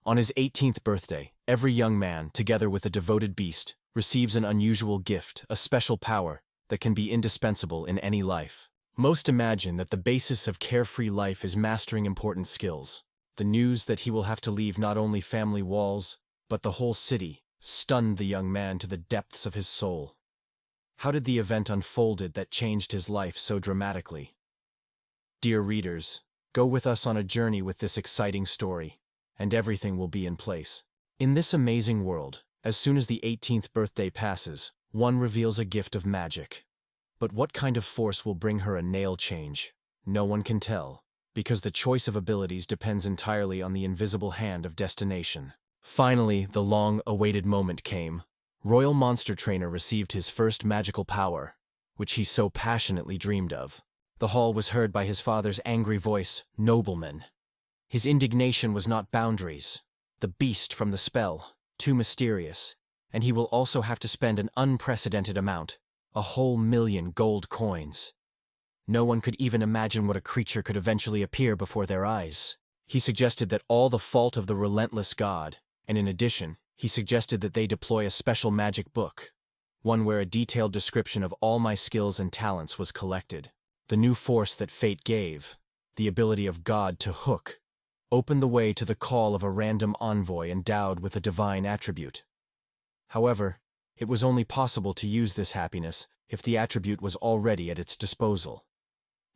On his 18th birthday, every young man, together with a devoted beast, receives an unusual gift, a special power that can be indispensable in any life. Most imagine that the basis of carefree life is mastering important skills. The news that he will have to leave not only family walls, but the whole city, stunned the young man to the depths of his soul. How did the event unfolded that changed his life so dramatically? Dear readers, go with us on a journey with this exciting story, and everything will be in place. In this amazing world, as soon as the 18th birthday passes, one reveals a gift of magic. But what kind of force will bring her a nail change? No one can tell, because the choice of abilities depends entirely on the invisible hand of destination. Finally, the long-awaited moment came. Royal Monster Trainer received his first magical power, which he so passionately dreamed of. The hall was heard by his father's angry voice, "Nobleman." His indignation was not boundaries. The beast from the spell, too mysterious, and he will also have to spend an unprecedented amount, a whole 1,000,000 gold coins. No one could even imagine what a creature could eventually appear before their eyes. He suggested that all the fault of the relentless god, and in addition, he suggested that they deploy a special magic book, one where a detailed description of all my skills and talents was collected. The new force that fate gave, the ability of God to hook, opened the way to the call of a random envoy endowed with a divine attribute. However, it was only possible to use this happiness if the attribute was already at its disposal.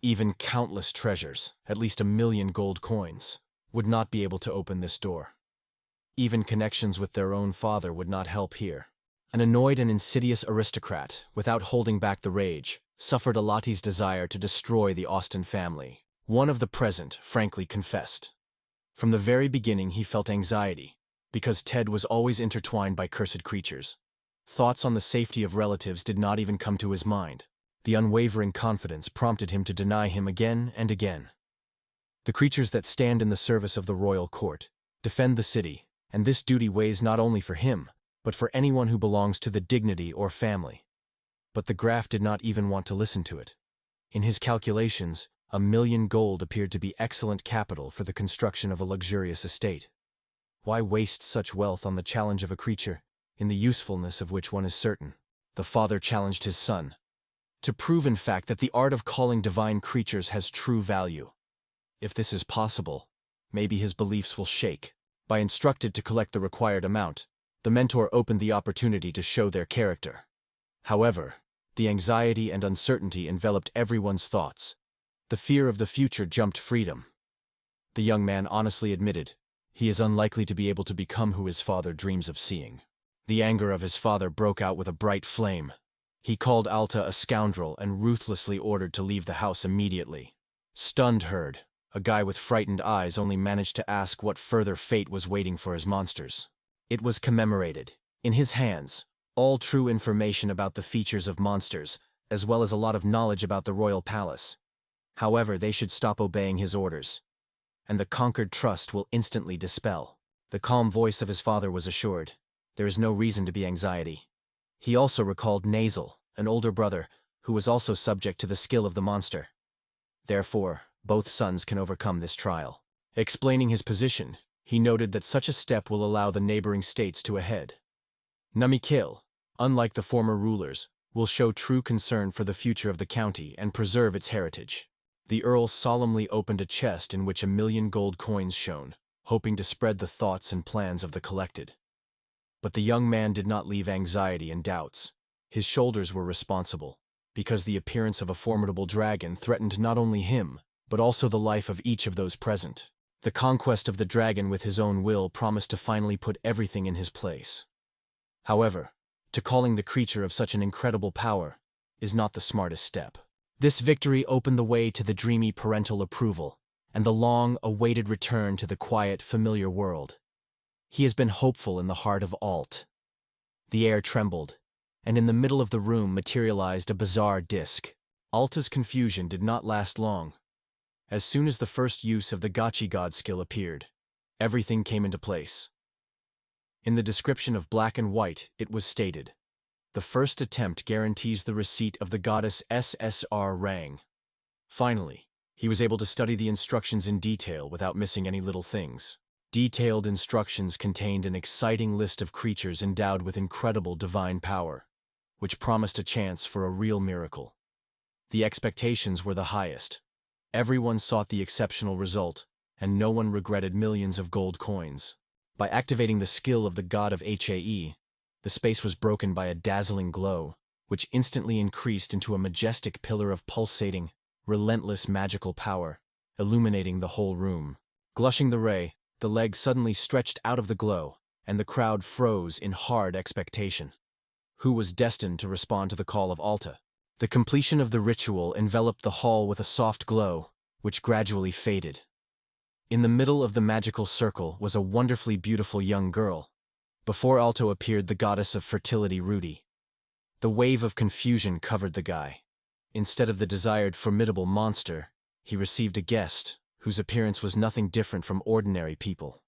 Even countless treasures, at least 1,000,000 gold coins, would not be able to open this door. Even connections with their own father would not help here. An annoyed and insidious aristocrat, without holding back the rage, suffered Alati's desire to destroy the Austen family. One of the present frankly confessed. From the very beginning he felt anxiety, because Ted was always intertwined by cursed creatures. Thoughts on the safety of relatives did not even come to his mind. The unwavering confidence prompted him to deny him again and again. The creatures that stand in the service of the royal court defend the city, and this duty weighs not only for him, but for anyone who belongs to the dignity or family. But the Graf did not even want to listen to it. In his calculations, 1,000,000 gold appeared to be excellent capital for the construction of a luxurious estate. Why waste such wealth on the challenge of a creature, in the usefulness of which one is certain? The father challenged his son, to prove in fact that the art of calling divine creatures has true value. If this is possible, maybe his beliefs will shake. By instructed to collect the required amount, the mentor opened the opportunity to show their character. However, the anxiety and uncertainty enveloped everyone's thoughts. The fear of the future jumped freedom. The young man honestly admitted, he is unlikely to be able to become who his father dreams of seeing. The anger of his father broke out with a bright flame. He called Alta a scoundrel and ruthlessly ordered to leave the house immediately. Stunned Herd, a guy with frightened eyes, only managed to ask what further fate was waiting for his monsters. It was commemorated. In his hands, all true information about the features of monsters, as well as a lot of knowledge about the royal palace. However, they should stop obeying his orders, and the conquered trust will instantly dispel. The calm voice of his father was assured, there is no reason to be anxiety. He also recalled Nasal, an older brother, who was also subject to the skill of the monster. Therefore, both sons can overcome this trial. Explaining his position, he noted that such a step will allow the neighboring states to head. Namikil, unlike the former rulers, will show true concern for the future of the county and preserve its heritage. The Earl solemnly opened a chest in which 1,000,000 gold coins shone, hoping to spread the thoughts and plans of the collected. But the young man did not leave anxiety and doubts. His shoulders were responsible, because the appearance of a formidable dragon threatened not only him, but also the life of each of those present. The conquest of the dragon with his own will promised to finally put everything in his place. However, to calling the creature of such an incredible power is not the smartest step. This victory opened the way to the dreamy parental approval, and the long-awaited return to the quiet, familiar world. He has been hopeful in the heart of Alt. The air trembled, and in the middle of the room materialized a bizarre disc. Alta's confusion did not last long. As soon as the first use of the Gotchi God skill appeared, everything came into place. In the description of Black and White, it was stated, the first attempt guarantees the receipt of the goddess SSR Rang. Finally, he was able to study the instructions in detail without missing any little things. Detailed instructions contained an exciting list of creatures endowed with incredible divine power, which promised a chance for a real miracle. The expectations were the highest. Everyone sought the exceptional result, and no one regretted millions of gold coins. By activating the skill of the god of Hae, the space was broken by a dazzling glow, which instantly increased into a majestic pillar of pulsating, relentless magical power, illuminating the whole room. Glushing the ray, the leg suddenly stretched out of the glow, and the crowd froze in hard expectation. Who was destined to respond to the call of Alta? The completion of the ritual enveloped the hall with a soft glow, which gradually faded. In the middle of the magical circle was a wonderfully beautiful young girl. Before Alto appeared the goddess of fertility Rudy. The wave of confusion covered the guy. Instead of the desired formidable monster, he received a guest, whose appearance was nothing different from ordinary people.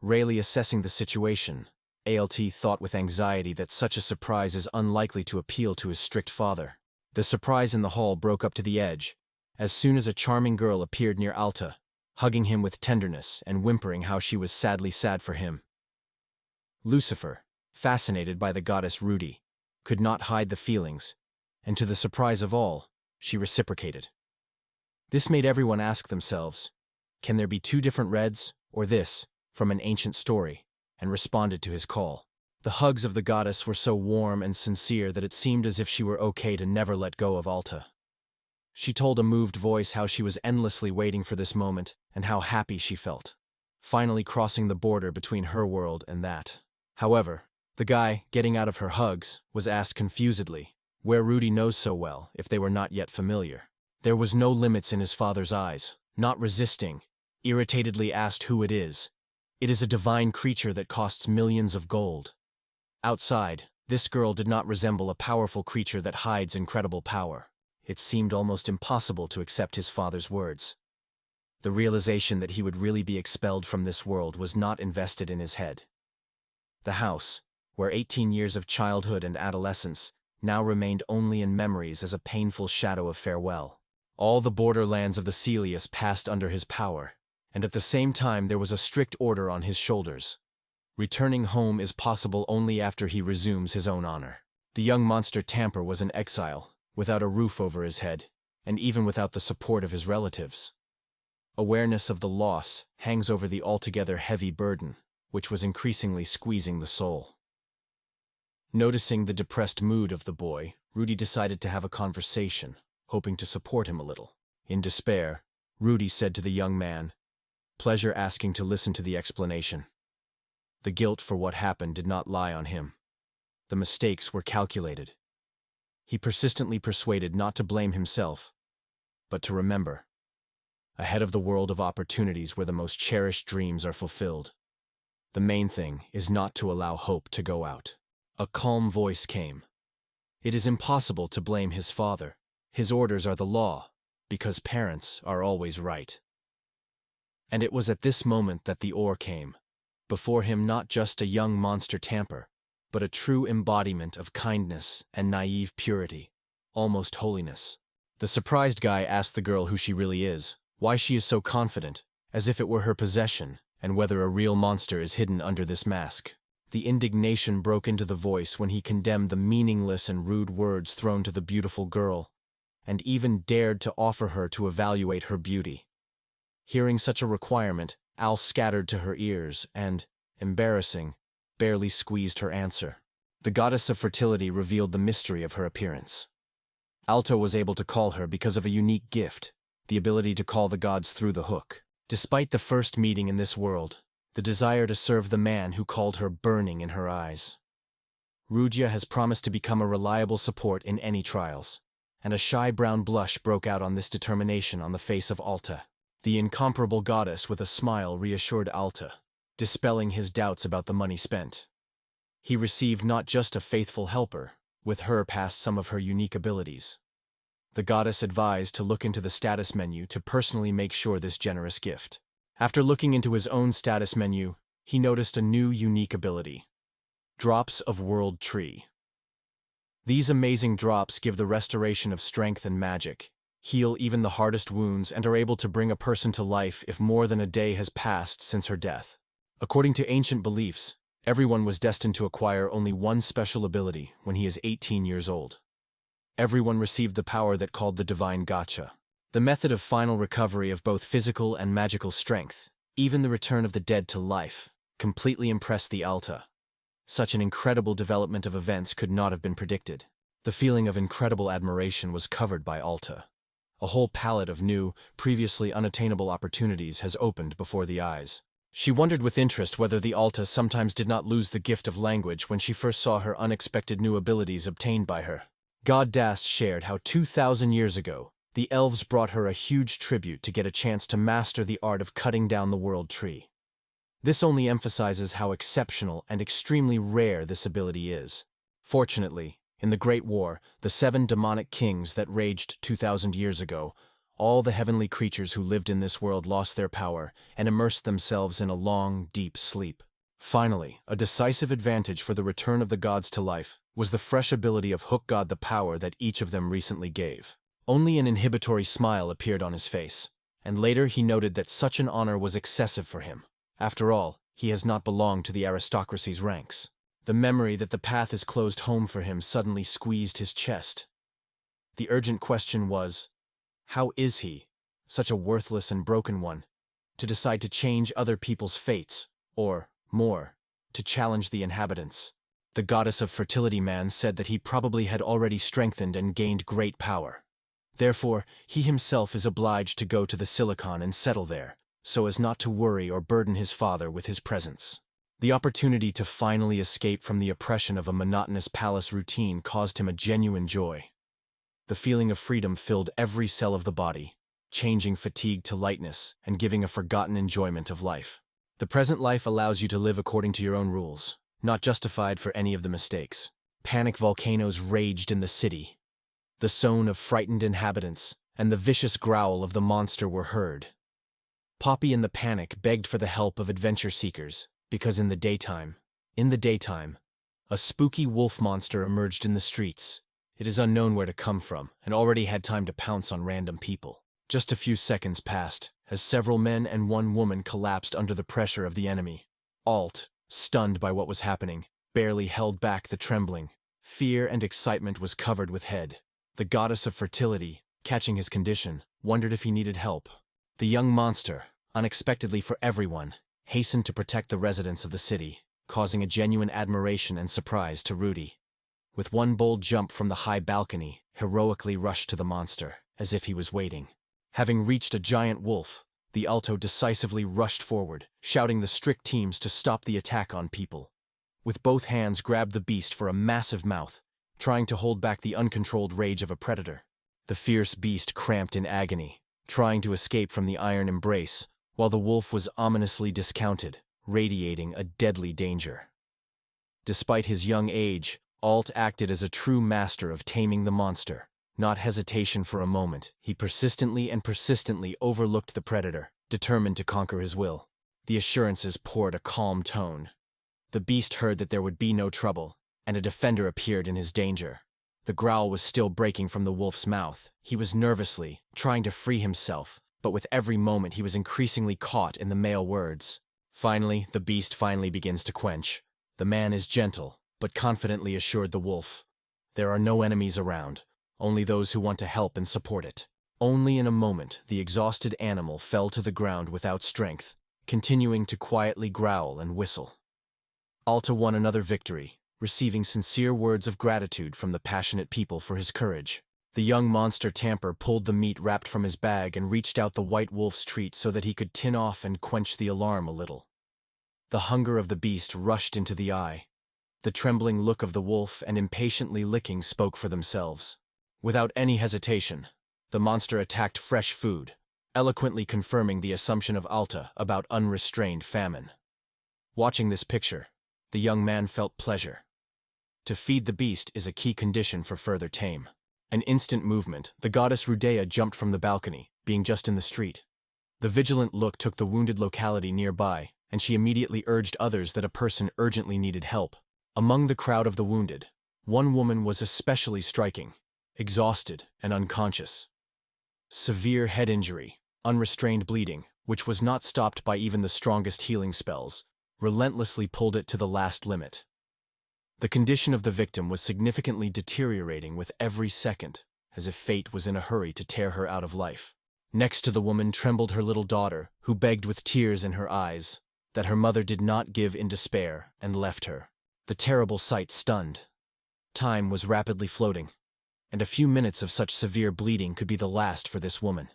Rayleigh assessing the situation, Alt thought with anxiety that such a surprise is unlikely to appeal to his strict father. The surprise in the hall broke up to the edge, as soon as a charming girl appeared near Alta, hugging him with tenderness and whimpering how she was sadly sad for him. Lucifer, fascinated by the goddess Rudy, could not hide the feelings, and to the surprise of all, she reciprocated. This made everyone ask themselves, can there be two different Reds, or this, from an ancient story, and responded to his call. The hugs of the goddess were so warm and sincere that it seemed as if she were okay to never let go of Alta. She told a moved voice how she was endlessly waiting for this moment and how happy she felt, finally crossing the border between her world and that. However, the guy, getting out of her hugs, was asked confusedly, where Rudy knows so well if they were not yet familiar. There was no limits in his father's eyes, not resisting, irritatedly asked who it is. It is a divine creature that costs millions of gold. Outside, this girl did not resemble a powerful creature that hides incredible power. It seemed almost impossible to accept his father's words. The realization that he would really be expelled from this world was not invested in his head. The house, where 18 years of childhood and adolescence, now remained only in memories as a painful shadow of farewell. All the borderlands of the Celius passed under his power, and at the same time there was a strict order on his shoulders. Returning home is possible only after he resumes his own honor. The young monster Tamper was in exile, without a roof over his head, and even without the support of his relatives. Awareness of the loss hangs over the altogether heavy burden, which was increasingly squeezing the soul. Noticing the depressed mood of the boy, Rudy decided to have a conversation, hoping to support him a little. In despair, Rudy said to the young man, "Pleasure asking to listen to the explanation." The guilt for what happened did not lie on him. The mistakes were calculated. He persistently persuaded not to blame himself, but to remember. Ahead of the world of opportunities where the most cherished dreams are fulfilled, the main thing is not to allow hope to go out. A calm voice came. It is impossible to blame his father. His orders are the law, because parents are always right. And it was at this moment that the oar came. Before him not just a young monster Tamper, but a true embodiment of kindness and naive purity, almost holiness. The surprised guy asked the girl who she really is, why she is so confident, as if it were her possession, and whether a real monster is hidden under this mask. The indignation broke into the voice when he condemned the meaningless and rude words thrown to the beautiful girl, and even dared to offer her to evaluate her beauty. Hearing such a requirement, Al scattered to her ears and, embarrassing, barely squeezed her answer. The goddess of fertility revealed the mystery of her appearance. Alto was able to call her because of a unique gift, the ability to call the gods through the hook. Despite the first meeting in this world, the desire to serve the man who called her burning in her eyes. Rugia has promised to become a reliable support in any trials, and a shy brown blush broke out on this determination on the face of Alta. The incomparable goddess with a smile reassured Alta, dispelling his doubts about the money spent. He received not just a faithful helper, with her passed some of her unique abilities. The goddess advised to look into the status menu to personally make sure this generous gift. After looking into his own status menu, he noticed a new unique ability. Drops of World Tree. These amazing drops give the restoration of strength and magic, heal even the hardest wounds, and are able to bring a person to life if more than a day has passed since her death. According to ancient beliefs, everyone was destined to acquire only one special ability when he is 18 years old. Everyone received the power that called the divine gacha, the method of final recovery of both physical and magical strength. Even the return of the dead to life completely impressed the Alta. Such an incredible development of events could not have been predicted. The feeling of incredible admiration was covered by Alta. A whole palette of new, previously unattainable opportunities has opened before the eyes. She wondered with interest whether the Alta sometimes did not lose the gift of language when she first saw her unexpected new abilities obtained by her. God Das shared how 2,000 years ago, the elves brought her a huge tribute to get a chance to master the art of cutting down the world tree. This only emphasizes how exceptional and extremely rare this ability is. Fortunately, in the Great War, the 7 demonic kings that raged 2,000 years ago, all the heavenly creatures who lived in this world lost their power and immersed themselves in a long, deep sleep. Finally, a decisive advantage for the return of the gods to life was the fresh ability of Hook God, the power that each of them recently gave. Only an inhibitory smile appeared on his face, and later he noted that such an honor was excessive for him. After all, he has not belonged to the aristocracy's ranks. The memory that the path is closed home for him suddenly squeezed his chest. The urgent question was, how is he, such a worthless and broken one, to decide to change other people's fates, or, more, to challenge the inhabitants? The goddess of fertility man said that he probably had already strengthened and gained great power. Therefore, he himself is obliged to go to the Silicon and settle there, so as not to worry or burden his father with his presence. The opportunity to finally escape from the oppression of a monotonous palace routine caused him a genuine joy. The feeling of freedom filled every cell of the body, changing fatigue to lightness and giving a forgotten enjoyment of life. The present life allows you to live according to your own rules, not justified for any of the mistakes. Panic volcanoes raged in the city. The sound of frightened inhabitants and the vicious growl of the monster were heard. Poppy in the panic begged for the help of adventure seekers, because in the daytime, a spooky wolf monster emerged in the streets. It is unknown where to come from, and already had time to pounce on random people. Just a few seconds passed, as several men and one woman collapsed under the pressure of the enemy. Alt, stunned by what was happening, barely held back the trembling. Fear and excitement was covered with head. The goddess of fertility, catching his condition, wondered if he needed help. The young monster, unexpectedly for everyone, hastened to protect the residents of the city, causing a genuine admiration and surprise to Rudy. With one bold jump from the high balcony, heroically rushed to the monster, as if he was waiting. Having reached a giant wolf, the Alto decisively rushed forward, shouting the strict teams to stop the attack on people. With both hands grabbed the beast for a massive mouth, trying to hold back the uncontrolled rage of a predator. The fierce beast cramped in agony, trying to escape from the iron embrace, while the wolf was ominously discounted, radiating a deadly danger. Despite his young age, Alt acted as a true master of taming the monster. Not hesitation for a moment, he persistently overlooked the predator, determined to conquer his will. The assurances poured a calm tone. The beast heard that there would be no trouble, and a defender appeared in his danger. The growl was still breaking from the wolf's mouth. He was nervously trying to free himself, but with every moment he was increasingly caught in the male words. Finally, the beast begins to quench. The man is gentle, but confidently assured the wolf. There are no enemies around, only those who want to help and support it. Only in a moment, the exhausted animal fell to the ground without strength, continuing to quietly growl and whistle. Alta won another victory, receiving sincere words of gratitude from the passionate people for his courage. The young monster tamper pulled the meat wrapped from his bag and reached out the white wolf's treat so that he could tin off and quench the alarm a little. The hunger of the beast rushed into the eye. The trembling look of the wolf and impatiently licking spoke for themselves. Without any hesitation, the monster attacked fresh food, eloquently confirming the assumption of Alta about unrestrained famine. Watching this picture, the young man felt pleasure. To feed the beast is a key condition for further tame. An instant movement, the goddess Rudea jumped from the balcony, being just in the street. The vigilant look took the wounded locality nearby, and she immediately urged others that a person urgently needed help. Among the crowd of the wounded, one woman was especially striking, exhausted and unconscious. Severe head injury, unrestrained bleeding, which was not stopped by even the strongest healing spells, relentlessly pulled it to the last limit. The condition of the victim was significantly deteriorating with every second, as if fate was in a hurry to tear her out of life. Next to the woman trembled her little daughter, who begged with tears in her eyes that her mother did not give in despair and left her. The terrible sight stunned. Time was rapidly floating, and a few minutes of such severe bleeding could be the last for this woman.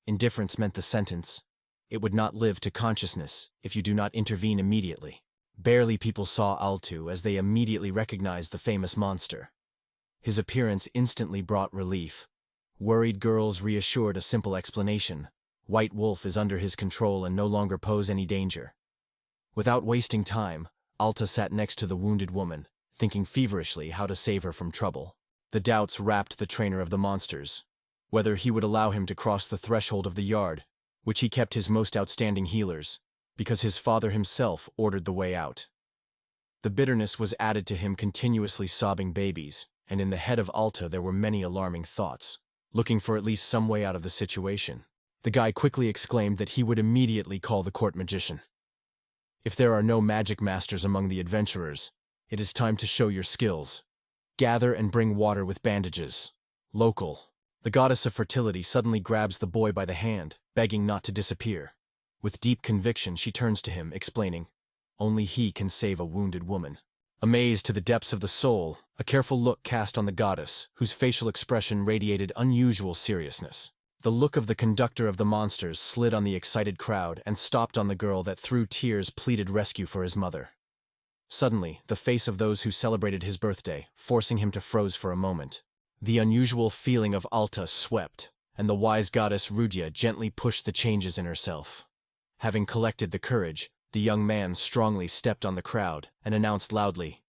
Indifference meant the sentence: it would not live to consciousness if you do not intervene immediately. Barely people saw Altu as they immediately recognized the famous monster. His appearance instantly brought relief. Worried girls reassured a simple explanation: White Wolf is under his control and no longer pose any danger. Without wasting time, Alta sat next to the wounded woman, thinking feverishly how to save her from trouble. The doubts wrapped the trainer of the monsters, whether he would allow him to cross the threshold of the yard, which he kept his most outstanding healers, because his father himself ordered the way out. The bitterness was added to him continuously sobbing babies, and in the head of Alta there were many alarming thoughts, looking for at least some way out of the situation. The guy quickly exclaimed that he would immediately call the court magician. If there are no magic masters among the adventurers, it is time to show your skills. Gather and bring water with bandages. Local. The goddess of fertility suddenly grabs the boy by the hand, begging not to disappear. With deep conviction, she turns to him, explaining, only he can save a wounded woman. Amazed to the depths of the soul, a careful look cast on the goddess, whose facial expression radiated unusual seriousness. The look of the conductor of the monsters slid on the excited crowd and stopped on the girl that through tears pleaded rescue for his mother. Suddenly, the face of those who celebrated his birthday, forcing him to froze for a moment. The unusual feeling of Alta swept, and the wise goddess Rudya gently pushed the changes in herself. Having collected the courage, the young man strongly stepped on the crowd and announced loudly,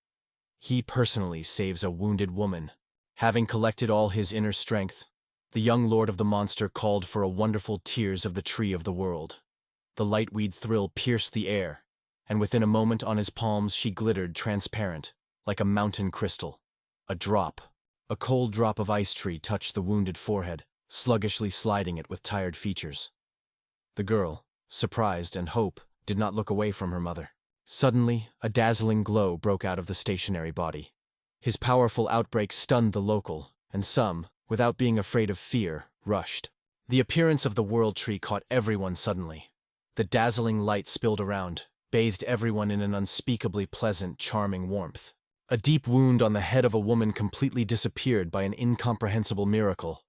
he personally saves a wounded woman. Having collected all his inner strength, the young lord of the monster called for a wonderful tears of the tree of the world. The lightweed thrill pierced the air, and within a moment on his palms she glittered transparent, like a mountain crystal. A cold drop of ice tree touched the wounded forehead, sluggishly sliding it with tired features. The girl, surprised and hope, did not look away from her mother. Suddenly, a dazzling glow broke out of the stationary body. His powerful outbreak stunned the local, and some, without being afraid of fear, rushed. The appearance of the world tree caught everyone suddenly. The dazzling light spilled around, bathed everyone in an unspeakably pleasant, charming warmth. A deep wound on the head of a woman completely disappeared by an incomprehensible miracle.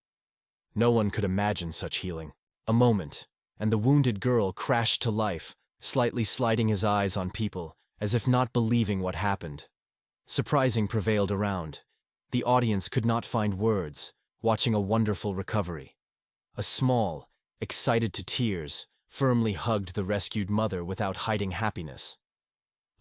No one could imagine such healing. A moment, and the wounded girl crashed to life, slightly sliding his eyes on people, as if not believing what happened. Surprising prevailed around. The audience could not find words, watching a wonderful recovery. A small, excited to tears, firmly hugged the rescued mother without hiding happiness.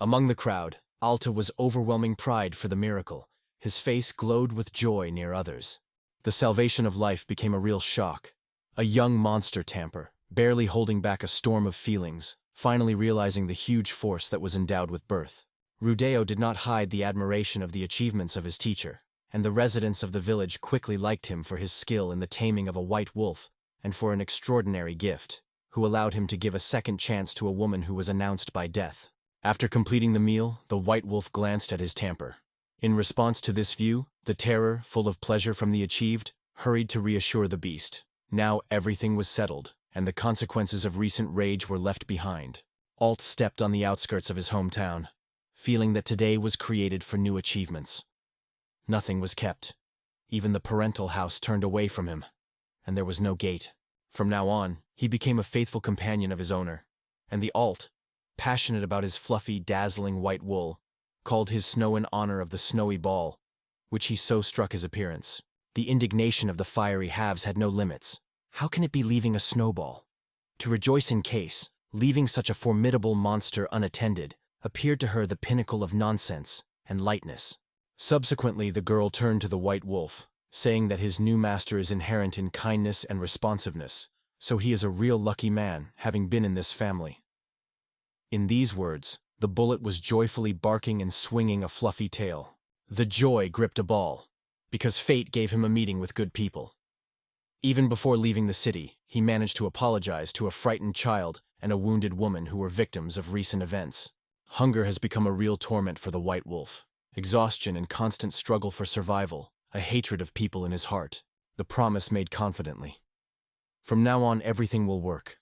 Among the crowd, Alta was overwhelming pride for the miracle. His face glowed with joy near others. The salvation of life became a real shock. A young monster tamper, barely holding back a storm of feelings, finally realizing the huge force that was endowed with birth. Rudeo did not hide the admiration of the achievements of his teacher, and the residents of the village quickly liked him for his skill in the taming of a white wolf and for an extraordinary gift, who allowed him to give a second chance to a woman who was announced by death. After completing the meal, the white wolf glanced at his tamper. In response to this view, the terror, full of pleasure from the achieved, hurried to reassure the beast. Now everything was settled, and the consequences of recent rage were left behind. Alt stepped on the outskirts of his hometown, feeling that today was created for new achievements. Nothing was kept. Even the parental house turned away from him, and there was no gate. From now on, he became a faithful companion of his owner, and the Alt, passionate about his fluffy, dazzling white wool, called his snow in honor of the snowy ball, which he so struck his appearance. The indignation of the fiery halves had no limits. How can it be leaving a snowball? To rejoice in case, leaving such a formidable monster unattended, appeared to her the pinnacle of nonsense and lightness. Subsequently, the girl turned to the white wolf, saying that his new master is inherent in kindness and responsiveness, so he is a real lucky man, having been in this family. In these words, the bullet was joyfully barking and swinging a fluffy tail. The joy gripped a ball, because fate gave him a meeting with good people. Even before leaving the city, he managed to apologize to a frightened child and a wounded woman who were victims of recent events. Hunger has become a real torment for the White Wolf. Exhaustion and constant struggle for survival, a hatred of people in his heart. The promise made confidently. From now on, everything will work.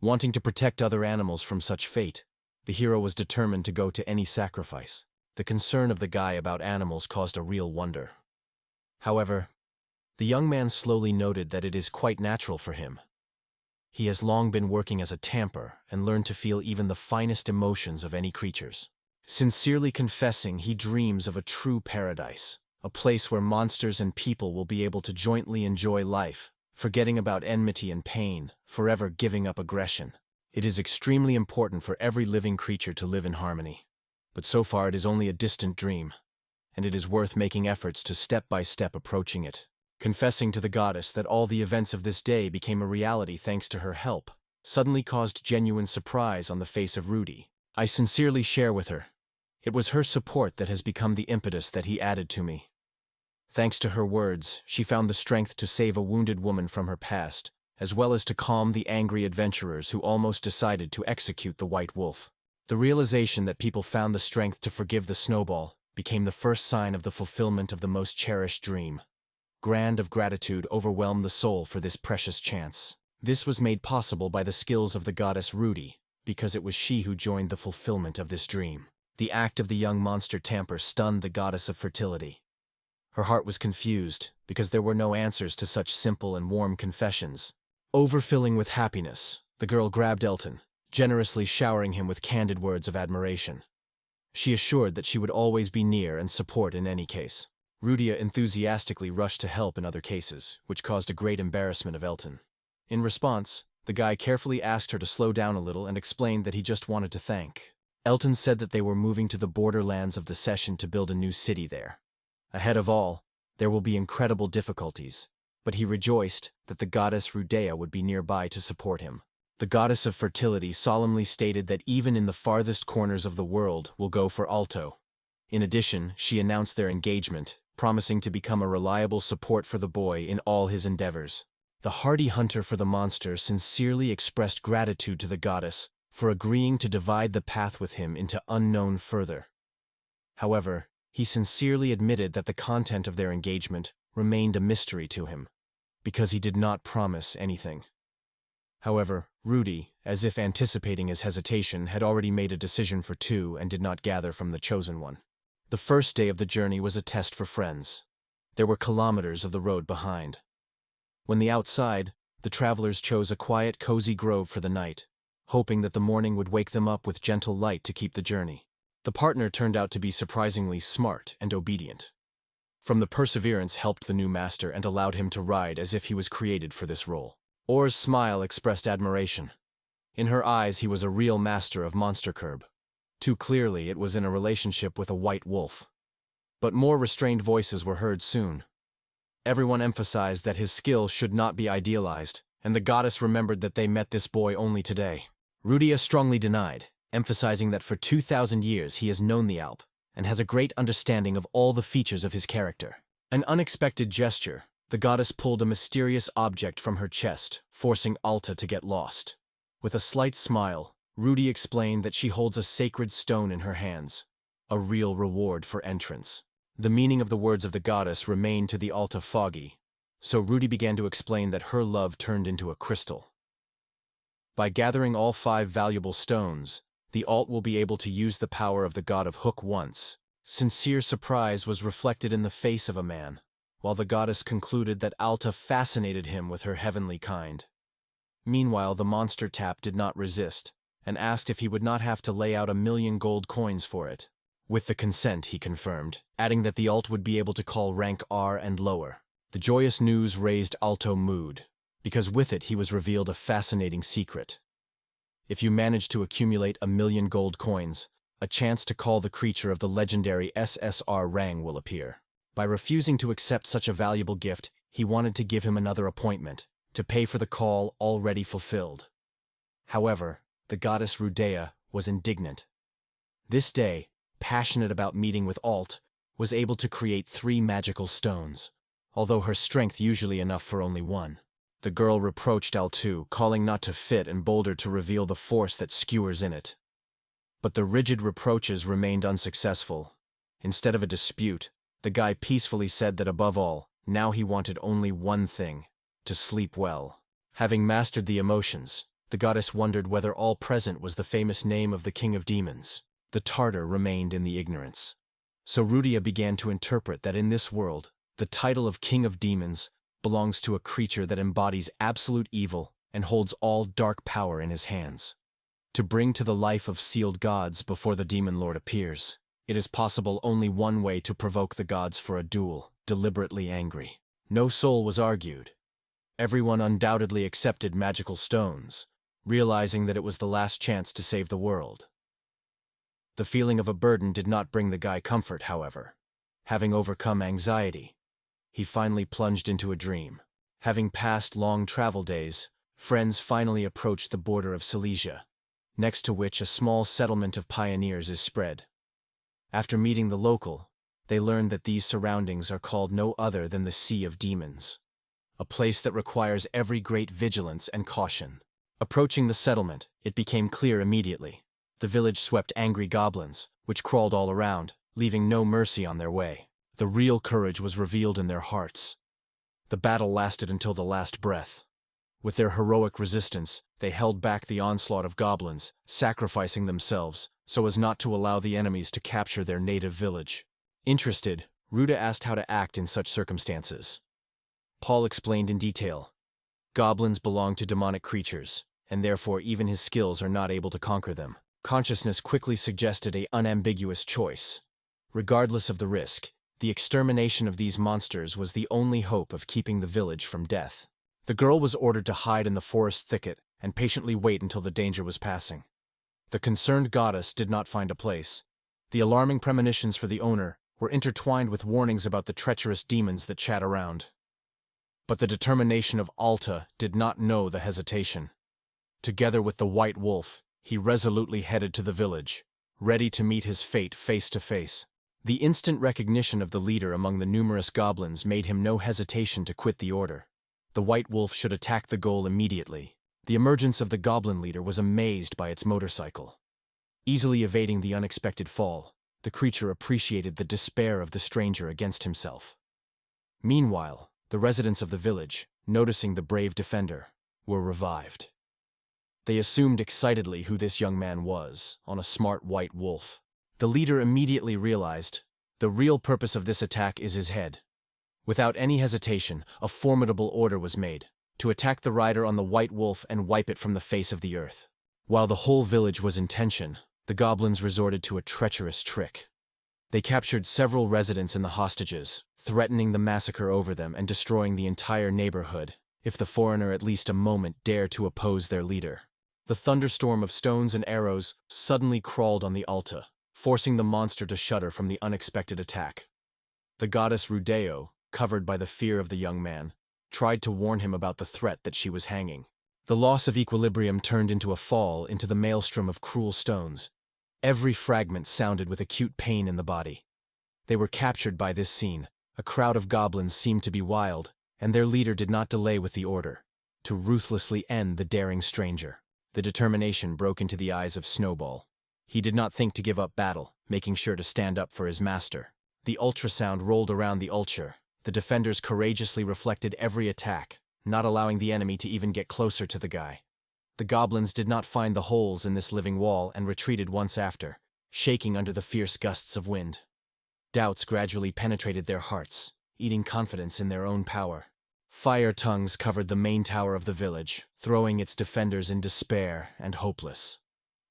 Wanting to protect other animals from such fate, the hero was determined to go to any sacrifice. The concern of the guy about animals caused a real wonder. However, the young man slowly noted that it is quite natural for him. He has long been working as a tamper and learned to feel even the finest emotions of any creatures. Sincerely confessing, he dreams of a true paradise, a place where monsters and people will be able to jointly enjoy life, forgetting about enmity and pain, forever giving up aggression. It is extremely important for every living creature to live in harmony. But so far it is only a distant dream, and it is worth making efforts to step by step approaching it. Confessing to the goddess that all the events of this day became a reality thanks to her help, suddenly caused genuine surprise on the face of Rudy. I sincerely share with her. It was her support that has become the impetus that he added to me. Thanks to her words, she found the strength to save a wounded woman from her past, as well as to calm the angry adventurers who almost decided to execute the White Wolf. The realization that people found the strength to forgive the snowball became the first sign of the fulfillment of the most cherished dream. Grand of gratitude overwhelmed the soul for this precious chance. This was made possible by the skills of the goddess Rudy, because it was she who joined the fulfillment of this dream. The act of the young monster tamper stunned the goddess of fertility. Her heart was confused, because there were no answers to such simple and warm confessions. Overfilling with happiness, the girl grabbed Elton, generously showering him with candid words of admiration. She assured that she would always be near and support in any case. Rudia enthusiastically rushed to help in other cases, which caused a great embarrassment of Elton. In response, the guy carefully asked her to slow down a little and explained that he just wanted to thank. Elton said that they were moving to the borderlands of the Session to build a new city there. Ahead of all, there will be incredible difficulties, but he rejoiced that the goddess Rudea would be nearby to support him. The goddess of fertility solemnly stated that even in the farthest corners of the world will go for Alto. In addition, she announced their engagement, promising to become a reliable support for the boy in all his endeavors. The hardy hunter for the monster sincerely expressed gratitude to the goddess for agreeing to divide the path with him into unknown further. However, he sincerely admitted that the content of their engagement remained a mystery to him, because he did not promise anything. However, Rudy, as if anticipating his hesitation, had already made a decision for two and did not gather from the chosen one. The first day of the journey was a test for friends. There were kilometers of the road behind. When the outside, the travelers chose a quiet, cozy grove for the night, hoping that the morning would wake them up with gentle light to keep the journey. The partner turned out to be surprisingly smart and obedient. From the perseverance helped the new master and allowed him to ride as if he was created for this role. Or's smile expressed admiration. In her eyes, he was a real master of monster curb. Too clearly, it was in a relationship with a white wolf. But more restrained voices were heard soon. Everyone emphasized that his skill should not be idealized, and the goddess remembered that they met this boy only today. Rudia strongly denied, emphasizing that for 2,000 years he has known the Alp, and has a great understanding of all the features of his character. An unexpected gesture, the goddess pulled a mysterious object from her chest, forcing Alta to get lost. With a slight smile, Rudy explained that she holds a sacred stone in her hands, a real reward for entrance. The meaning of the words of the goddess remained to the Alta foggy, so Rudy began to explain that her love turned into a crystal. By gathering all 5 valuable stones, the Alt will be able to use the power of the god of Hook once. Sincere surprise was reflected in the face of a man, while the goddess concluded that Alta fascinated him with her heavenly kind. Meanwhile, the monster tap did not resist, and asked if he would not have to lay out 1,000,000 gold coins for it. With the consent, he confirmed, adding that the Alt would be able to call rank R and lower. The joyous news raised Alto mood, because with it he was revealed a fascinating secret. If you manage to accumulate 1,000,000 gold coins, a chance to call the creature of the legendary SSR rang will appear. By refusing to accept such a valuable gift, he wanted to give him another appointment, to pay for the call already fulfilled. However, the goddess Rudea was indignant. This day, passionate about meeting with Alt, was able to create 3 magical stones, although her strength usually enough for only one. The girl reproached L2, calling not to fit and bolder to reveal the force that skewers in it. But the rigid reproaches remained unsuccessful. Instead of a dispute, the guy peacefully said that above all, now he wanted only one thing: to sleep well. Having mastered the emotions, the goddess wondered whether all present was the famous name of the king of demons. The Tartar remained in the ignorance. So Rudia began to interpret that in this world, the title of king of demons belongs to a creature that embodies absolute evil and holds all dark power in his hands. To bring to the life of sealed gods before the demon lord appears, it is possible only one way to provoke the gods for a duel, deliberately angry. No soul was argued. Everyone undoubtedly accepted magical stones, realizing that it was the last chance to save the world. The feeling of a burden did not bring the guy comfort, however. Having overcome anxiety, he finally plunged into a dream. Having passed long travel days, friends finally approached the border of Silesia, next to which a small settlement of pioneers is spread. After meeting the local, they learned that these surroundings are called no other than the Sea of Demons, a place that requires every great vigilance and caution. Approaching the settlement, it became clear immediately. The village swept angry goblins, which crawled all around, leaving no mercy on their way. The real courage was revealed in their hearts. The battle lasted until the last breath. With their heroic resistance, they held back the onslaught of goblins, sacrificing themselves so as not to allow the enemies to capture their native village. Interested, Ruda asked how to act in such circumstances. Paul explained in detail. Goblins belong to demonic creatures, and therefore even his skills are not able to conquer them. Consciousness quickly suggested an unambiguous choice. Regardless of the risk, the extermination of these monsters was the only hope of keeping the village from death. The girl was ordered to hide in the forest thicket and patiently wait until the danger was passing. The concerned goddess did not find a place. The alarming premonitions for the owner were intertwined with warnings about the treacherous demons that chat around. But the determination of Alta did not know the hesitation. Together with the white wolf, he resolutely headed to the village, ready to meet his fate face to face. The instant recognition of the leader among the numerous goblins made him no hesitation to quit the order. The white wolf should attack the goal immediately. The emergence of the goblin leader was amazed by its motorcycle. Easily evading the unexpected fall, the creature appreciated the despair of the stranger against himself. Meanwhile, the residents of the village, noticing the brave defender, were revived. They assumed excitedly who this young man was, on a smart white wolf. The leader immediately realized, the real purpose of this attack is his head. Without any hesitation, a formidable order was made, to attack the rider on the white wolf and wipe it from the face of the earth. While the whole village was in tension, the goblins resorted to a treacherous trick. They captured several residents and the hostages, threatening the massacre over them and destroying the entire neighborhood, if the foreigner at least a moment dared to oppose their leader. The thunderstorm of stones and arrows suddenly crawled on the Alta, forcing the monster to shudder from the unexpected attack. The goddess Rudeo, covered by the fear of the young man, tried to warn him about the threat that she was hanging. The loss of equilibrium turned into a fall into the maelstrom of cruel stones. Every fragment sounded with acute pain in the body. They were captured by this scene. A crowd of goblins seemed to be wild, and their leader did not delay with the order, to ruthlessly end the daring stranger. The determination broke into the eyes of Snowball. He did not think to give up battle, making sure to stand up for his master. The ultrasound rolled around the ulcher. The defenders courageously reflected every attack, not allowing the enemy to even get closer to the guy. The goblins did not find the holes in this living wall and retreated once after, shaking under the fierce gusts of wind. Doubts gradually penetrated their hearts, eating confidence in their own power. Fire tongues covered the main tower of the village, throwing its defenders in despair and hopeless.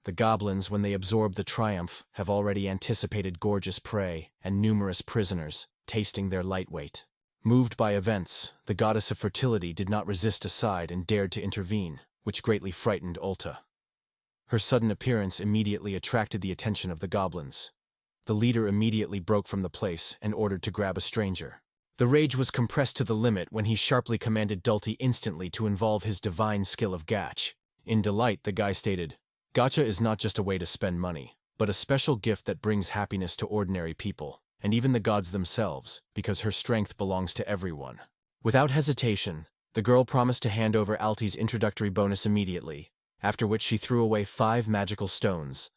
The goblins, when they absorb the triumph, have already anticipated gorgeous prey and numerous prisoners, tasting their lightweight. Moved by events, the goddess of fertility did not resist aside and dared to intervene, which greatly frightened Ulta. Her sudden appearance immediately attracted the attention of the goblins. The leader immediately broke from the place and ordered to grab a stranger. The rage was compressed to the limit when he sharply commanded Dulty instantly to involve his divine skill of Gach. In delight, the guy stated, "Gacha is not just a way to spend money, but a special gift that brings happiness to ordinary people. and even the gods themselves, because her strength belongs to everyone. Without hesitation, the girl promised to hand over Alti's introductory bonus immediately, after which she threw away 5 magical stones.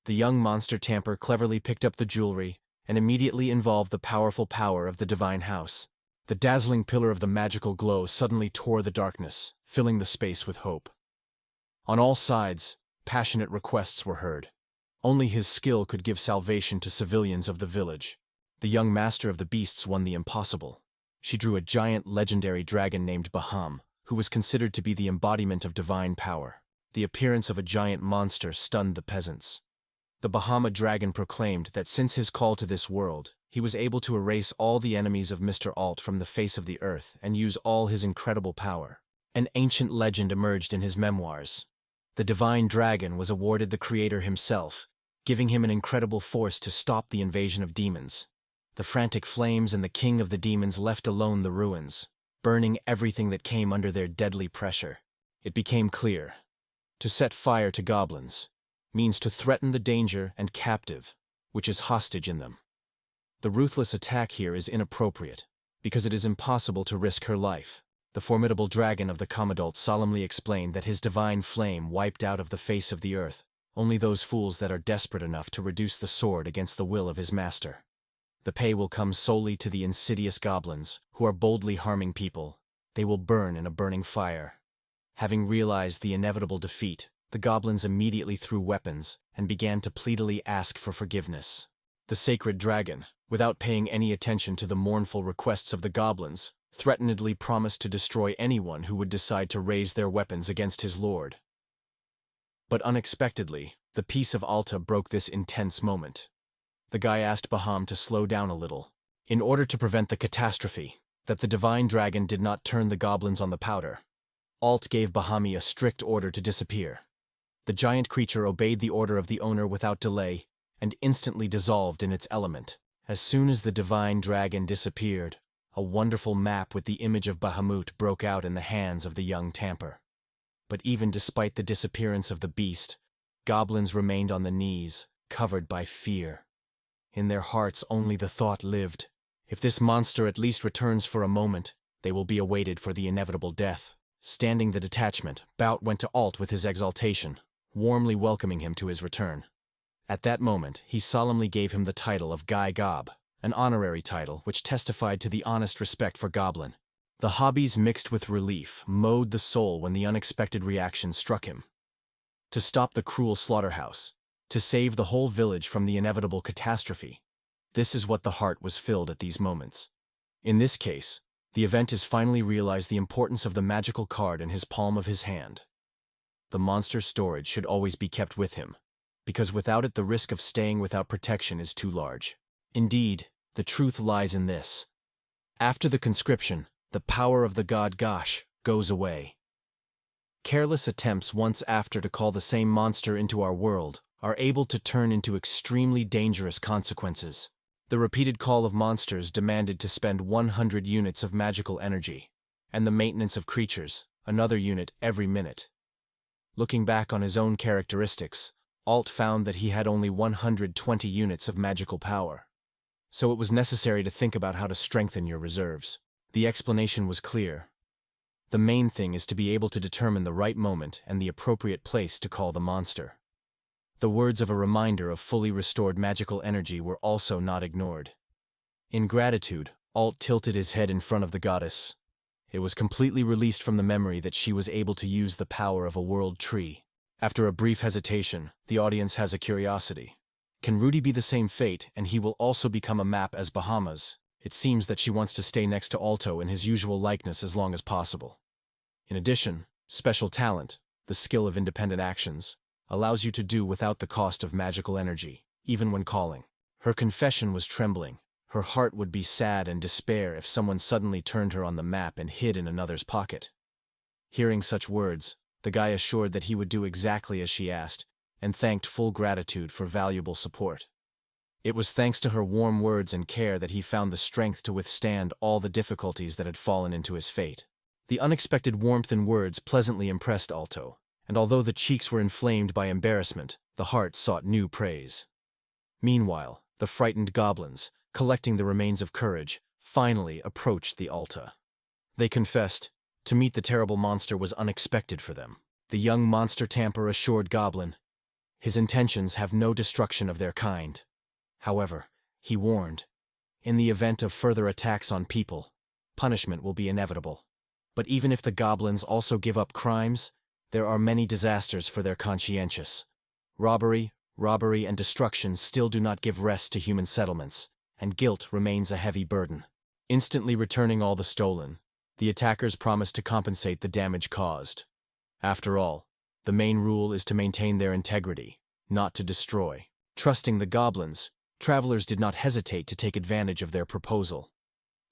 The young monster tamper cleverly picked up the jewelry and immediately involved the powerful power of the divine house. The dazzling pillar of the magical glow suddenly tore the darkness, filling the space with hope. On all sides, passionate requests were heard. Only his skill could give salvation to civilians of the village. The young master of the beasts won the impossible. She drew a giant legendary dragon named Baham, who was considered to be the embodiment of divine power. The appearance of a giant monster stunned the peasants. The Bahama dragon proclaimed that since his call to this world, he was able to erase all the enemies of Mr. Alt from the face of the earth and use all his incredible power. An ancient legend emerged in his memoirs. The divine dragon was awarded the creator himself, giving him an incredible force to stop the invasion of demons. The frantic flames and the king of the demons left alone the ruins, burning everything that came under their deadly pressure. It became clear. To set fire to goblins means to threaten the danger and captive, which is hostage in them. The ruthless attack here is inappropriate, because it is impossible to risk her life. The formidable dragon of the Commandant solemnly explained that his divine flame wiped out of the face of the earth only those fools that are desperate enough to reduce the sword against the will of his master. The pay will come solely to the insidious goblins, who are boldly harming people. They will burn in a burning fire. Having realized the inevitable defeat, the goblins immediately threw weapons and began to pleadily ask for forgiveness. The sacred dragon, without paying any attention to the mournful requests of the goblins, threatenedly promised to destroy anyone who would decide to raise their weapons against his lord. But unexpectedly, the peace of Alta broke this intense moment. The guy asked Baham to slow down a little, in order to prevent the catastrophe, that the divine dragon did not turn the goblins on the powder. Alt gave Bahami a strict order to disappear. The giant creature obeyed the order of the owner without delay, and instantly dissolved in its element. As soon as the divine dragon disappeared, a wonderful map with the image of Bahamut broke out in the hands of the young tamper. But even despite the disappearance of the beast, goblins remained on the knees, covered by fear. In their hearts only the thought lived. If this monster at least returns for a moment, they will be awaited for the inevitable death. Standing the detachment, Bout went to Alt with his exaltation, warmly welcoming him to his return. At that moment, he solemnly gave him the title of Guy Gob, an honorary title which testified to the honest respect for Goblin. The hobbies mixed with relief mowed the soul when the unexpected reaction struck him. To stop the cruel slaughterhouse, to save the whole village from the inevitable catastrophe. This is what the heart was filled at these moments. In this case, the event is finally realized the importance of the magical card in his palm of his hand. The monster's storage should always be kept with him, because without it the risk of staying without protection is too large. Indeed, the truth lies in this. After the conscription, the power of the god Gosh goes away. Careless attempts once after to call the same monster into our world are able to turn into extremely dangerous consequences. The repeated call of monsters demanded to spend 100 units of magical energy, and the maintenance of creatures, another unit every minute. Looking back on his own characteristics, Alt found that he had only 120 units of magical power. So it was necessary to think about how to strengthen your reserves. The explanation was clear. The main thing is to be able to determine the right moment and the appropriate place to call the monster. The words of a reminder of fully restored magical energy were also not ignored. In gratitude, Alt tilted his head in front of the goddess. It was completely released from the memory that she was able to use the power of a world tree. After a brief hesitation, the audience has a curiosity. Can Rudy be the same fate, and he will also become a map as Bahamas? It seems that she wants to stay next to Alto in his usual likeness as long as possible. In addition, special talent, the skill of independent actions, allows you to do without the cost of magical energy, even when calling. Her confession was trembling. Her heart would be sad and despair if someone suddenly turned her on the map and hid in another's pocket. Hearing such words, the guy assured that he would do exactly as she asked, and thanked full gratitude for valuable support. It was thanks to her warm words and care that he found the strength to withstand all the difficulties that had fallen into his fate. The unexpected warmth in words pleasantly impressed Alto, and although the cheeks were inflamed by embarrassment, the heart sought new praise. Meanwhile, the frightened goblins, collecting the remains of courage, finally approached the altar. They confessed, to meet the terrible monster was unexpected for them. The young monster tamper assured Goblin, his intentions have no destruction of their kind. However, he warned, in the event of further attacks on people, punishment will be inevitable. But even if the goblins also give up crimes, there are many disasters for their conscientious. Robbery, and destruction still do not give rest to human settlements, and guilt remains a heavy burden. Instantly returning all the stolen, the attackers promised to compensate the damage caused. After all, the main rule is to maintain their integrity, not to destroy. Trusting the goblins, travelers did not hesitate to take advantage of their proposal.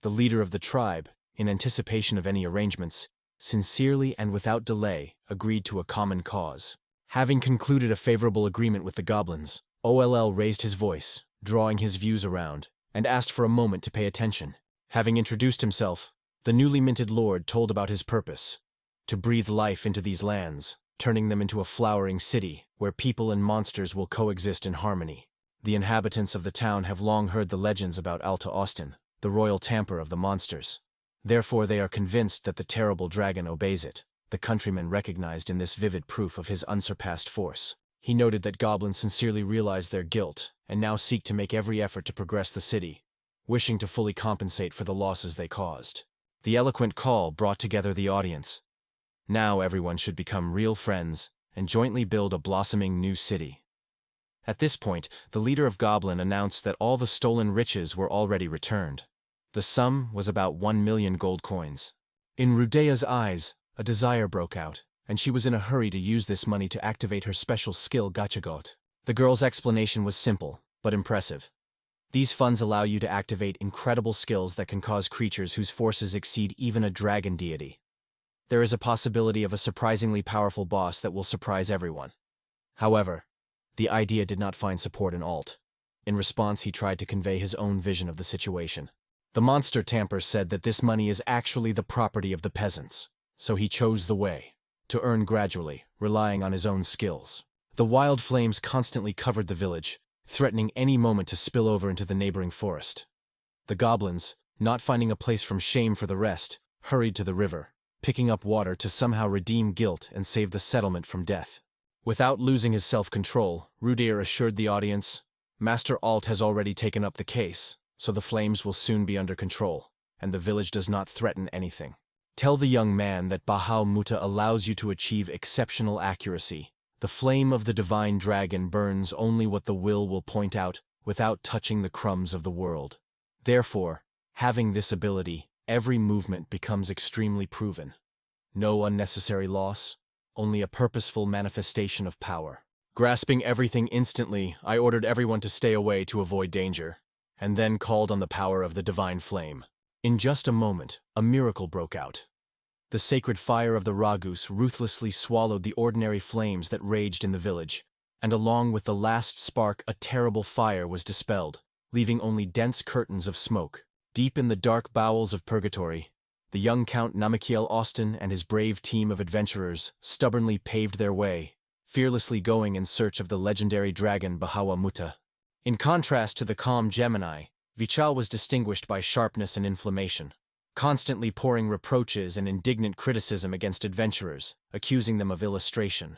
The leader of the tribe, in anticipation of any arrangements, sincerely and without delay agreed to a common cause. Having concluded a favorable agreement with the goblins, Oll raised his voice, drawing his views around, and asked for a moment to pay attention. Having introduced himself, the newly minted lord told about his purpose: to breathe life into these lands, turning them into a flowering city where people and monsters will coexist in harmony. The inhabitants of the town have long heard the legends about Alta Austin, the royal tamper of the monsters. Therefore they are convinced that the terrible dragon obeys it. The countryman recognized in this vivid proof of his unsurpassed force. He noted that goblins sincerely realize their guilt and now seek to make every effort to progress the city, wishing to fully compensate for the losses they caused. The eloquent call brought together the audience. Now everyone should become real friends and jointly build a blossoming new city. At this point, the leader of Goblin announced that all the stolen riches were already returned. The sum was about 1 million gold coins. In Rudea's eyes, a desire broke out, and she was in a hurry to use this money to activate her special skill Gachagot. The girl's explanation was simple, but impressive. These funds allow you to activate incredible skills that can cause creatures whose forces exceed even a dragon deity. There is a possibility of a surprisingly powerful boss that will surprise everyone. However, the idea did not find support in Alt. In response, he tried to convey his own vision of the situation. The monster tamper said that this money is actually the property of the peasants, so he chose the way, to earn gradually, relying on his own skills. The wild flames constantly covered the village, threatening any moment to spill over into the neighboring forest. The goblins, not finding a place from shame for the rest, hurried to the river, picking up water to somehow redeem guilt and save the settlement from death. Without losing his self-control, Rudir assured the audience, Master Alt has already taken up the case, so the flames will soon be under control, and the village does not threaten anything. Tell the young man that Bahal Muta allows you to achieve exceptional accuracy. The flame of the divine dragon burns only what the will point out, without touching the crumbs of the world. Therefore, having this ability, every movement becomes extremely proven. No unnecessary loss, only a purposeful manifestation of power. Grasping everything instantly, I ordered everyone to stay away to avoid danger, and then called on the power of the divine flame. In just a moment, a miracle broke out. The sacred fire of the Ragus ruthlessly swallowed the ordinary flames that raged in the village, and along with the last spark a terrible fire was dispelled, leaving only dense curtains of smoke. Deep in the dark bowels of purgatory, the young Count Namikiel Austin and his brave team of adventurers stubbornly paved their way, fearlessly going in search of the legendary dragon Bahawa Muta. In contrast to the calm Gemini, Vichal was distinguished by sharpness and inflammation, constantly pouring reproaches and indignant criticism against adventurers, accusing them of illustration.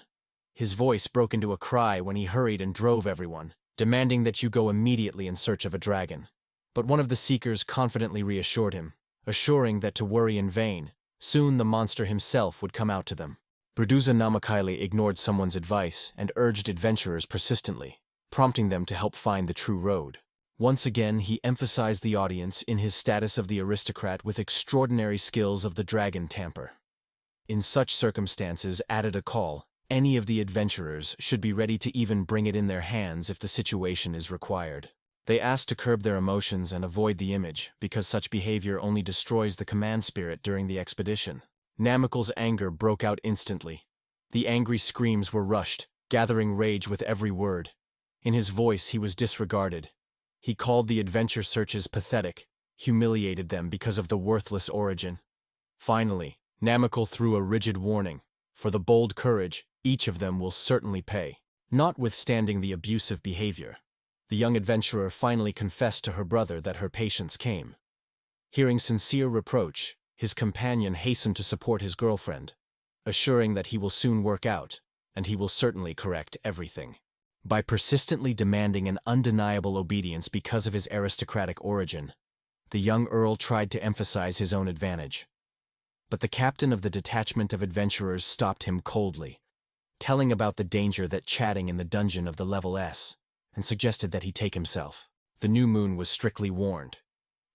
His voice broke into a cry when he hurried and drove everyone, demanding that you go immediately in search of a dragon. But one of the seekers confidently reassured him, assuring that to worry in vain, soon the monster himself would come out to them. Bruduza Namakaili ignored someone's advice and urged adventurers persistently, prompting them to help find the true road. Once again, he emphasized the audience in his status of the aristocrat with extraordinary skills of the dragon tamper. In such circumstances, added a call, any of the adventurers should be ready to even bring it in their hands if the situation is required. They asked to curb their emotions and avoid the image, because such behavior only destroys the command spirit during the expedition. Namikal's anger broke out instantly. The angry screams were rushed, gathering rage with every word. In his voice he was disregarded. He called the adventure searches pathetic, humiliated them because of the worthless origin. Finally, Namikal threw a rigid warning. For the bold courage, each of them will certainly pay, notwithstanding the abusive behavior. The young adventurer finally confessed to her brother that her patience came. Hearing sincere reproach, his companion hastened to support his girlfriend, assuring that he will soon work out, and he will certainly correct everything. By persistently demanding an undeniable obedience because of his aristocratic origin, the young earl tried to emphasize his own advantage. But the captain of the detachment of adventurers stopped him coldly, telling about the danger that chatting in the dungeon of the level S, and suggested that he take himself. The new moon was strictly warned.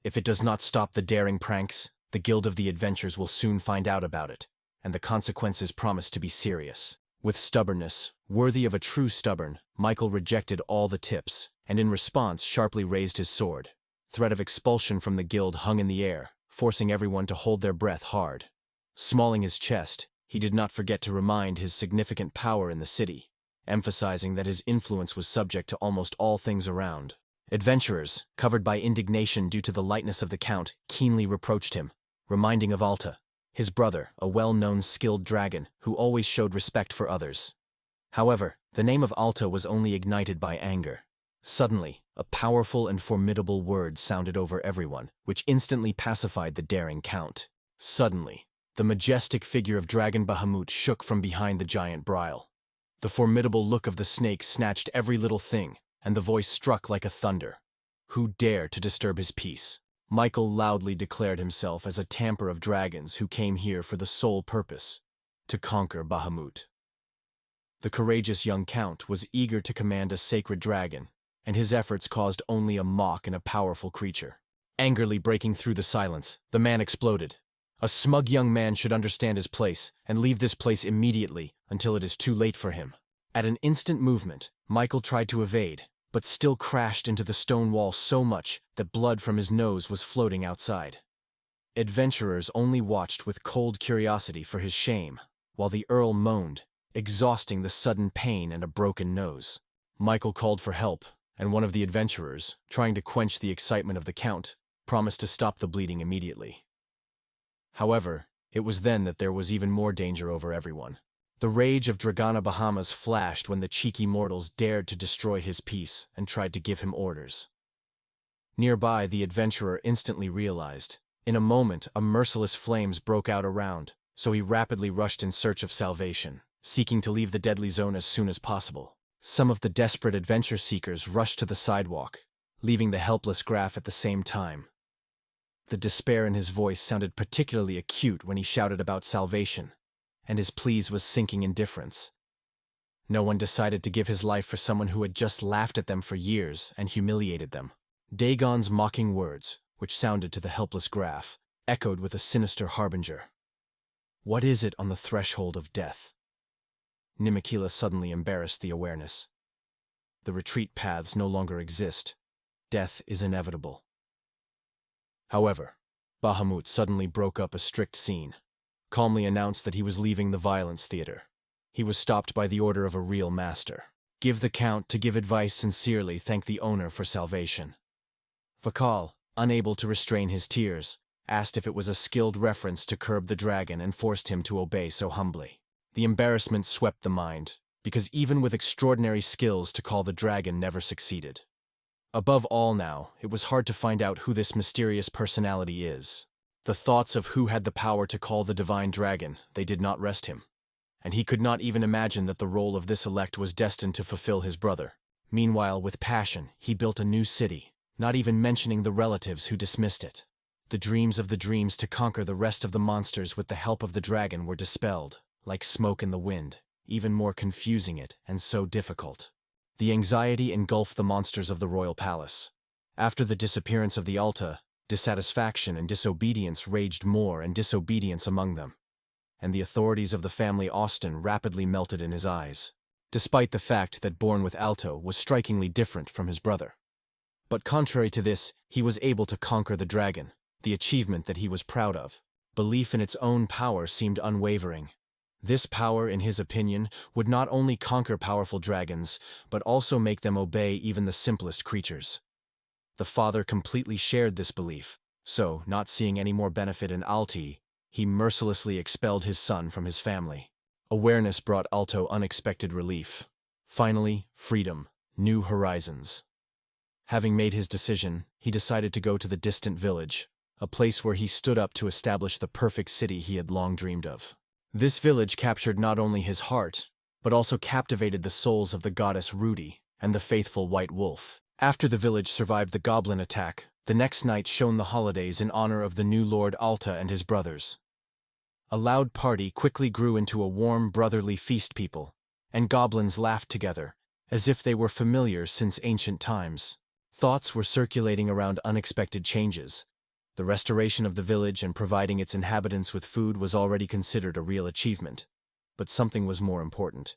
If it does not stop the daring pranks, the Guild of the Adventures will soon find out about it, and the consequences promise to be serious. With stubbornness, worthy of a true stubborn, Michael rejected all the tips, and in response sharply raised his sword. Threat of expulsion from the guild hung in the air, forcing everyone to hold their breath hard. Smalling his chest, he did not forget to remind his significant power in the city, emphasizing that his influence was subject to almost all things around. Adventurers, covered by indignation due to the lightness of the Count, keenly reproached him, reminding of Alta, his brother, a well-known skilled dragon who always showed respect for others. However, the name of Alta was only ignited by anger. Suddenly, a powerful and formidable word sounded over everyone, which instantly pacified the daring Count. Suddenly, the majestic figure of Dragon Bahamut shook from behind the giant Bryle. The formidable look of the snake snatched every little thing, and the voice struck like a thunder. Who dare to disturb his peace? Michael loudly declared himself as a tamper of dragons who came here for the sole purpose, to conquer Bahamut. The courageous young count was eager to command a sacred dragon, and his efforts caused only a mock in a powerful creature. Angrily breaking through the silence, the man exploded. A smug young man should understand his place and leave this place immediately until it is too late for him. At an instant movement, Michael tried to evade, but still crashed into the stone wall so much that blood from his nose was floating outside. Adventurers only watched with cold curiosity for his shame, while the Earl moaned, exhausting the sudden pain and a broken nose. Michael called for help, and one of the adventurers, trying to quench the excitement of the Count, promised to stop the bleeding immediately. However, it was then that there was even more danger over everyone. The rage of Dragana Bahamas flashed when the cheeky mortals dared to destroy his peace and tried to give him orders. Nearby, the adventurer instantly realized. In a moment, a merciless flames broke out around, so he rapidly rushed in search of salvation, seeking to leave the deadly zone as soon as possible. Some of the desperate adventure seekers rushed to the sidewalk, leaving the helpless Graf at the same time. The despair in his voice sounded particularly acute when he shouted about salvation, and his pleas was sinking indifference. No one decided to give his life for someone who had just laughed at them for years and humiliated them. Dagon's mocking words, which sounded to the helpless Graf, echoed with a sinister harbinger. What is it on the threshold of death? Nimikila suddenly embarrassed the awareness. The retreat paths no longer exist. Death is inevitable. However, Bahamut suddenly broke up a strict scene, calmly announced that he was leaving the violence theater. He was stopped by the order of a real master. Give the Count to give advice sincerely, thank the owner for salvation. Vakal, unable to restrain his tears, asked if it was a skilled reference to curb the dragon and forced him to obey so humbly. The embarrassment swept the mind, because even with extraordinary skills to call the dragon never succeeded. Above all now, it was hard to find out who this mysterious personality is. The thoughts of who had the power to call the divine dragon, they did not rest him. And he could not even imagine that the role of this elect was destined to fulfill his brother. Meanwhile, with passion, he built a new city, not even mentioning the relatives who dismissed it. The dreams of the dreams to conquer the rest of the monsters with the help of the dragon were dispelled, like smoke in the wind, even more confusing it and so difficult. The anxiety engulfed the monsters of the royal palace. After the disappearance of the Alta, dissatisfaction and disobedience raged more and disobedience among them, and the authorities of the family Austin rapidly melted in his eyes, despite the fact that Born with Alto was strikingly different from his brother. But contrary to this, he was able to conquer the dragon, the achievement that he was proud of. Belief in its own power seemed unwavering. This power, in his opinion, would not only conquer powerful dragons, but also make them obey even the simplest creatures. The father completely shared this belief, so, not seeing any more benefit in Alti, he mercilessly expelled his son from his family. Awareness brought Alto unexpected relief. Finally, freedom, new horizons. Having made his decision, he decided to go to the distant village, a place where he stood up to establish the perfect city he had long dreamed of. This village captured not only his heart, but also captivated the souls of the goddess Rudy and the faithful White Wolf. After the village survived the goblin attack, the next night shone the holidays in honor of the new Lord Alta and his brothers. A loud party quickly grew into a warm brotherly feast people, and goblins laughed together, as if they were familiar since ancient times. Thoughts were circulating around unexpected changes. The restoration of the village and providing its inhabitants with food was already considered a real achievement, but something was more important.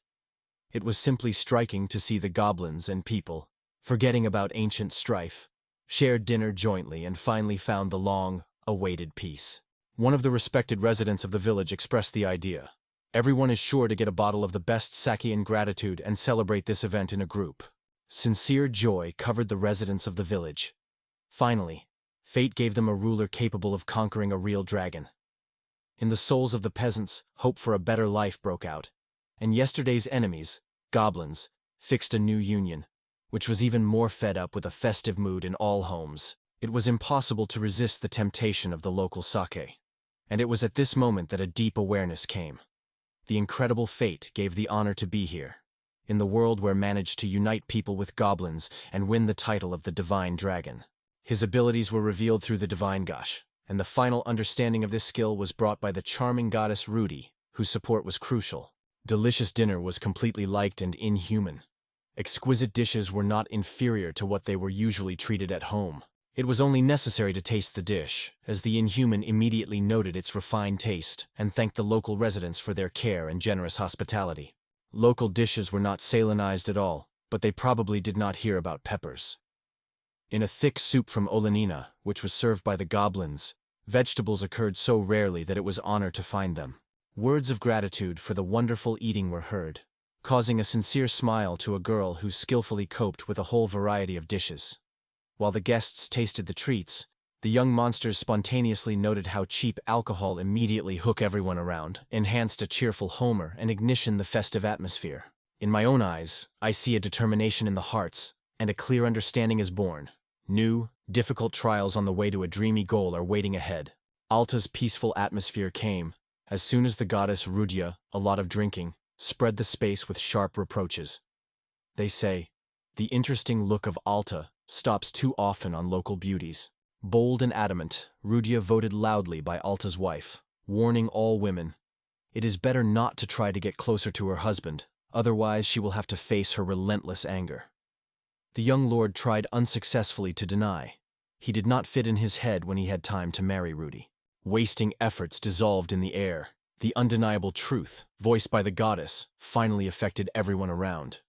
It was simply striking to see the goblins and people, forgetting about ancient strife, shared dinner jointly and finally found the long-awaited peace. One of the respected residents of the village expressed the idea. Everyone is sure to get a bottle of the best sake in gratitude and celebrate this event in a group. Sincere joy covered the residents of the village. Finally, fate gave them a ruler capable of conquering a real dragon. In the souls of the peasants, hope for a better life broke out, and yesterday's enemies, goblins, fixed a new union, which was even more fed up with a festive mood in all homes. It was impossible to resist the temptation of the local sake. And it was at this moment that a deep awareness came. The incredible fate gave the honor to be here, in the world where managed to unite people with goblins and win the title of the Divine Dragon. His abilities were revealed through the Divine Gosh, and the final understanding of this skill was brought by the charming goddess Rudy, whose support was crucial. Delicious dinner was completely liked and inhuman. Exquisite dishes were not inferior to what they were usually treated at home. It was only necessary to taste the dish, as the inhuman immediately noted its refined taste and thanked the local residents for their care and generous hospitality. Local dishes were not salinized at all, but they probably did not hear about peppers. In a thick soup from Olenina, which was served by the goblins, vegetables occurred so rarely that it was honor to find them. Words of gratitude for the wonderful eating were heard, causing a sincere smile to a girl who skillfully coped with a whole variety of dishes. While the guests tasted the treats, the young monsters spontaneously noted how cheap alcohol immediately hook everyone around, enhanced a cheerful humor, and ignition the festive atmosphere. In my own eyes, I see a determination in the hearts, and a clear understanding is born. New, difficult trials on the way to a dreamy goal are waiting ahead. Alta's peaceful atmosphere came, as soon as the goddess Rudia, a lot of drinking, spread the space with sharp reproaches. They say, the interesting look of Alta stops too often on local beauties. Bold and adamant, Rudia voted loudly by Alta's wife, warning all women, it is better not to try to get closer to her husband, otherwise she will have to face her relentless anger. The young lord tried unsuccessfully to deny. He did not fit in his head when he had time to marry Rudy. Wasting efforts dissolved in the air. The undeniable truth, voiced by the goddess, finally affected everyone around.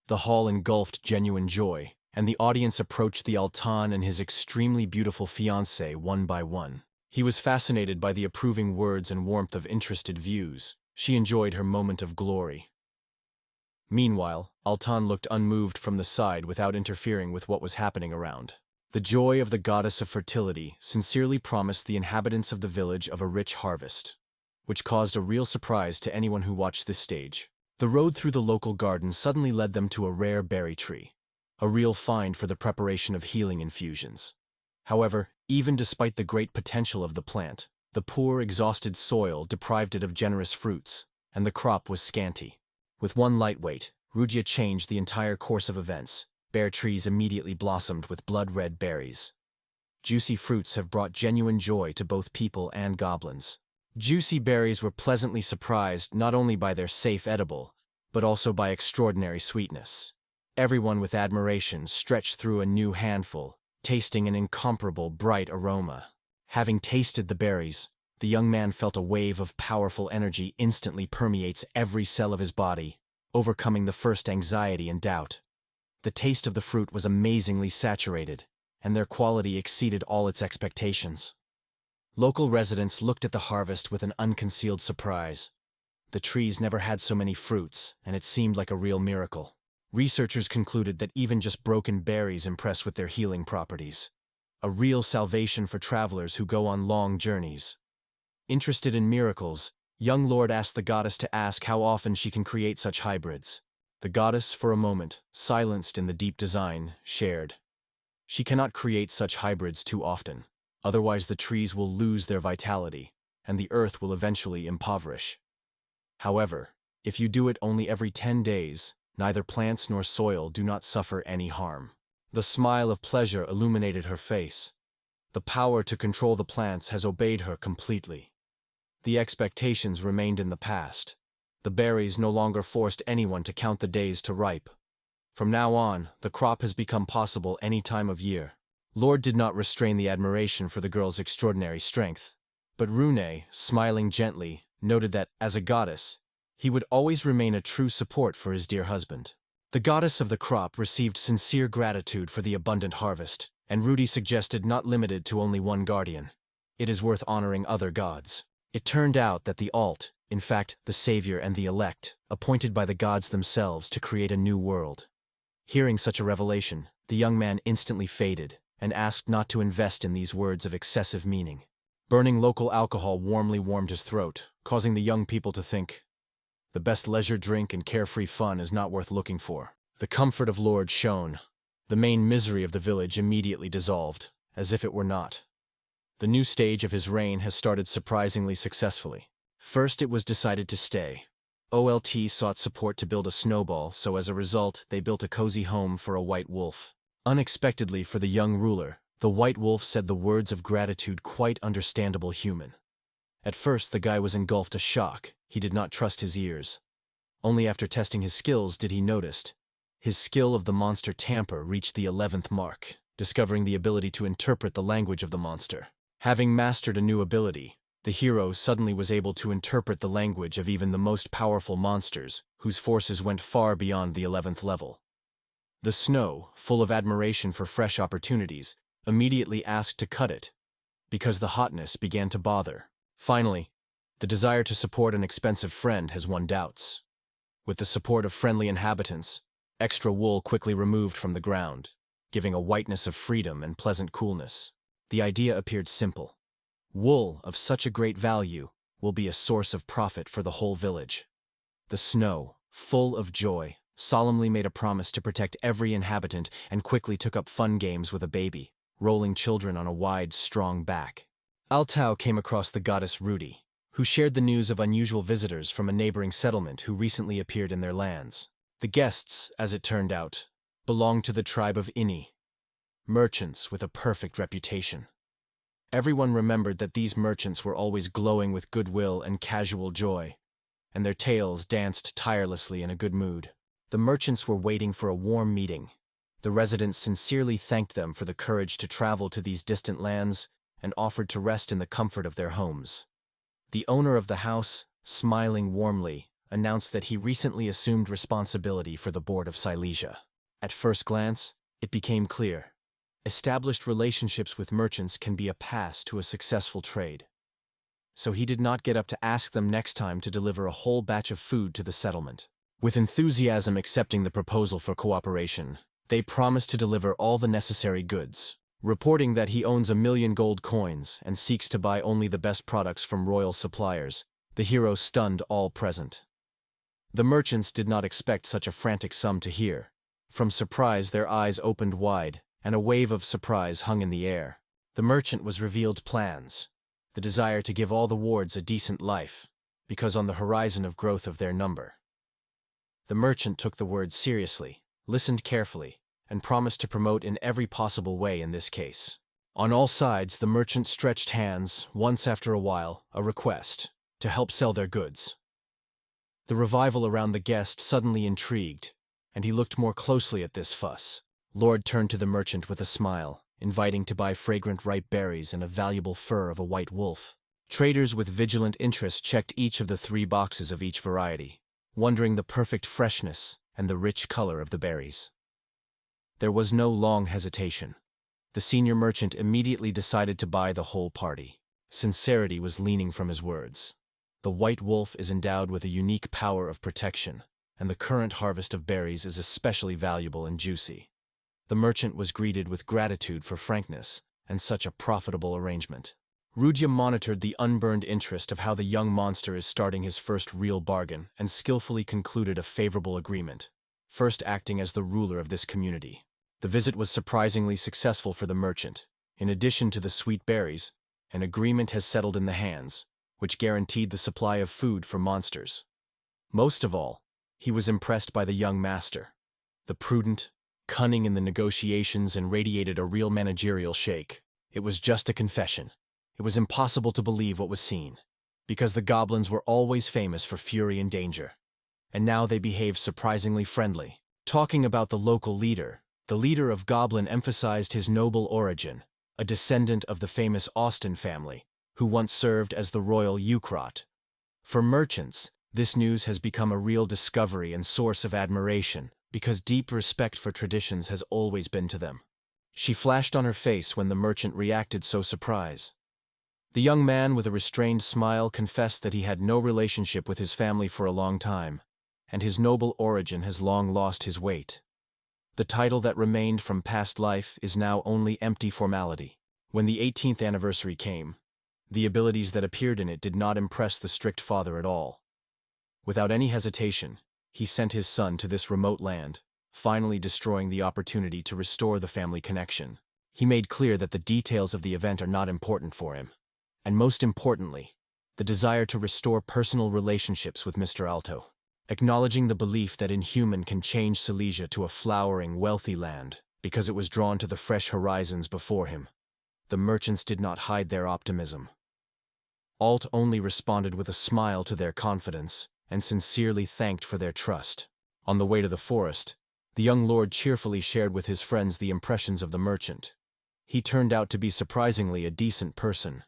The hall engulfed genuine joy, and the audience approached the Altan and his extremely beautiful fiancée one by one. He was fascinated by the approving words and warmth of interested views. She enjoyed her moment of glory. Meanwhile, Altan looked unmoved from the side without interfering with what was happening around. The joy of the goddess of fertility sincerely promised the inhabitants of the village of a rich harvest, which caused a real surprise to anyone who watched this stage. The road through the local garden suddenly led them to a rare berry tree, a real find for the preparation of healing infusions. However, even despite the great potential of the plant, the poor, exhausted soil deprived it of generous fruits, and the crop was scanty. With one lightweight, Rudia changed the entire course of events. Bare trees immediately blossomed with blood-red berries. Juicy fruits have brought genuine joy to both people and goblins. Juicy berries were pleasantly surprised not only by their safe edible, but also by extraordinary sweetness. Everyone with admiration stretched through a new handful, tasting an incomparable bright aroma. Having tasted the berries, the young man felt a wave of powerful energy instantly permeates every cell of his body, overcoming the first anxiety and doubt. The taste of the fruit was amazingly saturated, and their quality exceeded all its expectations. Local residents looked at the harvest with an unconcealed surprise. The trees never had so many fruits, and it seemed like a real miracle. Researchers concluded that even just broken berries impress with their healing properties. A real salvation for travelers who go on long journeys. Interested in miracles, young lord asked the goddess to ask how often she can create such hybrids. The goddess, for a moment, silenced in the deep design, shared. She cannot create such hybrids too often, otherwise the trees will lose their vitality, and the earth will eventually impoverish. However, if you do it only every 10 days, neither plants nor soil do not suffer any harm. The smile of pleasure illuminated her face. The power to control the plants has obeyed her completely. The expectations remained in the past. The berries no longer forced anyone to count the days to ripe. From now on, the crop has become possible any time of year. Lord did not restrain the admiration for the girl's extraordinary strength. But Rune, smiling gently, noted that, as a goddess, he would always remain a true support for his dear husband. The goddess of the crop received sincere gratitude for the abundant harvest, and Rudy suggested not limited to only one guardian. It is worth honoring other gods. It turned out that the Alt, in fact the savior and the elect, appointed by the gods themselves to create a new world. Hearing such a revelation, the young man instantly faded, and asked not to invest in these words of excessive meaning. Burning local alcohol warmly warmed his throat, causing the young people to think, the best leisure drink and carefree fun is not worth looking for. The comfort of Lord shone. The main misery of the village immediately dissolved, as if it were not. The new stage of his reign has started surprisingly successfully. First, it was decided to stay. OLT sought support to build a snowball, so as a result, they built a cozy home for a white wolf. Unexpectedly for the young ruler, the white wolf said the words of gratitude quite understandable human. At first, the guy was engulfed in shock. He did not trust his ears. Only after testing his skills did he notice. His skill of the monster tamper reached the 11th mark, discovering the ability to interpret the language of the monster. Having mastered a new ability, the hero suddenly was able to interpret the language of even the most powerful monsters, whose forces went far beyond the 11th level. The snow, full of admiration for fresh opportunities, immediately asked to cut it, because the hotness began to bother. Finally, the desire to support an expensive friend has won doubts. With the support of friendly inhabitants, extra wool quickly removed from the ground, giving a whiteness of freedom and pleasant coolness. The idea appeared simple. Wool of such a great value will be a source of profit for the whole village. The snow, full of joy, solemnly made a promise to protect every inhabitant and quickly took up fun games with a baby, rolling children on a wide, strong back. Altao came across the goddess Rudy, who shared the news of unusual visitors from a neighboring settlement who recently appeared in their lands. The guests, as it turned out, belonged to the tribe of Ini, merchants with a perfect reputation. Everyone remembered that these merchants were always glowing with goodwill and casual joy, and their tails danced tirelessly in a good mood. The merchants were waiting for a warm meeting. The residents sincerely thanked them for the courage to travel to these distant lands and offered to rest in the comfort of their homes. The owner of the house, smiling warmly, announced that he recently assumed responsibility for the board of Silesia. At first glance, it became clear. Established relationships with merchants can be a pass to a successful trade. So he did not get up to ask them next time to deliver a whole batch of food to the settlement. With enthusiasm accepting the proposal for cooperation, they promised to deliver all the necessary goods. Reporting that he owns 1,000,000 gold coins and seeks to buy only the best products from royal suppliers, the hero stunned all present. The merchants did not expect such a frantic sum to hear. From surprise, their eyes opened wide, and a wave of surprise hung in the air. The merchant was revealed plans, the desire to give all the wards a decent life, because on the horizon of growth of their number. The merchant took the words seriously, listened carefully, and promised to promote in every possible way in this case. On all sides, the merchant stretched hands, once after a while, a request, to help sell their goods. The revival around the guest suddenly intrigued, and he looked more closely at this fuss. Lord turned to the merchant with a smile, inviting to buy fragrant ripe berries and a valuable fur of a white wolf. Traders with vigilant interest checked each of the 3 boxes of each variety, wondering the perfect freshness and the rich color of the berries. There was no long hesitation. The senior merchant immediately decided to buy the whole party. Sincerity was leaning from his words. The white wolf is endowed with a unique power of protection, and the current harvest of berries is especially valuable and juicy. The merchant was greeted with gratitude for frankness and such a profitable arrangement. Rudya monitored the unburned interest of how the young monster is starting his first real bargain and skillfully concluded a favorable agreement, first acting as the ruler of this community. The visit was surprisingly successful for the merchant. In addition to the sweet berries, an agreement has settled in the hands, which guaranteed the supply of food for monsters. Most of all, he was impressed by the young master. The prudent, cunning in the negotiations and radiated a real managerial shake. It was just a confession. It was impossible to believe what was seen, because the goblins were always famous for fury and danger. And now they behaved surprisingly friendly. Talking about the local leader, the leader of Goblin emphasized his noble origin, a descendant of the famous Austen family, who once served as the royal Eucrot. For merchants, this news has become a real discovery and source of admiration, because deep respect for traditions has always been to them. She flashed on her face when the merchant reacted so surprised. The young man with a restrained smile confessed that he had no relationship with his family for a long time, and his noble origin has long lost his weight. The title that remained from past life is now only empty formality. When the 18th anniversary came, the abilities that appeared in it did not impress the strict father at all. Without any hesitation, he sent his son to this remote land, finally destroying the opportunity to restore the family connection. He made clear that the details of the event are not important for him, and most importantly, the desire to restore personal relationships with Mr. Alto. Acknowledging the belief that Inhuman can change Silesia to a flowering, wealthy land because it was drawn to the fresh horizons before him, the merchants did not hide their optimism. Alt only responded with a smile to their confidence and sincerely thanked for their trust. On the way to the forest, the young lord cheerfully shared with his friends the impressions of the merchant. He turned out to be surprisingly a decent person.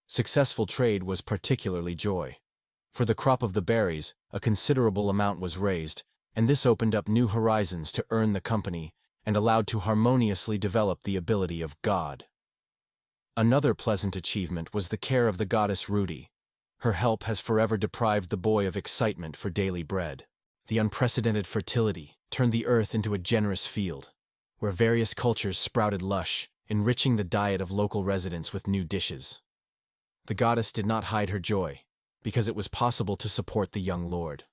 Successful trade was particularly joy. For the crop of the berries, a considerable amount was raised, and this opened up new horizons to earn the company and allowed to harmoniously develop the ability of God. Another pleasant achievement was the care of the goddess Rudy. Her help has forever deprived the boy of excitement for daily bread. The unprecedented fertility turned the earth into a generous field, where various cultures sprouted lush, enriching the diet of local residents with new dishes. The goddess did not hide her joy, because it was possible to support the young lord.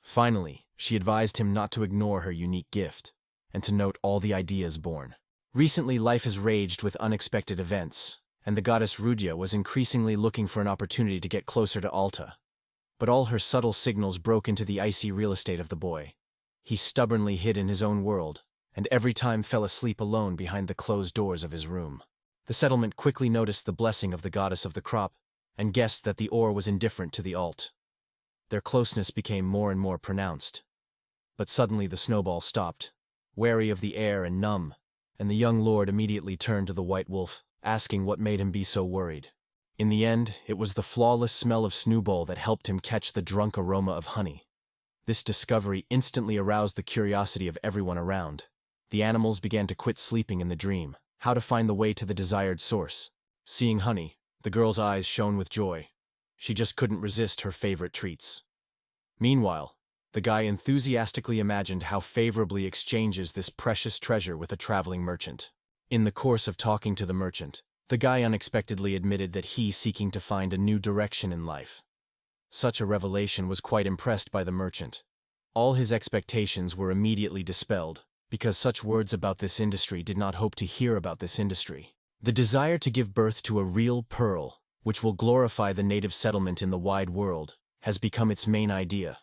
Finally, she advised him not to ignore her unique gift, and to note all the ideas born. Recently, life has raged with unexpected events, and the goddess Rudia was increasingly looking for an opportunity to get closer to Alta. But all her subtle signals broke into the icy real estate of the boy. He stubbornly hid in his own world, and every time fell asleep alone behind the closed doors of his room. The settlement quickly noticed the blessing of the goddess of the crop, and guessed that the ore was indifferent to the alt. Their closeness became more and more pronounced. But suddenly the snowball stopped, wary of the air and numb, and the young lord immediately turned to the white wolf, asking what made him be so worried. In the end, it was the flawless smell of Snowball that helped him catch the drunk aroma of honey. This discovery instantly aroused the curiosity of everyone around. The animals began to quit sleeping in the dream, how to find the way to the desired source. Seeing honey, the girl's eyes shone with joy. She just couldn't resist her favorite treats. Meanwhile, the guy enthusiastically imagined how favorably exchanges this precious treasure with a traveling merchant. In the course of talking to the merchant, the guy unexpectedly admitted that he's seeking to find a new direction in life. Such a revelation was quite impressed by the merchant. All his expectations were immediately dispelled, because such words about this industry did not hope to hear about this industry. The desire to give birth to a real pearl, which will glorify the native settlement in the wide world, has become its main idea.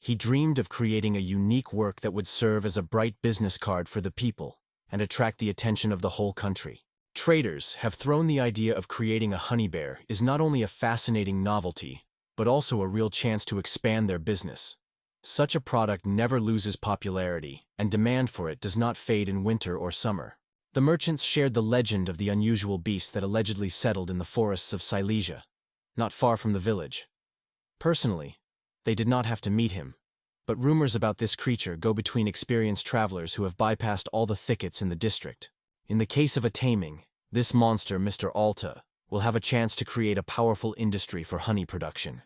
He dreamed of creating a unique work that would serve as a bright business card for the people and attract the attention of the whole country. Traders have thrown the idea of creating a honey bear is not only a fascinating novelty, but also a real chance to expand their business. Such a product never loses popularity, and demand for it does not fade in winter or summer. The merchants shared the legend of the unusual beast that allegedly settled in the forests of Silesia, not far from the village. Personally, they did not have to meet him, but rumors about this creature go between experienced travelers who have bypassed all the thickets in the district. In the case of a taming, this monster, Mr. Alta, will have a chance to create a powerful industry for honey production.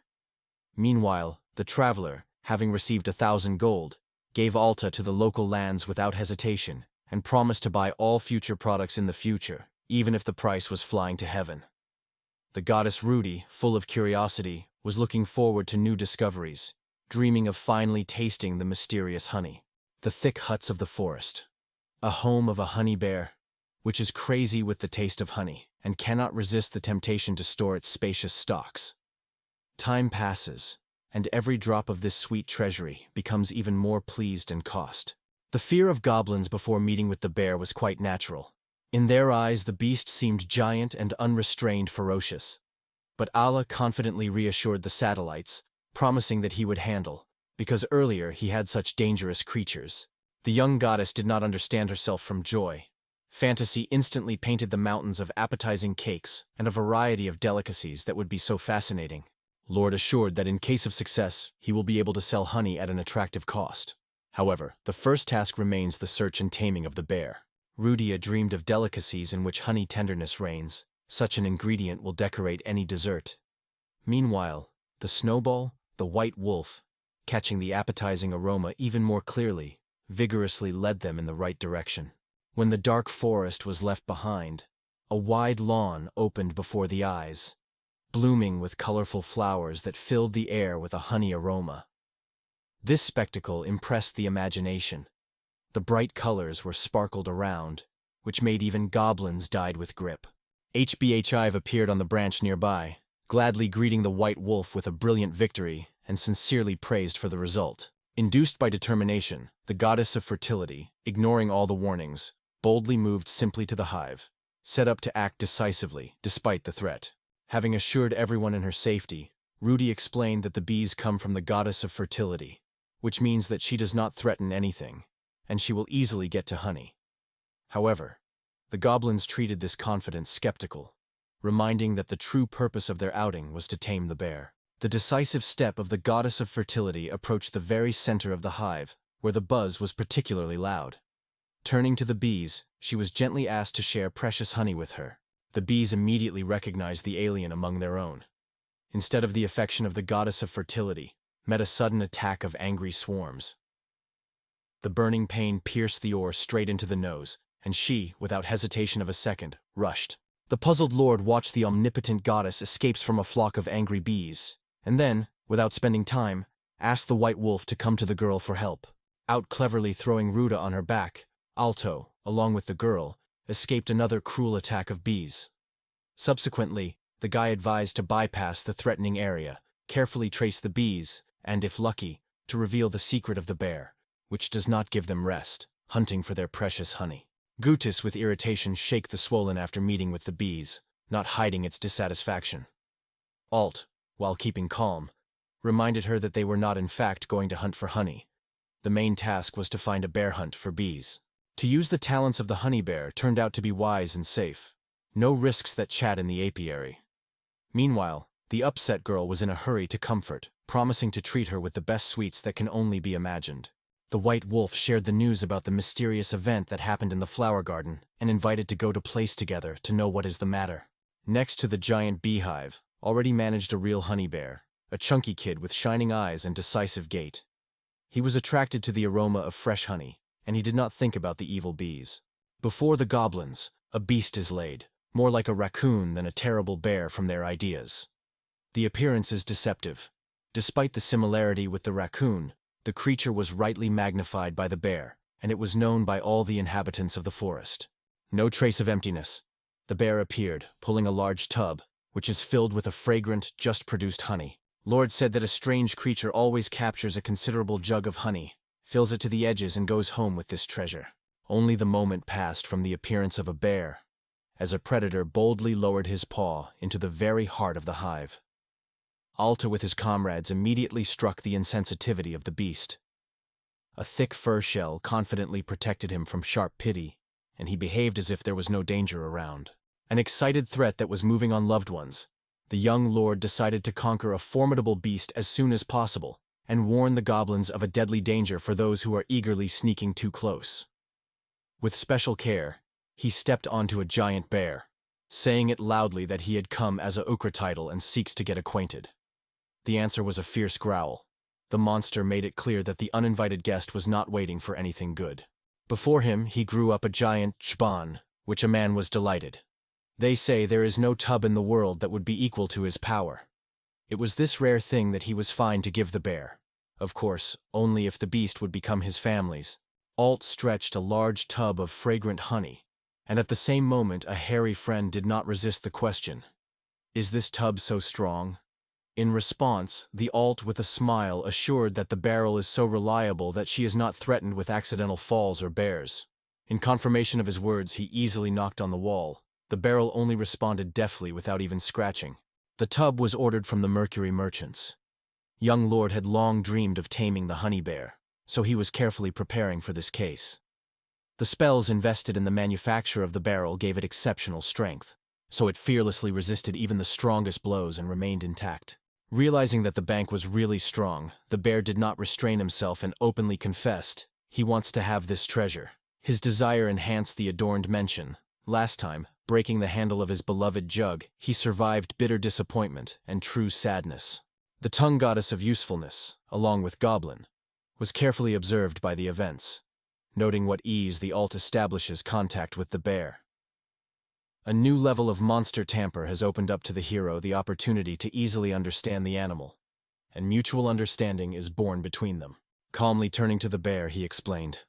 Meanwhile, the traveler, having received 1,000 gold, gave Alta to the local lands without hesitation, and promised to buy all future products in the future, even if the price was flying to heaven. The goddess Rudy, full of curiosity, was looking forward to new discoveries, dreaming of finally tasting the mysterious honey. The thick huts of the forest. a home of a honey bear, which is crazy with the taste of honey and cannot resist the temptation to store its spacious stalks. Time passes, and every drop of this sweet treasury becomes even more pleased and cost. The fear of goblins before meeting with the bear was quite natural. In their eyes, the beast seemed giant and unrestrained ferocious. But Allah confidently reassured the satellites, promising that he would handle, because earlier he had such dangerous creatures. The young goddess did not understand herself from joy. Fantasy instantly painted the mountains of appetizing cakes and a variety of delicacies that would be so fascinating. Lord assured that in case of success, he will be able to sell honey at an attractive cost. However, the first task remains the search and taming of the bear. Rudia dreamed of delicacies in which honey tenderness reigns. Such an ingredient will decorate any dessert. Meanwhile, the snowball, the white wolf, catching the appetizing aroma even more clearly, vigorously led them in the right direction. When the dark forest was left behind, a wide lawn opened before the eyes, blooming with colorful flowers that filled the air with a honey aroma. This spectacle impressed the imagination. The bright colors were sparkled around, which made even goblins died with grip. HBHIve appeared on the branch nearby, gladly greeting the white wolf with a brilliant victory and sincerely praised for the result. Induced by determination, the goddess of fertility, ignoring all the warnings, boldly moved simply to the hive, set up to act decisively despite the threat. Having assured everyone in her safety, Rudy explained that the bees come from the goddess of fertility, which means that she does not threaten anything, and she will easily get to honey. However, the goblins treated this confidence skeptical, reminding that the true purpose of their outing was to tame the bear. The decisive step of the goddess of fertility approached the very center of the hive, where the buzz was particularly loud. Turning to the bees, she was gently asked to share precious honey with her. The bees immediately recognized the alien among their own. Instead of the affection of the goddess of fertility, met a sudden attack of angry swarms. The burning pain pierced the ore straight into the nose, and she, without hesitation of a second, rushed. The puzzled lord watched the omnipotent goddess escapes from a flock of angry bees, and then, without spending time, asked the white wolf to come to the girl for help. Out cleverly throwing Ruda on her back, Alto, along with the girl, escaped another cruel attack of bees. Subsequently, the guy advised to bypass the threatening area, carefully trace the bees, and, if lucky, to reveal the secret of the bear, which does not give them rest, hunting for their precious honey. Gutis with irritation shake the swollen after meeting with the bees, not hiding its dissatisfaction. Alt, while keeping calm, reminded her that they were not in fact going to hunt for honey. The main task was to find a bear hunt for bees. To use the talents of the honey bear turned out to be wise and safe. No risks that chat in the apiary. Meanwhile, the upset girl was in a hurry to comfort, promising to treat her with the best sweets that can only be imagined. The white wolf shared the news about the mysterious event that happened in the flower garden and invited to go to place together to know what is the matter. Next to the giant beehive, already managed a real honey bear, a chunky kid with shining eyes and decisive gait. He was attracted to the aroma of fresh honey, and he did not think about the evil bees. Before the goblins, a beast is laid, more like a raccoon than a terrible bear from their ideas. The appearance is deceptive. Despite the similarity with the raccoon, the creature was rightly magnified by the bear, and it was known by all the inhabitants of the forest. No trace of emptiness. The bear appeared, pulling a large tub, which is filled with a fragrant, just-produced honey. Lord said that a strange creature always captures a considerable jug of honey, fills it to the edges and goes home with this treasure. Only the moment passed from the appearance of a bear, as a predator boldly lowered his paw into the very heart of the hive. Alta with his comrades immediately struck the insensitivity of the beast. A thick fur shell confidently protected him from sharp pity, and he behaved as if there was no danger around. An excited threat that was moving on loved ones, the young lord decided to conquer a formidable beast as soon as possible, and warn the goblins of a deadly danger for those who are eagerly sneaking too close. With special care, he stepped onto a giant bear, saying it loudly that he had come as a Ukra title and seeks to get acquainted. The answer was a fierce growl. The monster made it clear that the uninvited guest was not waiting for anything good. Before him, he grew up a giant chban, which a man was delighted. They say there is no tub in the world that would be equal to his power. It was this rare thing that he was fine to give the bear. Of course, only if the beast would become his family's. Alt stretched a large tub of fragrant honey, and at the same moment a hairy friend did not resist the question, "Is this tub so strong?" In response, the Alt with a smile assured that the barrel is so reliable that she is not threatened with accidental falls or bears. In confirmation of his words, he easily knocked on the wall. The barrel only responded deftly without even scratching. The tub was ordered from the Mercury merchants. Young Lord had long dreamed of taming the honey bear, so he was carefully preparing for this case. The spells invested in the manufacture of the barrel gave it exceptional strength, so it fearlessly resisted even the strongest blows and remained intact. Realizing that the bank was really strong, the bear did not restrain himself and openly confessed, he wants to have this treasure. His desire enhanced the adorned mention. Last time, breaking the handle of his beloved jug, he survived bitter disappointment and true sadness. The tongue goddess of usefulness, along with Goblin, was carefully observed by the events, noting what ease the Alt establishes contact with the bear. A new level of monster tamper has opened up to the hero the opportunity to easily understand the animal, and mutual understanding is born between them. Calmly turning to the bear, he explained,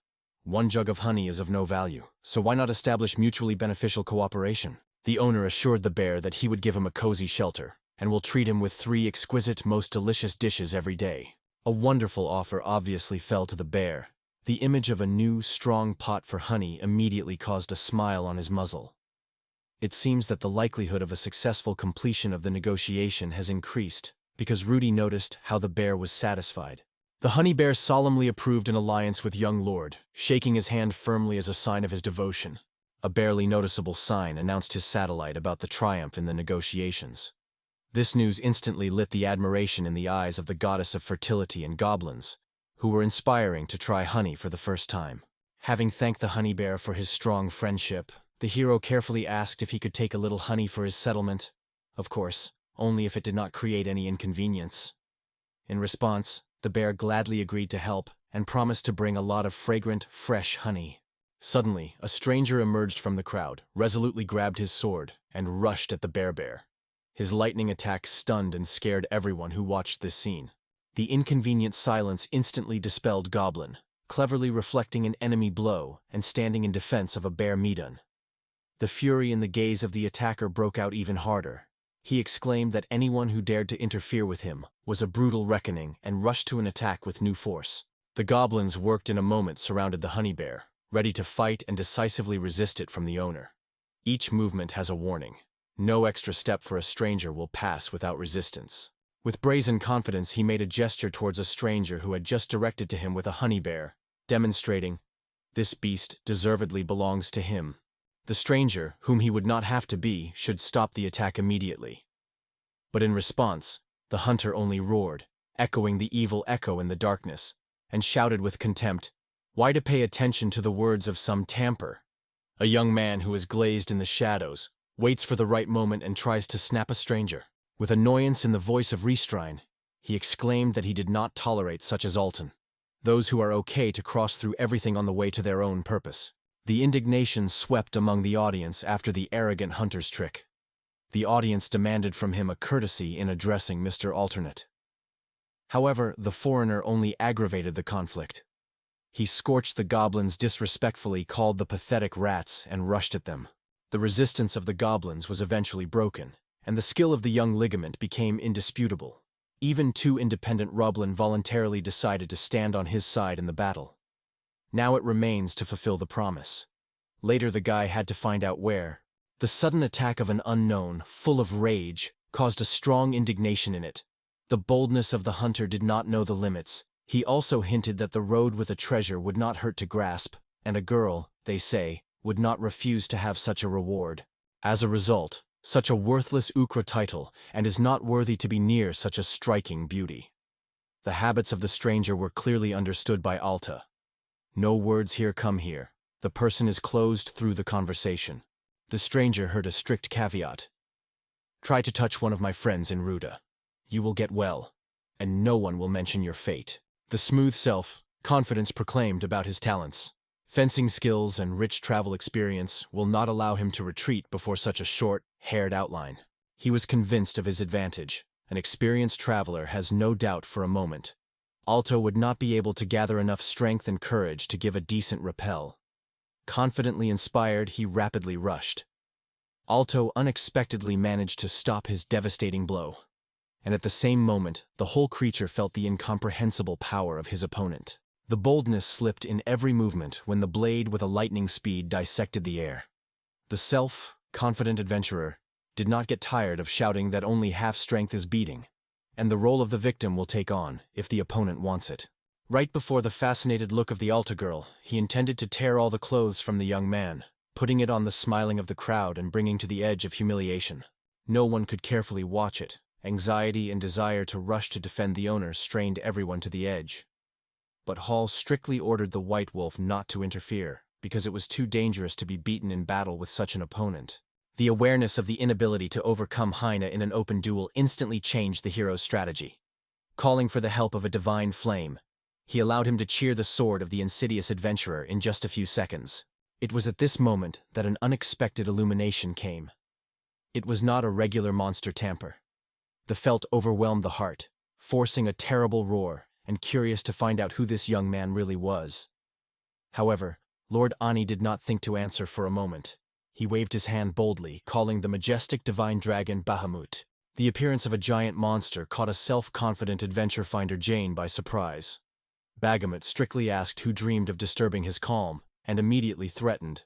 "One jug of honey is of no value, so why not establish mutually beneficial cooperation?" The owner assured the bear that he would give him a cozy shelter, and will treat him with 3 exquisite, most delicious dishes every day. A wonderful offer obviously fell to the bear. The image of a new, strong pot for honey immediately caused a smile on his muzzle. It seems that the likelihood of a successful completion of the negotiation has increased, because Rudy noticed how the bear was satisfied. The honey bear solemnly approved an alliance with young Lord, shaking his hand firmly as a sign of his devotion. A barely noticeable sign announced his satellite about the triumph in the negotiations. This news instantly lit the admiration in the eyes of the goddess of fertility and goblins, who were inspiring to try honey for the first time. Having thanked the honey bear for his strong friendship, the hero carefully asked if he could take a little honey for his settlement. Of course, only if it did not create any inconvenience. In response, the bear gladly agreed to help and promised to bring a lot of fragrant, fresh honey. Suddenly, a stranger emerged from the crowd, resolutely grabbed his sword, and rushed at the bear. His lightning attack stunned and scared everyone who watched this scene. The inconvenient silence instantly dispelled Goblin, cleverly reflecting an enemy blow and standing in defense of a bear Medun. The fury in the gaze of the attacker broke out even harder. He exclaimed that anyone who dared to interfere with him was a brutal reckoning and rushed to an attack with new force. The goblins worked in a moment surrounded the honey bear, ready to fight and decisively resist it from the owner. Each movement has a warning. No extra step for a stranger will pass without resistance. With brazen confidence, he made a gesture towards a stranger who had just directed to him with a honey bear, demonstrating, "This beast deservedly belongs to him." The stranger, whom he would not have to be, should stop the attack immediately. But in response, the hunter only roared, echoing the evil echo in the darkness, and shouted with contempt, "Why to pay attention to the words of some tamper? A young man who is glazed in the shadows, waits for the right moment and tries to snap a stranger." With annoyance in the voice of Restrine, he exclaimed that he did not tolerate such as Alton, those who are okay to cross through everything on the way to their own purpose. The indignation swept among the audience after the arrogant hunter's trick. The audience demanded from him a courtesy in addressing Mr. Alternate. However, the foreigner only aggravated the conflict. He scorched the goblins disrespectfully, called the pathetic rats, and rushed at them. The resistance of the goblins was eventually broken, and the skill of the young ligament became indisputable. Even 2 independent Rublin voluntarily decided to stand on his side in the battle. Now it remains to fulfill the promise. Later the guy had to find out where. The sudden attack of an unknown, full of rage, caused a strong indignation in it. The boldness of the hunter did not know the limits. He also hinted that the road with a treasure would not hurt to grasp, and a girl, they say, would not refuse to have such a reward. As a result, such a worthless Ukra title, and is not worthy to be near such a striking beauty. The habits of the stranger were clearly understood by Alta. No words here come here. The person is closed through the conversation. The stranger heard a strict caveat. "Try to touch one of my friends in Ruda. You will get well, and no one will mention your fate." The smooth self-confidence proclaimed about his talents. Fencing skills and rich travel experience will not allow him to retreat before such a short, haired outline. He was convinced of his advantage. An experienced traveler has no doubt for a moment. Alto would not be able to gather enough strength and courage to give a decent repel. Confidently inspired, he rapidly rushed. Alto unexpectedly managed to stop his devastating blow, and at the same moment, the whole creature felt the incomprehensible power of his opponent. The boldness slipped in every movement when the blade with a lightning speed dissected the air. The self-confident adventurer did not get tired of shouting that only half strength is beating, and the role of the victim will take on if the opponent wants it. Right before the fascinated look of the Alta girl, he intended to tear all the clothes from the young man, putting it on the smiling of the crowd and bringing to the edge of humiliation. No one could carefully watch it. Anxiety and desire to rush to defend the owner strained everyone to the edge. But Hall strictly ordered the White Wolf not to interfere, because it was too dangerous to be beaten in battle with such an opponent. The awareness of the inability to overcome Heine in an open duel instantly changed the hero's strategy. Calling for the help of a divine flame, he allowed him to cheer the sword of the insidious adventurer in just a few seconds. It was at this moment that an unexpected illumination came. It was not a regular monster tamper. The felt overwhelmed the heart, forcing a terrible roar, and curious to find out who this young man really was. However, Lord Ani did not think to answer for a moment. He waved his hand boldly, calling the majestic divine dragon Bahamut. The appearance of a giant monster caught a self-confident adventure finder Jane by surprise. Bahamut strictly asked who dreamed of disturbing his calm, and immediately threatened.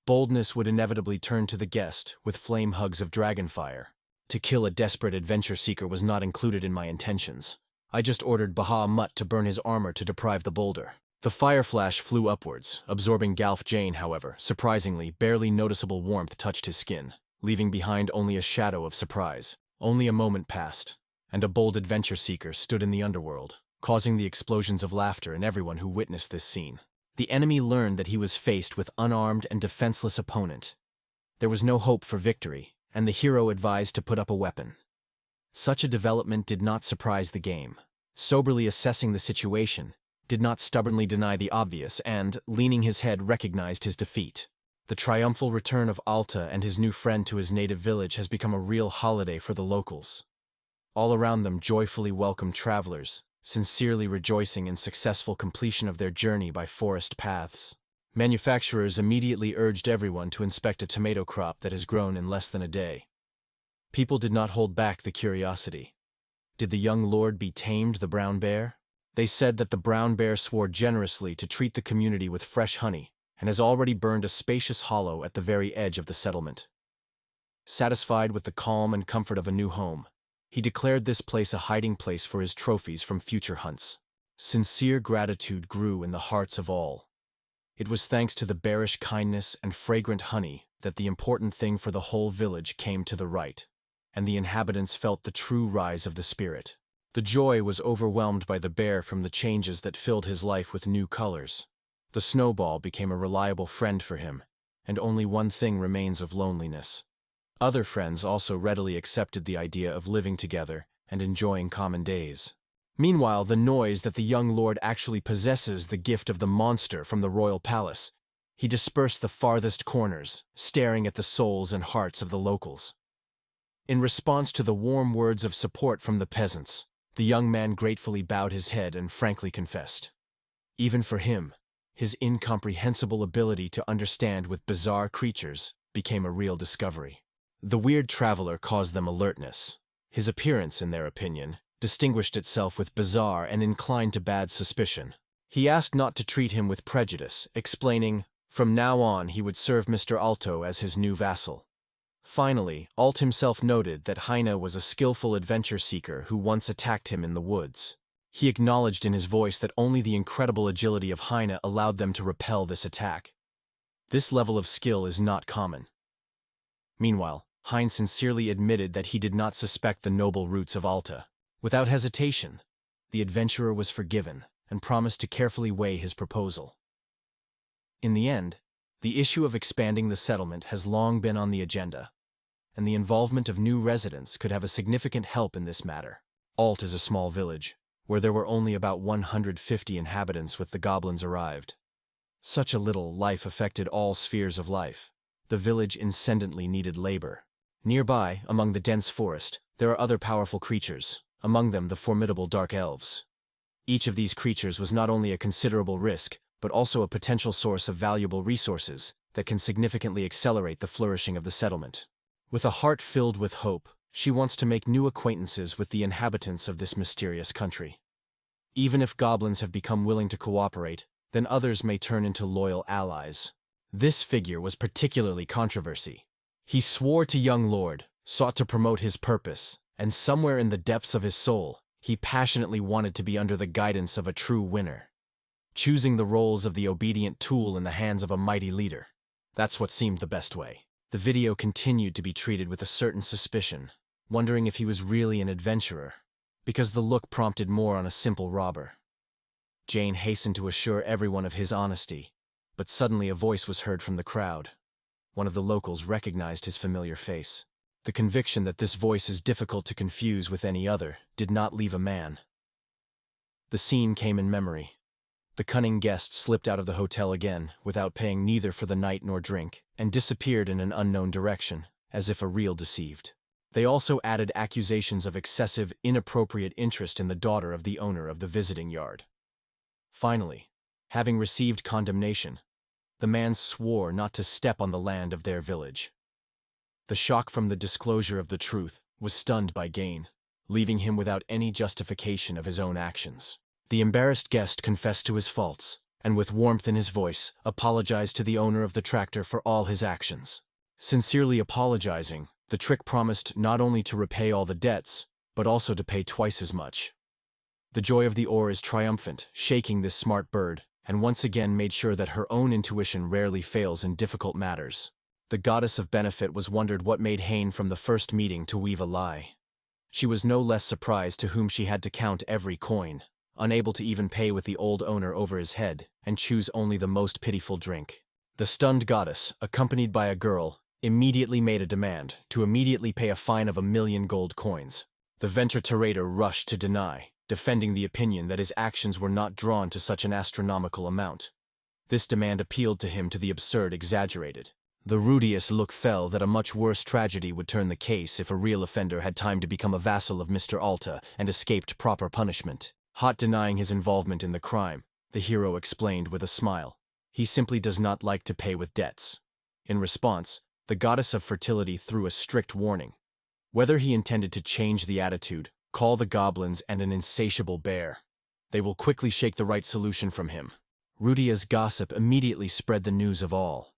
Boldness would inevitably turn to the guest with flame hugs of dragonfire. To kill a desperate adventure seeker was not included in my intentions. I just ordered Bahamut to burn his armor to deprive the boulder. The fire flash flew upwards, absorbing Galf Jane, however. Surprisingly, barely noticeable warmth touched his skin, leaving behind only a shadow of surprise. Only a moment passed, and a bold adventure seeker stood in the underworld, causing the explosions of laughter in everyone who witnessed this scene. The enemy learned that he was faced with unarmed and defenseless opponent. There was no hope for victory, and the hero advised to put up a weapon. Such a development did not surprise the game. Soberly assessing the situation, did not stubbornly deny the obvious, and, leaning his head, recognized his defeat. The triumphal return of Alta and his new friend to his native village has become a real holiday for the locals. All around them joyfully welcomed travelers, sincerely rejoicing in successful completion of their journey by forest paths. Manufacturers immediately urged everyone to inspect a tomato crop that has grown in less than a day. People did not hold back the curiosity. Did the young lord be tamed the brown bear? They said that the brown bear swore generously to treat the community with fresh honey, and has already burned a spacious hollow at the very edge of the settlement. Satisfied with the calm and comfort of a new home, he declared this place a hiding place for his trophies from future hunts. Sincere gratitude grew in the hearts of all. It was thanks to the bearish kindness and fragrant honey that the important thing for the whole village came to the right, and the inhabitants felt the true rise of the spirit. The joy was overwhelmed by the bear from the changes that filled his life with new colors. The snowball became a reliable friend for him, and only one thing remains of loneliness. Other friends also readily accepted the idea of living together and enjoying common days. Meanwhile, the noise that the young lord actually possesses the gift of the monster from the royal palace. He dispersed the farthest corners, staring at the souls and hearts of the locals. In response to the warm words of support from the peasants, the young man gratefully bowed his head and frankly confessed. Even for him, his incomprehensible ability to understand with bizarre creatures became a real discovery. The weird traveler caused them alertness. His appearance, in their opinion, distinguished itself with bizarre and inclined to bad suspicion. He asked not to treat him with prejudice, explaining, from now on he would serve Mr. Alto as his new vassal. Finally, Alt himself noted that Heine was a skillful adventure seeker who once attacked him in the woods. He acknowledged in his voice that only the incredible agility of Heine allowed them to repel this attack. This level of skill is not common. Meanwhile, Heine sincerely admitted that he did not suspect the noble roots of Alta. Without hesitation, the adventurer was forgiven and promised to carefully weigh his proposal. In the end, the issue of expanding the settlement has long been on the agenda, and the involvement of new residents could have a significant help in this matter. Alt is a small village, where there were only about 150 inhabitants when the goblins arrived. Such a little life affected all spheres of life. The village incessantly needed labor. Nearby, among the dense forest, there are other powerful creatures, among them the formidable dark elves. Each of these creatures was not only a considerable risk, but also a potential source of valuable resources that can significantly accelerate the flourishing of the settlement. With a heart filled with hope, she wants to make new acquaintances with the inhabitants of this mysterious country. Even if goblins have become willing to cooperate, then others may turn into loyal allies. This figure was particularly controversial. He swore to young Lord, sought to promote his purpose, and somewhere in the depths of his soul, he passionately wanted to be under the guidance of a true winner. Choosing the roles of the obedient tool in the hands of a mighty leader. That's what seemed the best way. The video continued to be treated with a certain suspicion, wondering if he was really an adventurer, because the look prompted more on a simple robber. Jane hastened to assure everyone of his honesty, but suddenly a voice was heard from the crowd. One of the locals recognized his familiar face. The conviction that this voice is difficult to confuse with any other did not leave a man. The scene came in memory. The cunning guest slipped out of the hotel again, without paying neither for the night nor drink, and disappeared in an unknown direction, as if a real deceived. They also added accusations of excessive, inappropriate interest in the daughter of the owner of the visiting yard. Finally, having received condemnation, the man swore not to step on the land of their village. The shock from the disclosure of the truth was stunned by Gain, leaving him without any justification of his own actions. The embarrassed guest confessed to his faults, and with warmth in his voice, apologized to the owner of the tractor for all his actions. Sincerely apologizing, the trick promised not only to repay all the debts, but also to pay twice as much. The joy of the oar is triumphant, shaking this smart bird, and once again made sure that her own intuition rarely fails in difficult matters. The goddess of benefit was wondered what made Hain from the first meeting to weave a lie. She was no less surprised to whom she had to count every coin, unable to even pay with the old owner over his head, and choose only the most pitiful drink. The stunned goddess, accompanied by a girl, immediately made a demand to immediately pay a fine of 1,000,000 gold coins. The venturator rushed to deny, defending the opinion that his actions were not drawn to such an astronomical amount. This demand appealed to him to the absurd exaggerated. The Rudius look fell that a much worse tragedy would turn the case if a real offender had time to become a vassal of Mr. Alta and escaped proper punishment. Hot denying his involvement in the crime, the hero explained with a smile. He simply does not like to pay with debts. In response, the goddess of fertility threw a strict warning. Whether he intended to change the attitude, call the goblins and an insatiable bear, they will quickly shake the right solution from him. Rudia's gossip immediately spread the news of all.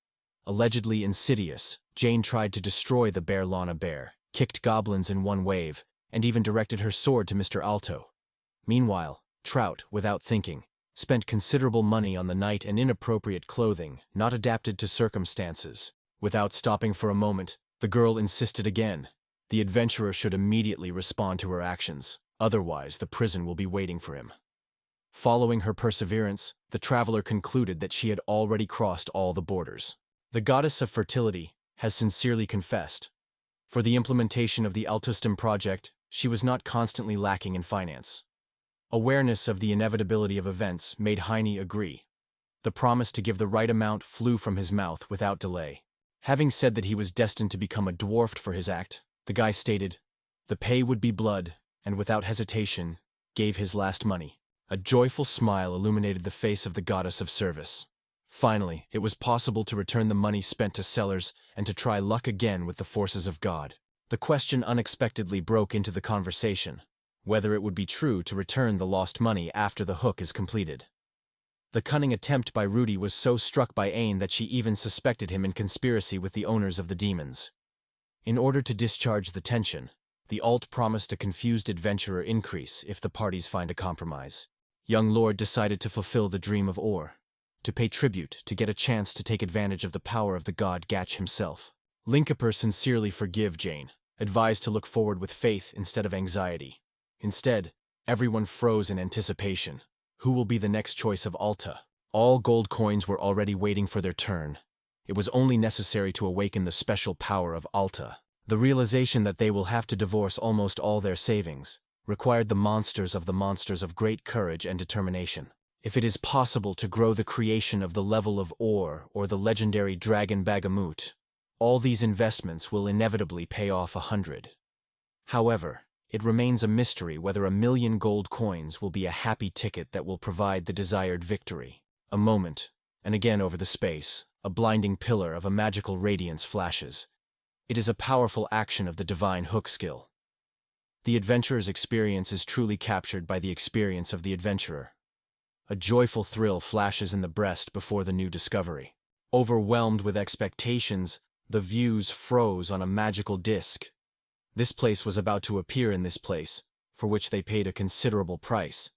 Allegedly insidious, Jane tried to destroy the bear Lana bear, kicked goblins in one wave, and even directed her sword to Mr. Alto. Meanwhile, Trout, without thinking, spent considerable money on the night and inappropriate clothing, not adapted to circumstances. Without stopping for a moment, the girl insisted again. The adventurer should immediately respond to her actions, otherwise the prison will be waiting for him. Following her perseverance, the traveler concluded that she had already crossed all the borders. The goddess of fertility has sincerely confessed. For the implementation of the Altustum project, she was not constantly lacking in finance. Awareness of the inevitability of events made Heine agree. The promise to give the right amount flew from his mouth without delay. Having said that he was destined to become a dwarf for his act, the guy stated, the pay would be blood, and without hesitation, gave his last money. A joyful smile illuminated the face of the goddess of service. Finally, it was possible to return the money spent to sellers and to try luck again with the forces of God. The question unexpectedly broke into the conversation, whether it would be true to return the lost money after the hook is completed. The cunning attempt by Rudy was so struck by Ain that she even suspected him in conspiracy with the owners of the demons. In order to discharge the tension, the alt promised a confused adventurer increase if the parties find a compromise. Young Lord decided to fulfill the dream of Or, to pay tribute to get a chance to take advantage of the power of the god Gatch himself. Linkaper sincerely forgive Jane, advised to look forward with faith instead of anxiety. Instead, everyone froze in anticipation. Who will be the next choice of Alta? All gold coins were already waiting for their turn. It was only necessary to awaken the special power of Alta. The realization that they will have to divorce almost all their savings required the monsters of great courage and determination. If it is possible to grow the creation of the level of Or the legendary dragon Bagamut, all these investments will inevitably pay off 100. However, It remains a mystery whether 1,000,000 gold coins will be a happy ticket that will provide the desired victory. A moment, and again over the space, a blinding pillar of a magical radiance flashes. It is a powerful action of the divine hook skill. The adventurer's experience is truly captured by the experience of the adventurer. A joyful thrill flashes in the breast before the new discovery. Overwhelmed with expectations, the views froze on a magical disc. This place was about to appear in this place, for which they paid a considerable price.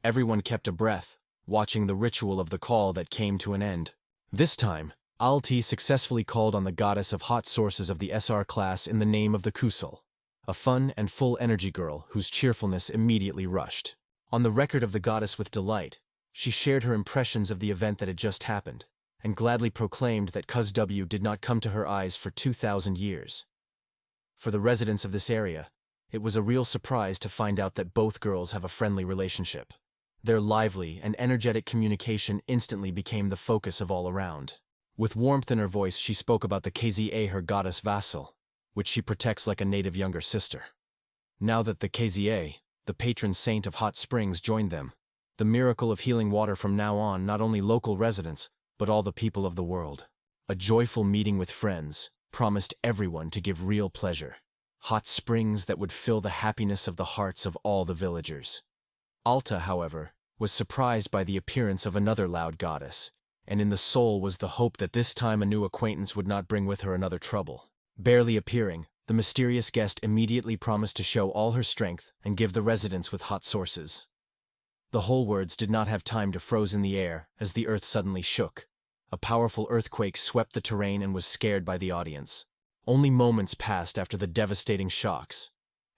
Everyone kept a breath, watching the ritual of the call that came to an end. This time, Alti successfully called on the goddess of hot sources of the SR class in the name of the Kusal, a fun and full-energy girl whose cheerfulness immediately rushed. On the record of the goddess with delight, she shared her impressions of the event that had just happened, and gladly proclaimed that Cuz W did not come to her eyes for 2,000 years. For the residents of this area, it was a real surprise to find out that both girls have a friendly relationship. Their lively and energetic communication instantly became the focus of all around. With warmth in her voice, she spoke about the KZA, her goddess vassal, which she protects like a native younger sister. Now that the KZA, the patron saint of hot springs, joined them, the miracle of healing water from now on not only local residents, but all the people of the world. A joyful meeting with friends promised everyone to give real pleasure. Hot springs that would fill the happiness of the hearts of all the villagers. Alta, however, was surprised by the appearance of another loud goddess, and in the soul was the hope that this time a new acquaintance would not bring with her another trouble. Barely appearing, the mysterious guest immediately promised to show all her strength and give the residents with hot sources. The whole words did not have time to froze in the air as the earth suddenly shook. A powerful earthquake swept the terrain and was scared by the audience. Only moments passed after the devastating shocks,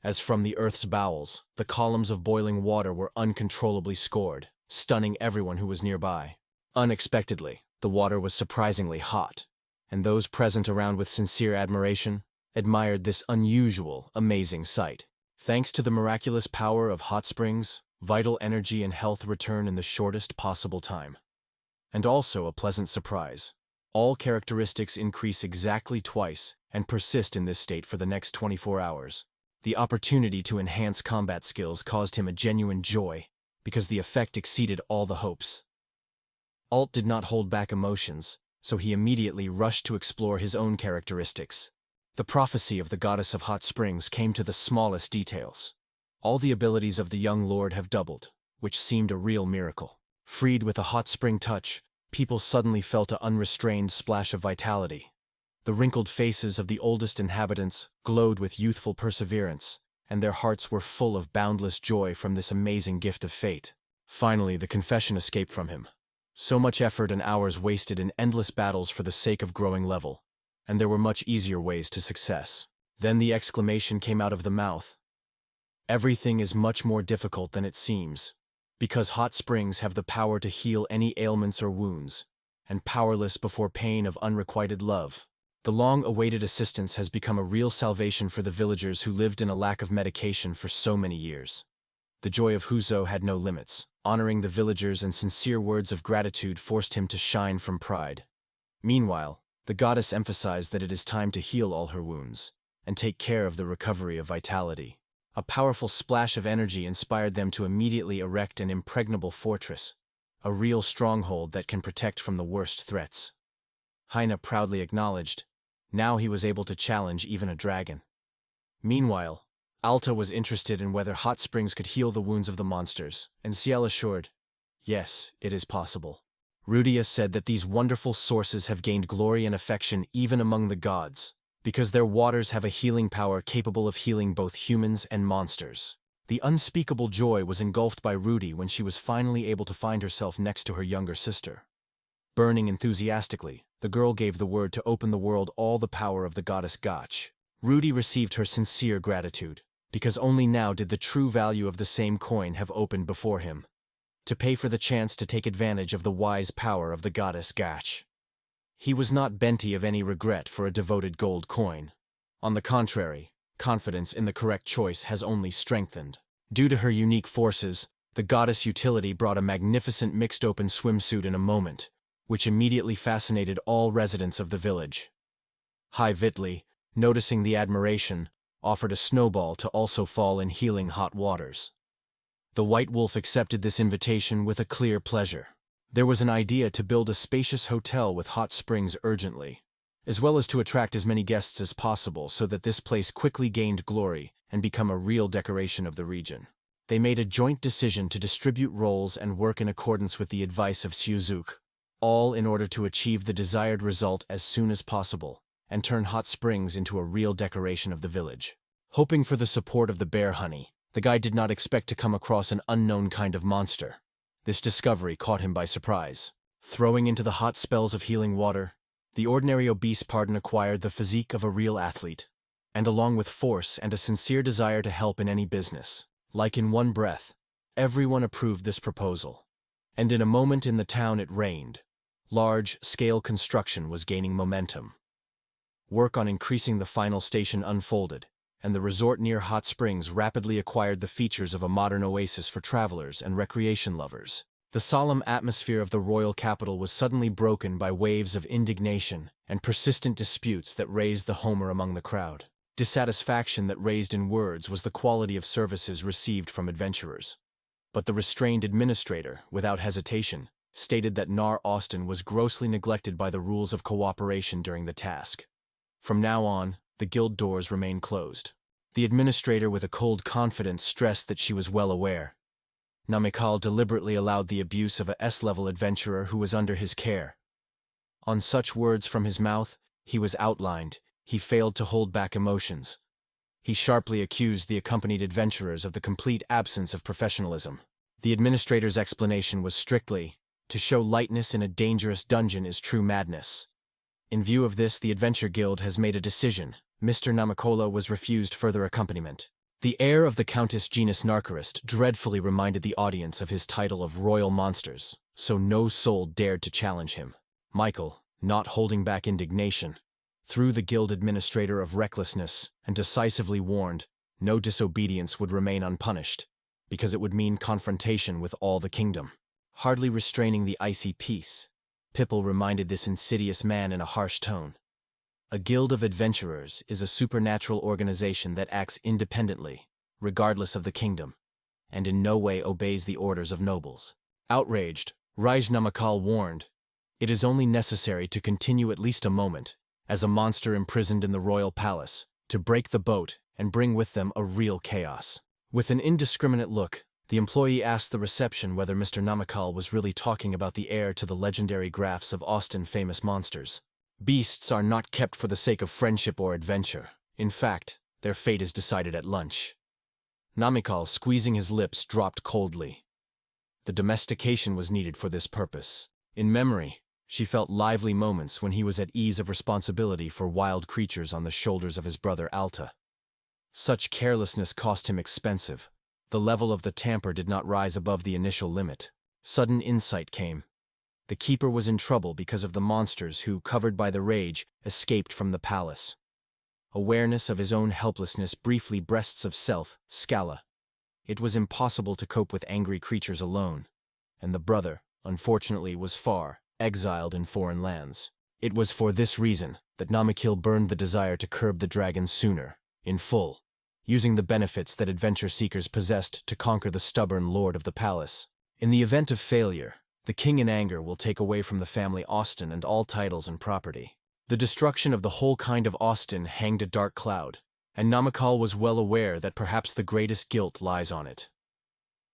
as from the earth's bowels, the columns of boiling water were uncontrollably scored, stunning everyone who was nearby. Unexpectedly, the water was surprisingly hot, and those present around with sincere admiration admired this unusual, amazing sight. Thanks to the miraculous power of hot springs, vital energy and health return in the shortest possible time. And also a pleasant surprise. All characteristics increase exactly twice and persist in this state for the next 24 hours. The opportunity to enhance combat skills caused him a genuine joy, because the effect exceeded all the hopes. Alt did not hold back emotions, so he immediately rushed to explore his own characteristics. The prophecy of the goddess of hot springs came to the smallest details. All the abilities of the young lord have doubled, which seemed a real miracle. Freed with a hot spring touch, people suddenly felt an unrestrained splash of vitality. The wrinkled faces of the oldest inhabitants glowed with youthful perseverance, and their hearts were full of boundless joy from this amazing gift of fate. Finally, the confession escaped from him. So much effort and hours wasted in endless battles for the sake of growing level, and there were much easier ways to success. Then the exclamation came out of the mouth. Everything is much more difficult than it seems, because hot springs have the power to heal any ailments or wounds, and powerless before pain of unrequited love. The long-awaited assistance has become a real salvation for the villagers who lived in a lack of medication for so many years. The joy of Huzo had no limits. Honoring the villagers and sincere words of gratitude forced him to shine from pride. Meanwhile, the goddess emphasized that it is time to heal all her wounds, and take care of the recovery of vitality. A powerful splash of energy inspired them to immediately erect an impregnable fortress, a real stronghold that can protect from the worst threats. Heine proudly acknowledged, now he was able to challenge even a dragon. Meanwhile, Alta was interested in whether hot springs could heal the wounds of the monsters, and Ciel assured, yes, it is possible. Rudia said that these wonderful sources have gained glory and affection even among the gods, because their waters have a healing power capable of healing both humans and monsters. The unspeakable joy was engulfed by Rudy when she was finally able to find herself next to her younger sister. Burning enthusiastically, the girl gave the word to open the world all the power of the goddess Gotch. Rudy received her sincere gratitude, because only now did the true value of the same coin have opened before him, to pay for the chance to take advantage of the wise power of the goddess Gotch. He was not benti of any regret for a devoted gold coin. On the contrary, confidence in the correct choice has only strengthened. Due to her unique forces, the goddess utility brought a magnificent mixed-open swimsuit in a moment, which immediately fascinated all residents of the village. Hai Vitli, noticing the admiration, offered a snowball to also fall in healing hot waters. The White Wolf accepted this invitation with a clear pleasure. There was an idea to build a spacious hotel with hot springs urgently, as well as to attract as many guests as possible so that this place quickly gained glory and become a real decoration of the region. They made a joint decision to distribute roles and work in accordance with the advice of Xiuzuk, all in order to achieve the desired result as soon as possible and turn hot springs into a real decoration of the village. Hoping for the support of the bear honey, the guy did not expect to come across an unknown kind of monster. This discovery caught him by surprise. Throwing into the hot spells of healing water, the ordinary obese pardon acquired the physique of a real athlete, and along with force and a sincere desire to help in any business. Like in one breath, everyone approved this proposal. And in a moment in the town it rained. Large-scale construction was gaining momentum. Work on increasing the final station unfolded, and the resort near Hot Springs rapidly acquired the features of a modern oasis for travelers and recreation lovers. The solemn atmosphere of the royal capital was suddenly broken by waves of indignation and persistent disputes that raised the Homer among the crowd. Dissatisfaction that raised in words was the quality of services received from adventurers. But the restrained administrator, without hesitation, stated that Nar Austin was grossly neglected by the rules of cooperation during the task. From now on, the guild doors remained closed. The administrator with a cold confidence stressed that she was well aware. Namikal deliberately allowed the abuse of a S-level adventurer who was under his care. On such words from his mouth, he was outlined. He failed to hold back emotions. He sharply accused the accompanied adventurers of the complete absence of professionalism. The administrator's explanation was strictly, to show lightness in a dangerous dungeon is true madness. In view of this, the Adventure Guild has made a decision. Mr. Namakola was refused further accompaniment. The air of the Countess Genus Narcarist dreadfully reminded the audience of his title of Royal Monsters, so no soul dared to challenge him. Michael, not holding back indignation, threw the guild administrator of recklessness and decisively warned no disobedience would remain unpunished, because it would mean confrontation with all the kingdom. Hardly restraining the icy peace, Pipple reminded this insidious man in a harsh tone. A guild of adventurers is a supernatural organization that acts independently, regardless of the kingdom, and in no way obeys the orders of nobles. Outraged, Raj Namakal warned, "It is only necessary to continue at least a moment, as a monster imprisoned in the royal palace, to break the boat and bring with them a real chaos." With an indiscriminate look, the employee asked the reception whether Mr. Namakal was really talking about the heir to the legendary graphs of Austin famous monsters. Beasts are not kept for the sake of friendship or adventure. In fact, their fate is decided at lunch. Namikal, squeezing his lips, dropped coldly. The domestication was needed for this purpose. In memory, she felt lively moments when he was at ease of responsibility for wild creatures on the shoulders of his brother Alta. Such carelessness cost him expensive. The level of the tamper did not rise above the initial limit. Sudden insight came. The keeper was in trouble because of the monsters who, covered by the rage, escaped from the palace. Awareness of his own helplessness briefly breasts of self, Scala. It was impossible to cope with angry creatures alone, and the brother, unfortunately, was far, exiled in foreign lands. It was for this reason that Namakil burned the desire to curb the dragon sooner, in full, using the benefits that adventure seekers possessed to conquer the stubborn lord of the palace. In the event of failure, the king in anger will take away from the family Austin and all titles and property. The destruction of the whole kind of Austin hanged a dark cloud, and Namakal was well aware that perhaps the greatest guilt lies on it.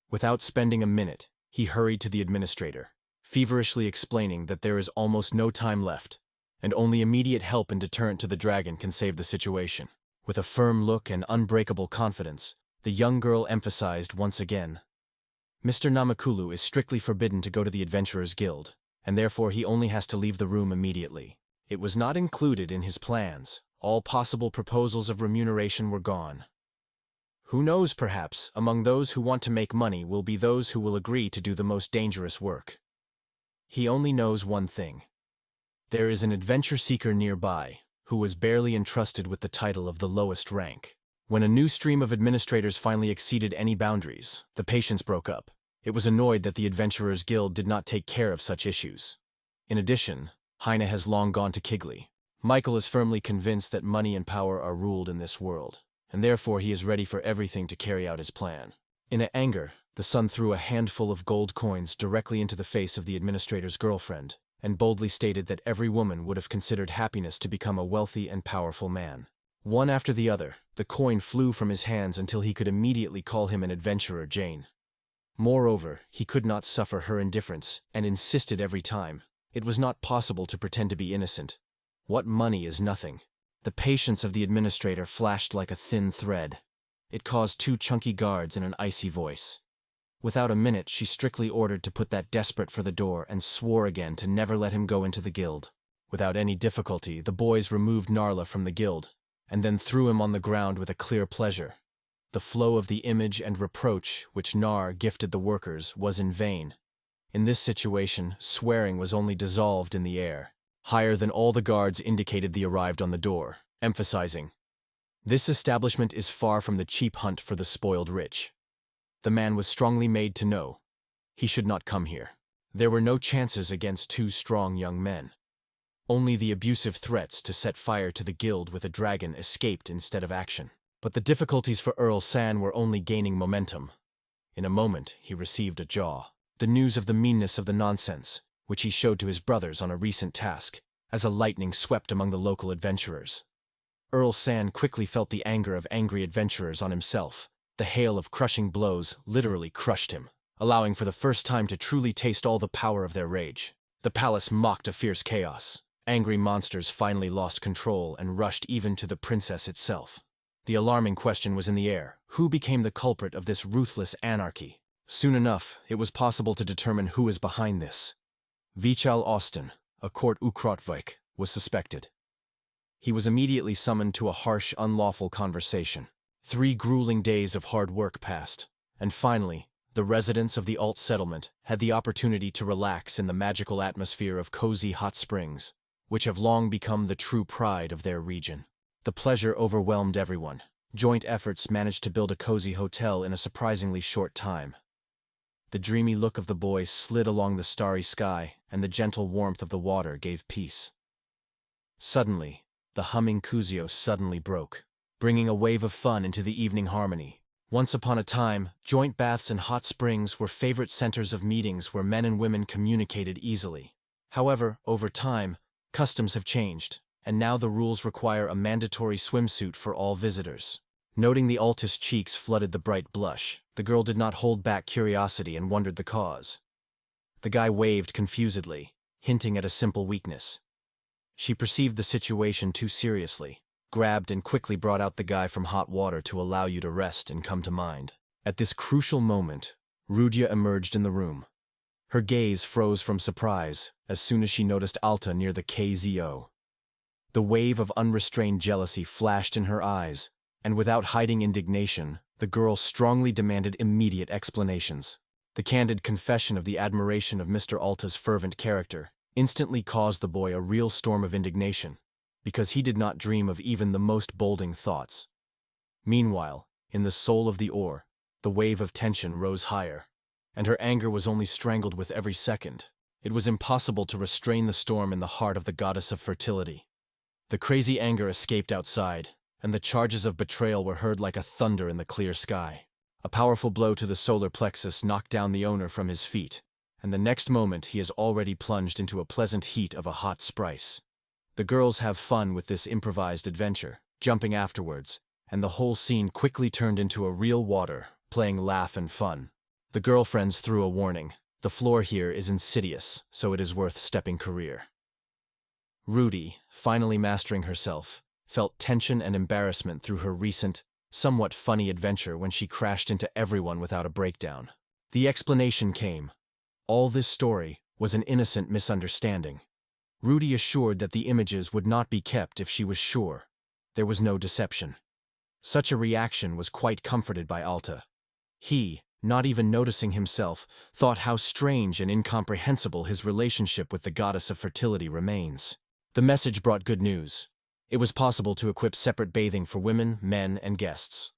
Without spending a minute, he hurried to the administrator, feverishly explaining that there is almost no time left, and only immediate help and deterrent to the dragon can save the situation. With a firm look and unbreakable confidence, the young girl emphasized once again, "Mr. Namakulu is strictly forbidden to go to the Adventurers Guild, and therefore he only has to leave the room immediately." It was not included in his plans. All possible proposals of remuneration were gone. Who knows, perhaps, among those who want to make money will be those who will agree to do the most dangerous work. He only knows one thing. There is an adventure seeker nearby, who was barely entrusted with the title of the lowest rank. When a new stream of administrators finally exceeded any boundaries, the patience broke up. It was annoyed that the Adventurers Guild did not take care of such issues. In addition, Heine has long gone to Kigley. Michael is firmly convinced that money and power are ruled in this world, and therefore he is ready for everything to carry out his plan. In anger, the son threw a handful of gold coins directly into the face of the administrator's girlfriend, and boldly stated that every woman would have considered happiness to become a wealthy and powerful man. One after the other, the coin flew from his hands until he could immediately call him an adventurer Jane. Moreover, he could not suffer her indifference, and insisted every time. It was not possible to pretend to be innocent. What money is nothing. The patience of the administrator flashed like a thin thread. It caused 2 chunky guards in an icy voice. Without a minute, she strictly ordered to put that desperate for the door and swore again to never let him go into the guild. Without any difficulty, the boys removed Narla from the guild, and then threw him on the ground with a clear pleasure. The flow of the image and reproach which Nar gifted the workers was in vain. In this situation, swearing was only dissolved in the air. Higher than all the guards indicated the arrived on the door, emphasizing, "This establishment is far from the cheap hunt for the spoiled rich." The man was strongly made to know he should not come here. There were no chances against 2 strong young men. Only the abusive threats to set fire to the guild with a dragon escaped instead of action. But the difficulties for Earl San were only gaining momentum. In a moment, he received a jaw. The news of the meanness of the nonsense, which he showed to his brothers on a recent task, as a lightning swept among the local adventurers. Earl San quickly felt the anger of angry adventurers on himself. The hail of crushing blows literally crushed him, allowing for the first time to truly taste all the power of their rage. The palace mocked a fierce chaos. Angry monsters finally lost control and rushed even to the princess itself. The alarming question was in the air: who became the culprit of this ruthless anarchy? Soon enough, it was possible to determine who was behind this. Vichal Austin, a court Ukrotvik, was suspected. He was immediately summoned to a harsh, unlawful conversation. 3 grueling days of hard work passed, and finally, the residents of the Alt settlement had the opportunity to relax in the magical atmosphere of cozy hot springs, which have long become the true pride of their region. The pleasure overwhelmed everyone. Joint efforts managed to build a cozy hotel in a surprisingly short time. The dreamy look of the boys slid along the starry sky, and the gentle warmth of the water gave peace. Suddenly, the humming Kuzio suddenly broke, bringing a wave of fun into the evening harmony. Once upon a time, joint baths and hot springs were favorite centers of meetings where men and women communicated easily. However, over time, customs have changed, and now the rules require a mandatory swimsuit for all visitors. Noting the Alta's cheeks flooded the bright blush, the girl did not hold back curiosity and wondered the cause. The guy waved confusedly, hinting at a simple weakness. She perceived the situation too seriously, grabbed and quickly brought out the guy from hot water to allow you to rest and come to mind. At this crucial moment, Rudia emerged in the room. Her gaze froze from surprise as soon as she noticed Alta near the KZO. The wave of unrestrained jealousy flashed in her eyes, and without hiding indignation, the girl strongly demanded immediate explanations. The candid confession of the admiration of Mr. Alta's fervent character instantly caused the boy a real storm of indignation, because he did not dream of even the most bolding thoughts. Meanwhile, in the soul of the oar, the wave of tension rose higher, and her anger was only strangled with every second. It was impossible to restrain the storm in the heart of the goddess of fertility. The crazy anger escaped outside, and the charges of betrayal were heard like a thunder in the clear sky. A powerful blow to the solar plexus knocked down the owner from his feet, and the next moment he is already plunged into a pleasant heat of a hot sprice. The girls have fun with this improvised adventure, jumping afterwards, and the whole scene quickly turned into a real water, playing laugh and fun. The girlfriends threw a warning: the floor here is insidious, so it is worth stepping career. Rudy, finally mastering herself, felt tension and embarrassment through her recent, somewhat funny adventure when she crashed into everyone without a breakdown. The explanation came. All this story was an innocent misunderstanding. Rudy assured that the images would not be kept if she was sure. There was no deception. Such a reaction was quite comforted by Alta. He, not even noticing himself, thought how strange and incomprehensible his relationship with the goddess of fertility remains. The message brought good news. It was possible to equip separate bathing for women, men, and guests.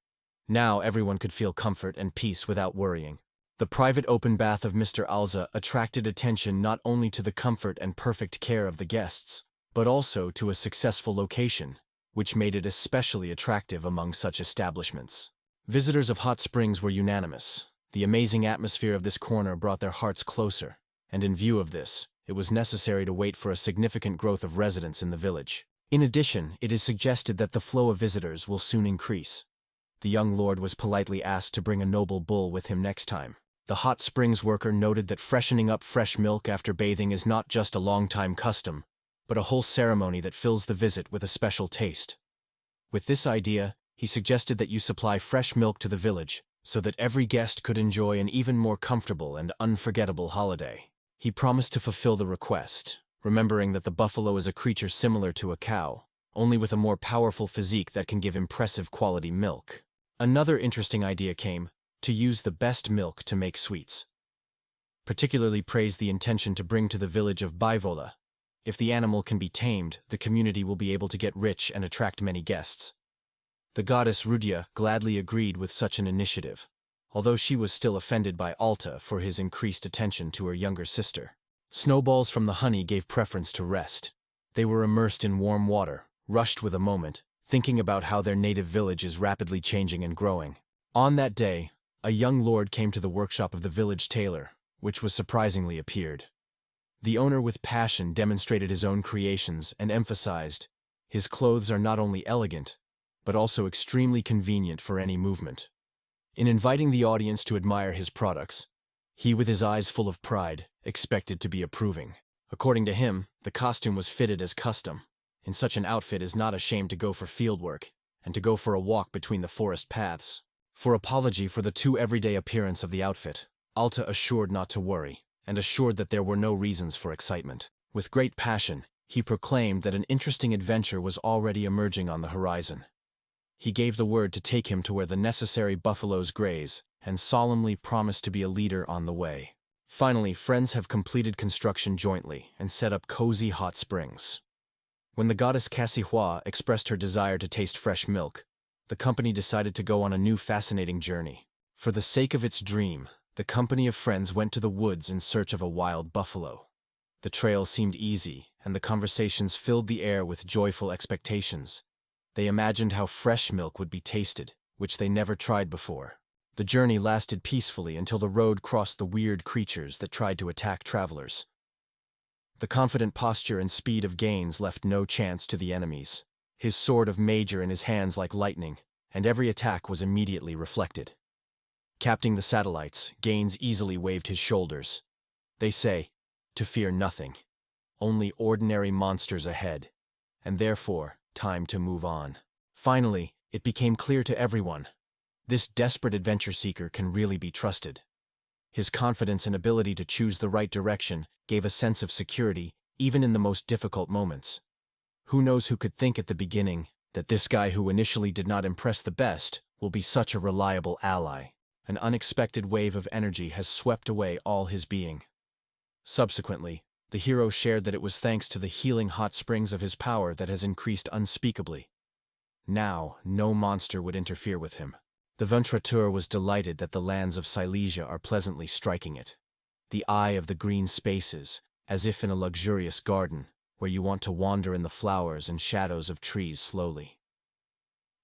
Now everyone could feel comfort and peace without worrying. The private open bath of Mr. Alza attracted attention not only to the comfort and perfect care of the guests, but also to a successful location, which made it especially attractive among such establishments. Visitors of hot springs were unanimous. The amazing atmosphere of this corner brought their hearts closer, and in view of this, it was necessary to wait for a significant growth of residents in the village. In addition, it is suggested that the flow of visitors will soon increase. The young lord was politely asked to bring a noble bull with him next time. The hot springs worker noted that freshening up fresh milk after bathing is not just a long-time custom, but a whole ceremony that fills the visit with a special taste. With this idea, he suggested that you supply fresh milk to the village, so that every guest could enjoy an even more comfortable and unforgettable holiday. He promised to fulfill the request, remembering that the buffalo is a creature similar to a cow, only with a more powerful physique that can give impressive quality milk. Another interesting idea came: to use the best milk to make sweets. Particularly praised the intention to bring to the village of Baivola. If the animal can be tamed, the community will be able to get rich and attract many guests. The goddess Rudya gladly agreed with such an initiative, although she was still offended by Alta for his increased attention to her younger sister. Snowballs from the honey gave preference to rest. They were immersed in warm water, rushed with a moment, thinking about how their native village is rapidly changing and growing. On that day, a young lord came to the workshop of the village tailor, which was surprisingly appeared. The owner with passion demonstrated his own creations and emphasized, his clothes are not only elegant, but also extremely convenient for any movement. In inviting the audience to admire his products, he, with his eyes full of pride, expected to be approving. According to him, the costume was fitted as custom. In such an outfit is not ashamed to go for field work, and to go for a walk between the forest paths. For apology for the too everyday appearance of the outfit, Alta assured not to worry, and assured that there were no reasons for excitement. With great passion, he proclaimed that an interesting adventure was already emerging on the horizon. He gave the word to take him to where the necessary buffaloes graze, and solemnly promised to be a leader on the way. Finally, friends have completed construction jointly and set up cozy hot springs. When the goddess Cassihua expressed her desire to taste fresh milk, the company decided to go on a new fascinating journey. For the sake of its dream, the company of friends went to the woods in search of a wild buffalo. The trail seemed easy, and the conversations filled the air with joyful expectations. They imagined how fresh milk would be tasted, which they never tried before. The journey lasted peacefully until the road crossed the weird creatures that tried to attack travelers. The confident posture and speed of Gaines left no chance to the enemies. His sword of Mage in his hands like lightning, and every attack was immediately reflected. Capturing the satellites, Gaines easily waved his shoulders. They say, to fear nothing. Only ordinary monsters ahead, and therefore, time to move on. Finally, it became clear to everyone. This desperate adventure seeker can really be trusted. His confidence and ability to choose the right direction gave a sense of security, even in the most difficult moments. Who knows who could think at the beginning that this guy who initially did not impress the best will be such a reliable ally. An unexpected wave of energy has swept away all his being. Subsequently, the hero shared that it was thanks to the healing hot springs of his power that has increased unspeakably. Now, no monster would interfere with him. The Ventrateur was delighted that the lands of Silesia are pleasantly striking it. The eye of the green spaces, as if in a luxurious garden, where you want to wander in the flowers and shadows of trees slowly.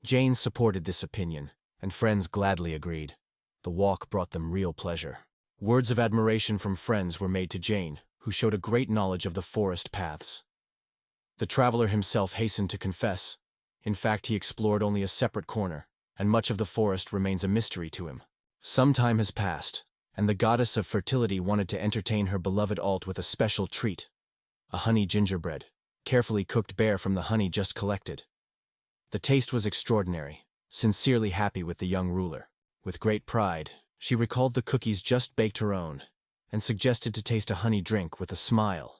Jane supported this opinion, and friends gladly agreed. The walk brought them real pleasure. Words of admiration from friends were made to Jane, who showed a great knowledge of the forest paths. The traveler himself hastened to confess. In fact, he explored only a separate corner, and much of the forest remains a mystery to him. Some time has passed, and the goddess of fertility wanted to entertain her beloved Alt with a special treat. A honey gingerbread, carefully cooked bare from the honey just collected. The taste was extraordinary, sincerely happy with the young ruler. With great pride, she recalled the cookies just baked her own, and suggested to taste a honey drink with a smile,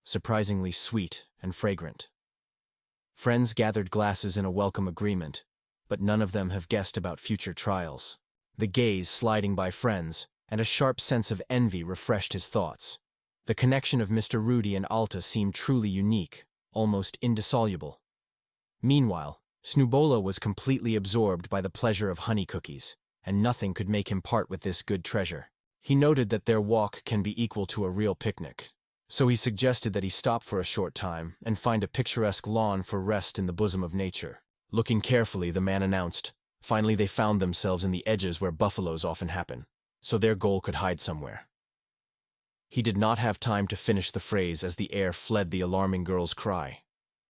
surprisingly sweet and fragrant. Friends gathered glasses in a welcome agreement, but none of them have guessed about future trials. The gaze sliding by friends, and a sharp sense of envy refreshed his thoughts. The connection of Mr. Rudy and Alta seemed truly unique, almost indissoluble. Meanwhile, Snowbola was completely absorbed by the pleasure of honey cookies, and nothing could make him part with this good treasure. He noted that their walk can be equal to a real picnic. So he suggested that he stop for a short time and find a picturesque lawn for rest in the bosom of nature. Looking carefully, the man announced, finally they found themselves in the edges where buffaloes often happen, so their goal could hide somewhere. He did not have time to finish the phrase as the air fled the alarming girl's cry.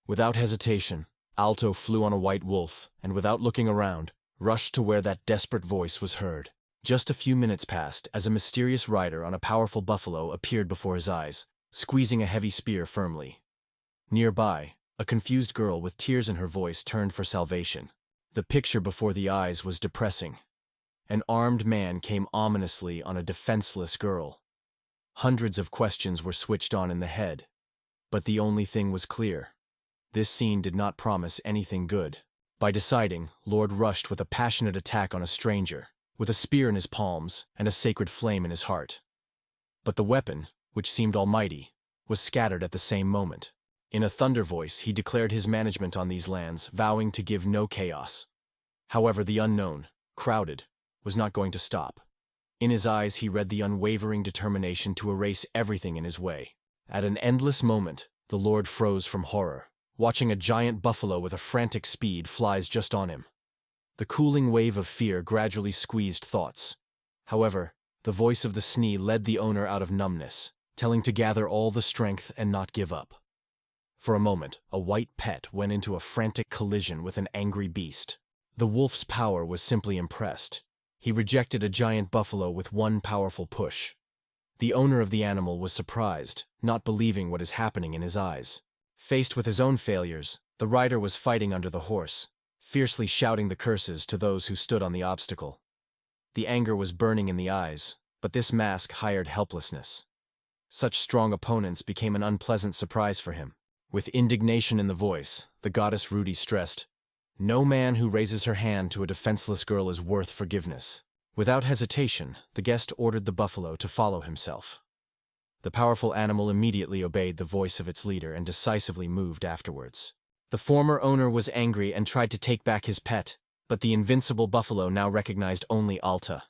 Without hesitation, Alto flew on a white wolf and, without looking around, rushed to where that desperate voice was heard. Just a few minutes passed as a mysterious rider on a powerful buffalo appeared before his eyes, squeezing a heavy spear firmly. Nearby, a confused girl with tears in her voice turned for salvation. The picture before the eyes was depressing. An armed man came ominously on a defenseless girl. Hundreds of questions were switched on in the head, but the only thing was clear. This scene did not promise anything good. By deciding, Lord rushed with a passionate attack on a stranger, with a spear in his palms and a sacred flame in his heart. But the weapon, which seemed almighty, was scattered at the same moment. In a thunder voice, he declared his management on these lands, vowing to give no chaos. However, the unknown, crowded, was not going to stop. In his eyes he read the unwavering determination to erase everything in his way. At an endless moment, the Lord froze from horror, watching a giant buffalo with a frantic speed flies just on him. The cooling wave of fear gradually squeezed thoughts. However, the voice of the Snee led the owner out of numbness, telling to gather all the strength and not give up. For a moment, a white pet went into a frantic collision with an angry beast. The wolf's power was simply impressed. He rejected a giant buffalo with one powerful push. The owner of the animal was surprised, not believing what is happening in his eyes. Faced with his own failures, the rider was fighting under the horse, fiercely shouting the curses to those who stood on the obstacle. The anger was burning in the eyes, but this mask hired helplessness. Such strong opponents became an unpleasant surprise for him. With indignation in the voice, the goddess Rudy stressed, "No man who raises her hand to a defenseless girl is worth forgiveness." Without hesitation, the guest ordered the buffalo to follow himself. The powerful animal immediately obeyed the voice of its leader and decisively moved afterwards. The former owner was angry and tried to take back his pet, but the invincible buffalo now recognized only Alta.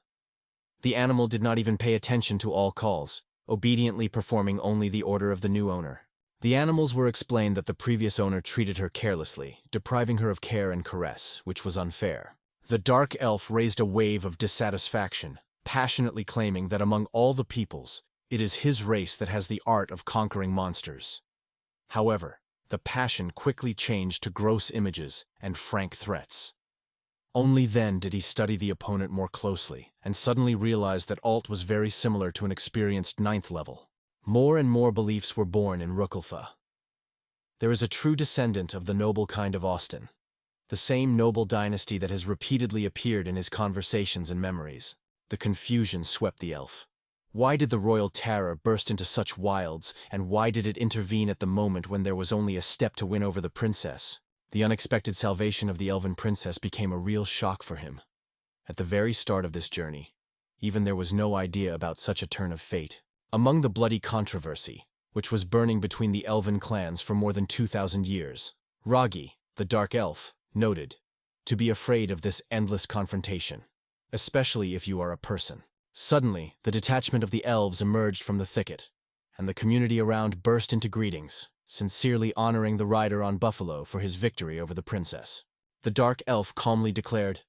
The animal did not even pay attention to all calls, obediently performing only the order of the new owner. The animals were explained that the previous owner treated her carelessly, depriving her of care and caress, which was unfair. The dark elf raised a wave of dissatisfaction, passionately claiming that among all the peoples, it is his race that has the art of conquering monsters. However, the passion quickly changed to gross images and frank threats. Only then did he study the opponent more closely, and suddenly realized that Alt was very similar to an experienced 9th level. More and more beliefs were born in Rukulfa. There is a true descendant of the noble kind of Austin, the same noble dynasty that has repeatedly appeared in his conversations and memories. The confusion swept the elf. Why did the royal terror burst into such wilds, and why did it intervene at the moment when there was only a step to win over the princess? The unexpected salvation of the elven princess became a real shock for him. At the very start of this journey, even there was no idea about such a turn of fate. Among the bloody controversy, which was burning between the elven clans for more than 2,000 years, Ragi, the dark elf, noted, to be afraid of this endless confrontation, especially if you are a person. Suddenly, the detachment of the elves emerged from the thicket, and the community around burst into greetings, sincerely honoring the rider on Buffalo for his victory over the princess. The dark elf calmly declared,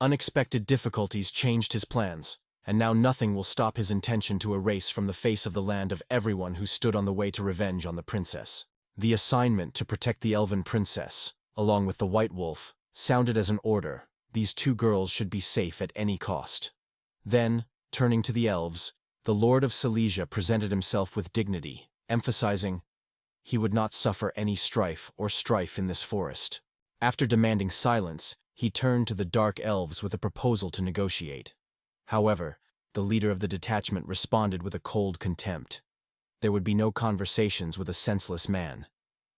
"Unexpected difficulties changed his plans, and now nothing will stop his intention to erase from the face of the land of everyone who stood on the way to revenge on the princess." The assignment to protect the elven princess, along with the white wolf, sounded as an order. These two girls should be safe at any cost. Then, turning to the elves, the Lord of Silesia presented himself with dignity, emphasizing he would not suffer any strife in this forest. After demanding silence, he turned to the dark elves with a proposal to negotiate. However, the leader of the detachment responded with a cold contempt. There would be no conversations with a senseless man.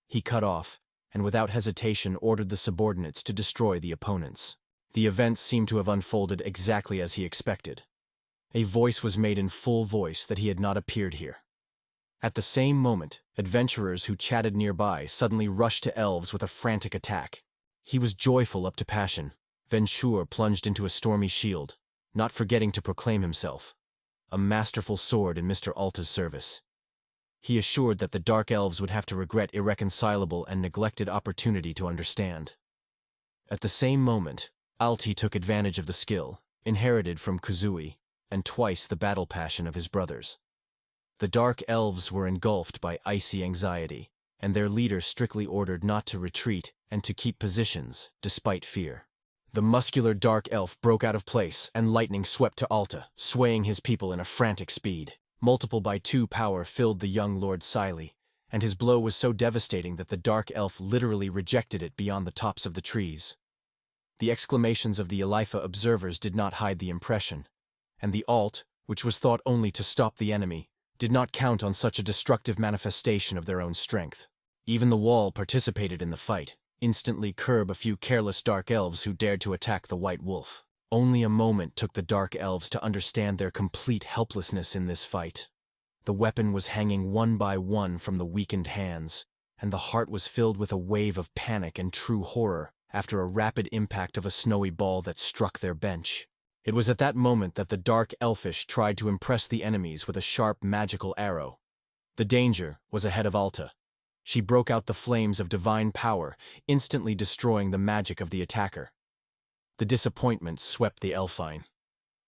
He cut off, and without hesitation ordered the subordinates to destroy the opponents. The events seemed to have unfolded exactly as he expected. A voice was made in full voice that he had not appeared here. At the same moment, adventurers who chatted nearby suddenly rushed to elves with a frantic attack. He was joyful up to passion. Venture plunged into a stormy shield, not forgetting to proclaim himself a masterful sword in Mr. Alta's service. he assured that the Dark Elves would have to regret irreconcilable and neglected opportunity to understand. At the same moment, Alti took advantage of the skill, inherited from Kuzui, and twice the battle passion of his brothers. The Dark Elves were engulfed by icy anxiety, and their leader strictly ordered not to retreat and to keep positions, despite fear. The muscular Dark Elf broke out of place, and lightning swept to Alta, swaying his people in a frantic speed. Multiple by 2 power filled the young Lord Siley, and his blow was so devastating that the Dark Elf literally rejected it beyond the tops of the trees. The exclamations of the Elifa observers did not hide the impression, and the Alt, which was thought only to stop the enemy, did not count on such a destructive manifestation of their own strength. Even the Wall participated in the fight, instantly curb a few careless Dark Elves who dared to attack the White Wolf. Only a moment took the Dark Elves to understand their complete helplessness in this fight. The weapon was hanging one by one from the weakened hands, and the heart was filled with a wave of panic and true horror after a rapid impact of a snowy ball that struck their bench. It was at that moment that the Dark Elfish tried to impress the enemies with a sharp magical arrow. The danger was ahead of Alta. She broke out the flames of divine power, instantly destroying the magic of the attacker. The disappointment swept the Elfine.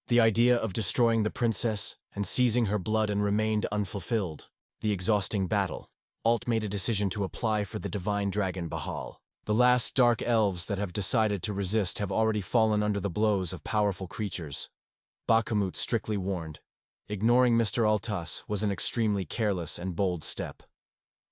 The idea of destroying the princess and seizing her blood and remained unfulfilled. The exhausting battle. Alt made a decision to apply for the divine dragon Bahal. The last Dark Elves that have decided to resist have already fallen under the blows of powerful creatures. Bakhmut strictly warned. Ignoring Mr. Altas was an extremely careless and bold step.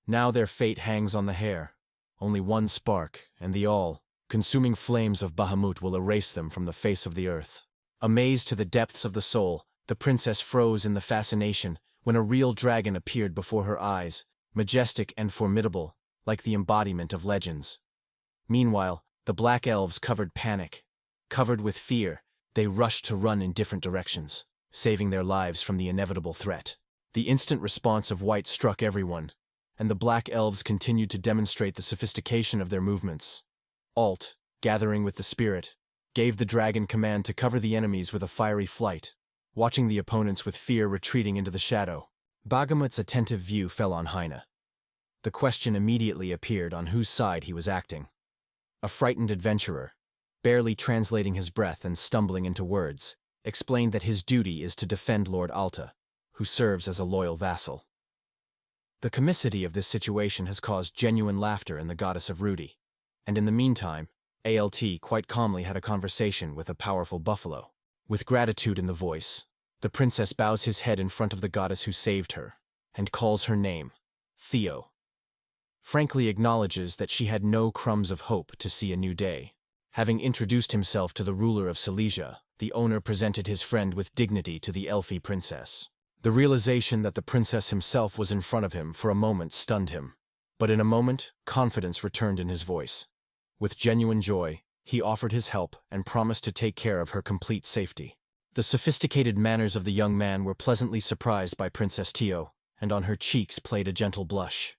Now their fate hangs on the hair. Only one spark, and the all-consuming flames of Bahamut will erase them from the face of the earth. Amazed to the depths of the soul, the princess froze in the fascination when a real dragon appeared before her eyes, majestic and formidable, like the embodiment of legends. Meanwhile, the Black Elves covered panic. Covered with fear, they rushed to run in different directions, saving their lives from the inevitable threat. The instant response of White struck everyone, and the Black Elves continued to demonstrate the sophistication of their movements. Alt, gathering with the spirit, gave the dragon command to cover the enemies with a fiery flight, watching the opponents with fear retreating into the shadow. Bagamut's attentive view fell on Heine. The question immediately appeared on whose side he was acting. A frightened adventurer, barely translating his breath and stumbling into words, explained that his duty is to defend Lord Alta, who serves as a loyal vassal. The comicity of this situation has caused genuine laughter in the goddess of Rudy, and in the meantime, ALT quite calmly had a conversation with a powerful buffalo. With gratitude in the voice, the princess bows his head in front of the goddess who saved her, and calls her name, Theo. Frankly acknowledges that she had no crumbs of hope to see a new day. Having introduced himself to the ruler of Silesia, the owner presented his friend with dignity to the Elfie princess. The realization that the princess himself was in front of him for a moment stunned him, but in a moment, confidence returned in his voice. With genuine joy, he offered his help and promised to take care of her complete safety. The sophisticated manners of the young man were pleasantly surprised by Princess Tio, and on her cheeks played a gentle blush.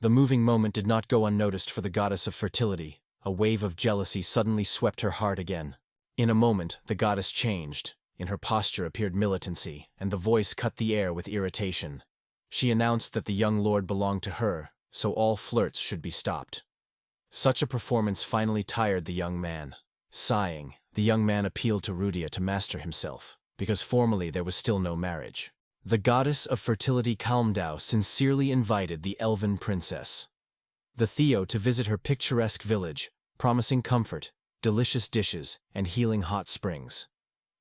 The moving moment did not go unnoticed for the goddess of fertility. A wave of jealousy suddenly swept her heart again. In a moment, the goddess changed. In her posture appeared militancy, and the voice cut the air with irritation. She announced that the young lord belonged to her, so all flirts should be stopped. Such a performance finally tired the young man. Sighing, the young man appealed to Rudia to master himself, because formally there was still no marriage. The goddess of fertility Kalmdao sincerely invited the elven princess, the Theo, to visit her picturesque village, promising comfort, delicious dishes, and healing hot springs.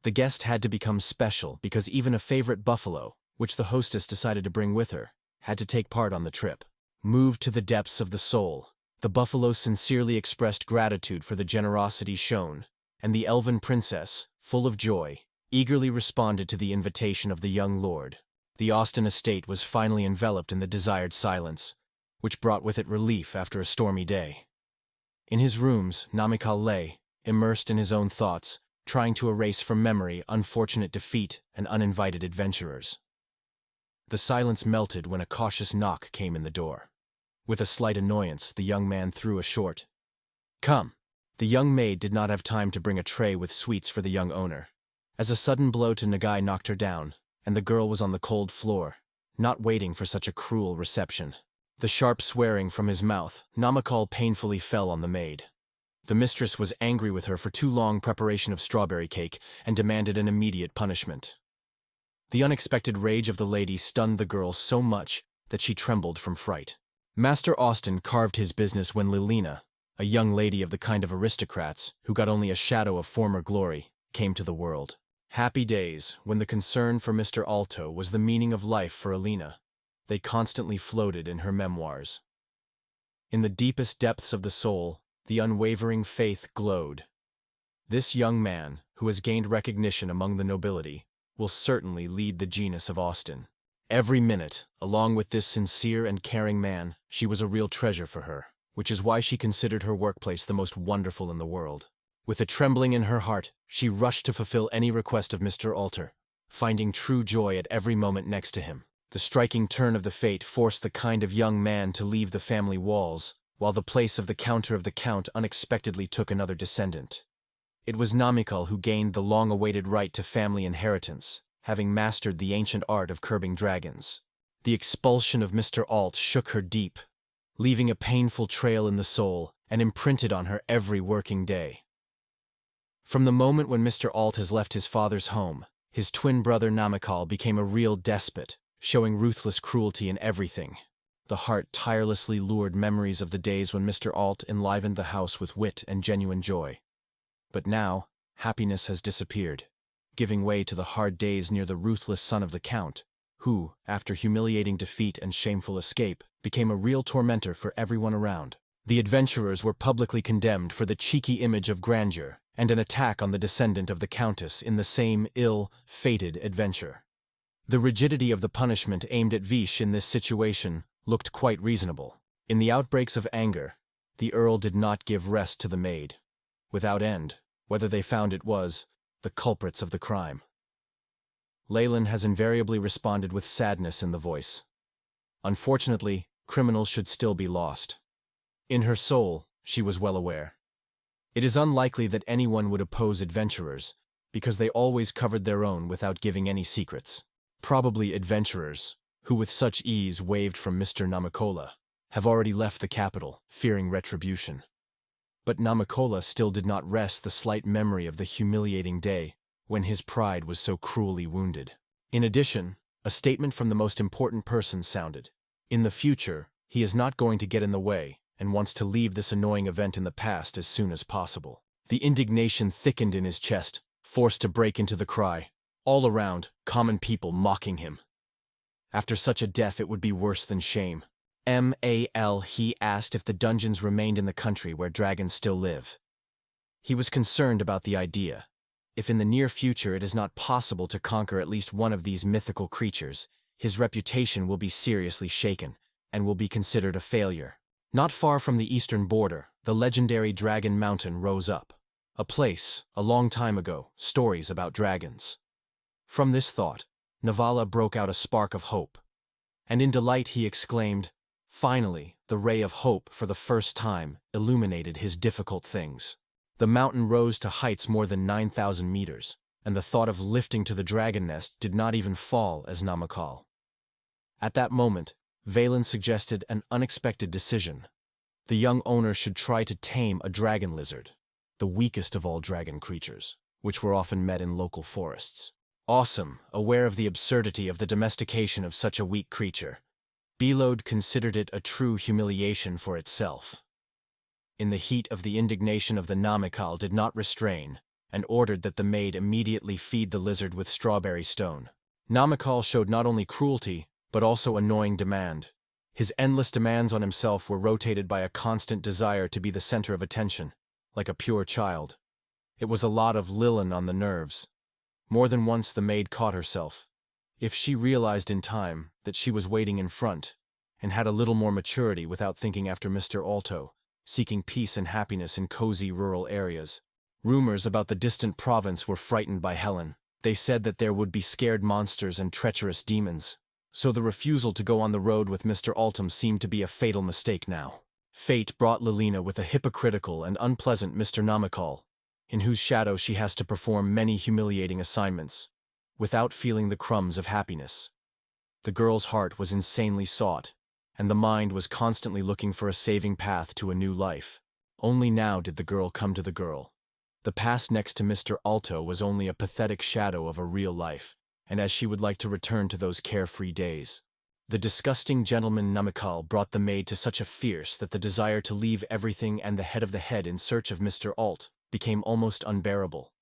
The guest had to become special because even a favorite buffalo, which the hostess decided to bring with her, had to take part on the trip. Moved to the depths of the soul, the buffalo sincerely expressed gratitude for the generosity shown, and the elven princess, full of joy, eagerly responded to the invitation of the young lord. The Austin estate was finally enveloped in the desired silence, which brought with it relief after a stormy day. In his rooms, Namikal lay, immersed in his own thoughts, trying to erase from memory unfortunate defeat and uninvited adventurers. The silence melted when a cautious knock came in the door. With a slight annoyance, the young man threw a short, "Come." The young maid did not have time to bring a tray with sweets for the young owner, as a sudden blow to Nagai knocked her down, and the girl was on the cold floor, not waiting for such a cruel reception. The sharp swearing from his mouth, Namakal painfully fell on the maid. The mistress was angry with her for too long preparation of strawberry cake and demanded an immediate punishment. The unexpected rage of the lady stunned the girl so much that she trembled from fright. Master Austin carved his business when Lilina, a young lady of the kind of aristocrats who got only a shadow of former glory, came to the world. Happy days, when the concern for Mr. Alto was the meaning of life for Alina. They constantly floated in her memoirs. In the deepest depths of the soul, the unwavering faith glowed. This young man, who has gained recognition among the nobility, will certainly lead the genus of Austin. Every minute, along with this sincere and caring man, she was a real treasure for her, which is why she considered her workplace the most wonderful in the world. With a trembling in her heart, she rushed to fulfill any request of Mr. Alter, finding true joy at every moment next to him. The striking turn of the fate forced the kind of young man to leave the family walls, while the place of the counter of the count unexpectedly took another descendant. It was Namikal who gained the long-awaited right to family inheritance, having mastered the ancient art of curbing dragons. The expulsion of Mr. Alt shook her deep, leaving a painful trail in the soul and imprinted on her every working day. From the moment when Mr. Alt has left his father's home, his twin brother Namikal became a real despot, showing ruthless cruelty in everything. The heart tirelessly lured memories of the days when Mr. Alt enlivened the house with wit and genuine joy. But now, happiness has disappeared, giving way to the hard days near the ruthless son of the Count, who, after humiliating defeat and shameful escape, became a real tormentor for everyone around. The adventurers were publicly condemned for the cheeky image of grandeur and an attack on the descendant of the Countess in the same ill-fated adventure. The rigidity of the punishment aimed at Vish in this situation looked quite reasonable. In the outbreaks of anger, the Earl did not give rest to the maid, without end, whether they found it was the culprits of the crime. Leyland has invariably responded with sadness in the voice. Unfortunately, criminals should still be lost. In her soul, she was well aware. It is unlikely that anyone would oppose adventurers, because they always covered their own without giving any secrets. Probably adventurers, who with such ease waved from Mr. Namakola, have already left the capital, fearing retribution. But Namakola still did not rest the slight memory of the humiliating day when his pride was so cruelly wounded. In addition, a statement from the most important person sounded. In the future, he is not going to get in the way, and wants to leave this annoying event in the past as soon as possible. The indignation thickened in his chest, forced to break into the cry. All around, common people mocking him. After such a death it would be worse than shame. He asked if the dungeons remained in the country where dragons still live. He was concerned about the idea. If in the near future it is not possible to conquer at least one of these mythical creatures, his reputation will be seriously shaken, and will be considered a failure. Not far from the eastern border, the legendary Dragon Mountain rose up. A place, a long time ago, stories about dragons. From this thought, Navala broke out a spark of hope. And in delight he exclaimed, finally, the ray of hope for the first time illuminated his difficult things. The mountain rose to heights more than 9,000 meters, and the thought of lifting to the dragon nest did not even fall as Namakal. At that moment, Valen suggested an unexpected decision. The young owner should try to tame a dragon lizard, the weakest of all dragon creatures, which were often met in local forests. Awesome, aware of the absurdity of the domestication of such a weak creature, Belode considered it a true humiliation for itself. In the heat of the indignation of the Namikal did not restrain, and ordered that the maid immediately feed the lizard with strawberry stone. Namikal showed not only cruelty, but also annoying demand. His endless demands on himself were rotated by a constant desire to be the center of attention, like a pure child. It was a lot of Lilin on the nerves. More than once the maid caught herself. If she realized in time that she was waiting in front, and had a little more maturity without thinking after Mr. Alto, seeking peace and happiness in cozy rural areas. Rumors about the distant province were frightened by Helen. They said that there would be scared monsters and treacherous demons. So the refusal to go on the road with Mr. Altum seemed to be a fatal mistake now. Fate brought Lilina with a hypocritical and unpleasant Mr. Namakal, in whose shadow she has to perform many humiliating assignments, without feeling the crumbs of happiness. The girl's heart was insanely sought, and the mind was constantly looking for a saving path to a new life. Only now did the girl come to the girl. The past next to Mr. Alto was only a pathetic shadow of a real life, and as she would like to return to those carefree days. The disgusting gentleman Namikal brought the maid to such a fierce that the desire to leave everything and the head in search of Mr. Alt became almost unbearable.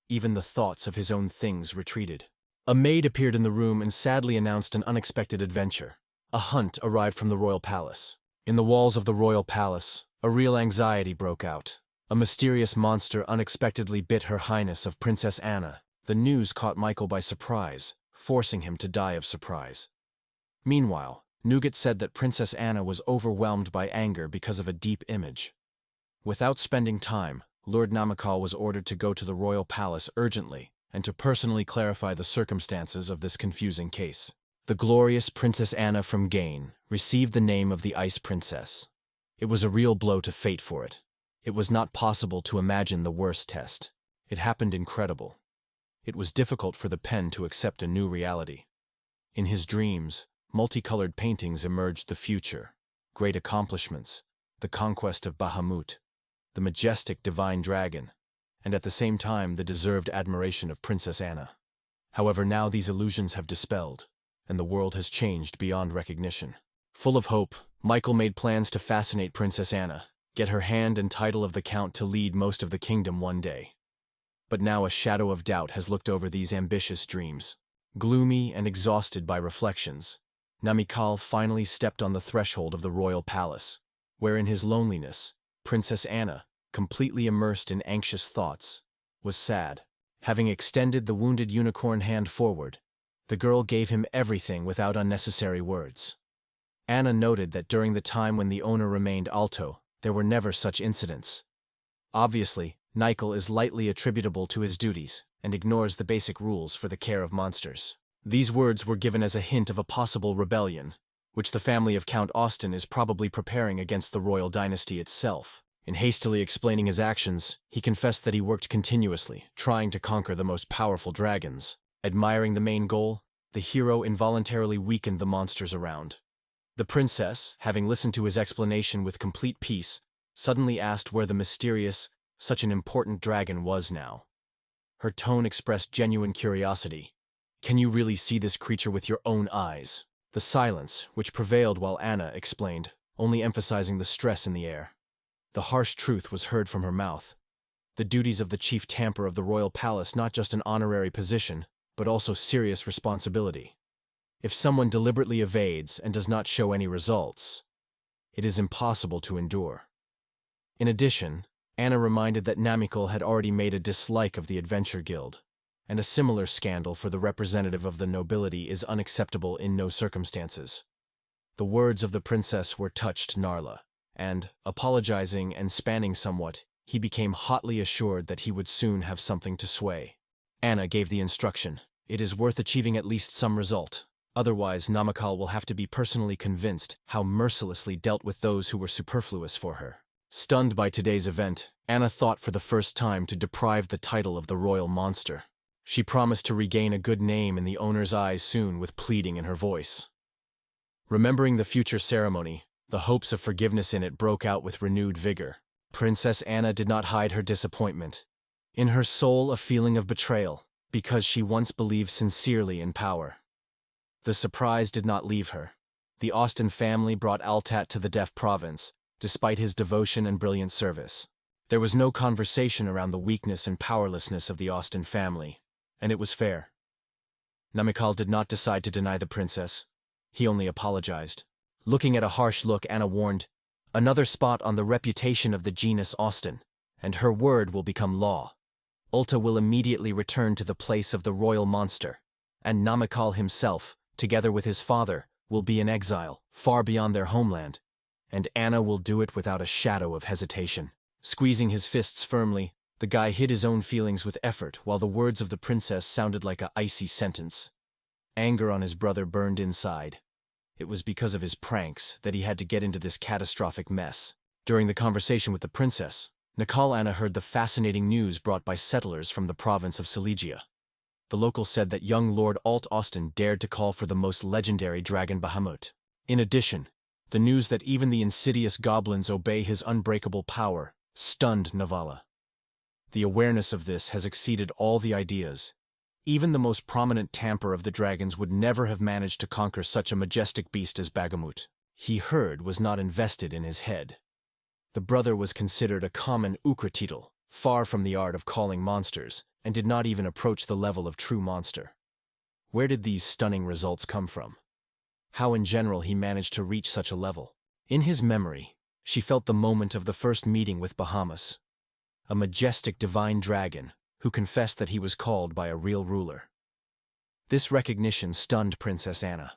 Even the thoughts of his own things retreated. A maid appeared in the room and sadly announced an unexpected adventure. A hunt arrived from the royal palace. In the walls of the royal palace, a real anxiety broke out. A mysterious monster unexpectedly bit Her Highness of Princess Anna. The news caught Michael by surprise, forcing him to die of surprise. Meanwhile, Nougat said that Princess Anna was overwhelmed by anger because of a deep image. Without spending time, Lord Namikal was ordered to go to the royal palace urgently and to personally clarify the circumstances of this confusing case. The glorious Princess Anna from Gain received the name of the Ice Princess. It was a real blow to fate for it. It was not possible to imagine the worst test. It happened incredible. It was difficult for the pen to accept a new reality. In his dreams, multicolored paintings emerged: the future, great accomplishments, the conquest of Bahamut, the majestic divine dragon, and at the same time the deserved admiration of Princess Anna. However, now these illusions have dispelled, and the world has changed beyond recognition. Full of hope, Michael made plans to fascinate Princess Anna, get her hand and title of the Count to lead most of the kingdom one day. But now a shadow of doubt has looked over these ambitious dreams. Gloomy and exhausted by reflections, Namikal finally stepped on the threshold of the royal palace, where in his loneliness, Princess Anna, completely immersed in anxious thoughts, was sad. Having extended the wounded unicorn hand forward, the girl gave him everything without unnecessary words. Anna noted that during the time when the owner remained Alto, there were never such incidents. Obviously, Michael is lightly attributable to his duties and ignores the basic rules for the care of monsters. These words were given as a hint of a possible rebellion, which the family of Count Austin is probably preparing against the royal dynasty itself. In hastily explaining his actions, he confessed that he worked continuously, trying to conquer the most powerful dragons. Admiring the main goal, the hero involuntarily weakened the monsters around. The princess, having listened to his explanation with complete peace, suddenly asked where the mysterious, such an important dragon was now. Her tone expressed genuine curiosity. "Can you really see this creature with your own eyes?" The silence, which prevailed while Anna explained, only emphasizing the stress in the air. The harsh truth was heard from her mouth. The duties of the chief tamper of the royal palace not just an honorary position, but also serious responsibility. If someone deliberately evades and does not show any results, it is impossible to endure. In addition, Anna reminded that Namikal had already made a dislike of the Adventure Guild, and a similar scandal for the representative of the nobility is unacceptable in no circumstances. The words of the princess were touched Narla, and, apologizing and spanning somewhat, he became hotly assured that he would soon have something to sway. Anna gave the instruction: "It is worth achieving at least some result. Otherwise, Namikal will have to be personally convinced how mercilessly dealt with those who were superfluous for her." Stunned by today's event, Anna thought for the first time to deprive the title of the royal monster. She promised to regain a good name in the owner's eyes soon with pleading in her voice. Remembering the future ceremony, the hopes of forgiveness in it broke out with renewed vigor. Princess Anna did not hide her disappointment. In her soul a feeling of betrayal, because she once believed sincerely in power. The surprise did not leave her. The Austin family brought Altat to the Deaf Province, despite his devotion and brilliant service. There was no conversation around the weakness and powerlessness of the Austin family, and it was fair. Namikal did not decide to deny the princess. He only apologized. Looking at a harsh look, Anna warned, "Another spot on the reputation of the genus Austin, and her word will become law. Ulta will immediately return to the place of the royal monster, and Namikal himself, together with his father, will be in exile, far beyond their homeland. And Anna will do it without a shadow of hesitation." Squeezing his fists firmly, the guy hid his own feelings with effort while the words of the princess sounded like an icy sentence. Anger on his brother burned inside. It was because of his pranks that he had to get into this catastrophic mess. During the conversation with the princess, Anna heard the fascinating news brought by settlers from the province of Silesia. The locals said that young Lord Alt Austin dared to call for the most legendary dragon Bahamut. In addition, the news that even the insidious goblins obey his unbreakable power stunned Navala. The awareness of this has exceeded all the ideas. Even the most prominent tamper of the dragons would never have managed to conquer such a majestic beast as Bagamut. He heard was not invested in his head. The brother was considered a common Ukratidal, far from the art of calling monsters, and did not even approach the level of true monster. Where did these stunning results come from? How in general he managed to reach such a level? In his memory, she felt the moment of the first meeting with Bahamas, a majestic divine dragon who confessed that he was called by a real ruler. This recognition stunned Princess Anna.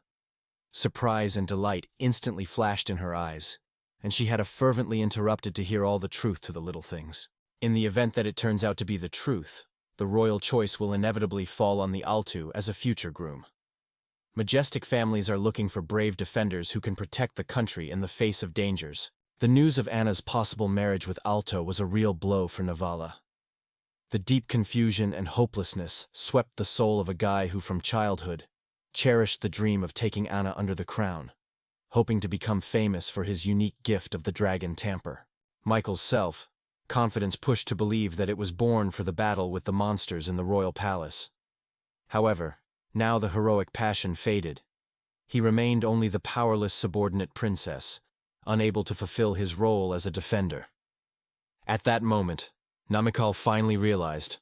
Surprise and delight instantly flashed in her eyes, and she had a fervently interrupted to hear all the truth to the little things. In the event that it turns out to be the truth, the royal choice will inevitably fall on the Altu as a future groom. Majestic families are looking for brave defenders who can protect the country in the face of dangers. The news of Anna's possible marriage with Alto was a real blow for Navala. The deep confusion and hopelessness swept the soul of a guy who from childhood cherished the dream of taking Anna under the crown, hoping to become famous for his unique gift of the dragon tamper. Michael's self-confidence pushed to believe that it was born for the battle with the monsters in the royal palace. However, now the heroic passion faded. He remained only the powerless subordinate princess, unable to fulfill his role as a defender. At that moment, Namikal finally realized,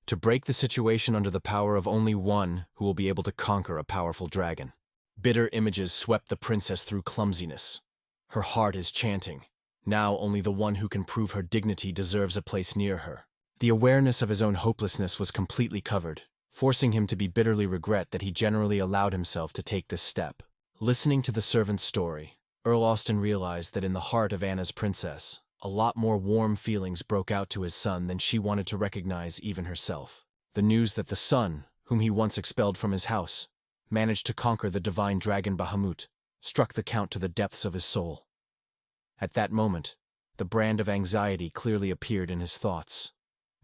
to break the situation under the power of only one who will be able to conquer a powerful dragon. Bitter images swept the princess through clumsiness. Her heart is chanting, now only the one who can prove her dignity deserves a place near her. The awareness of his own hopelessness was completely covered, forcing him to be bitterly regret that he generally allowed himself to take this step. Listening to the servant's story, Earl Austen realized that in the heart of Anna's princess, a lot more warm feelings broke out to his son than she wanted to recognize even herself. The news that the son, whom he once expelled from his house, managed to conquer the divine dragon Bahamut, struck the Count to the depths of his soul. At that moment, the brand of anxiety clearly appeared in his thoughts.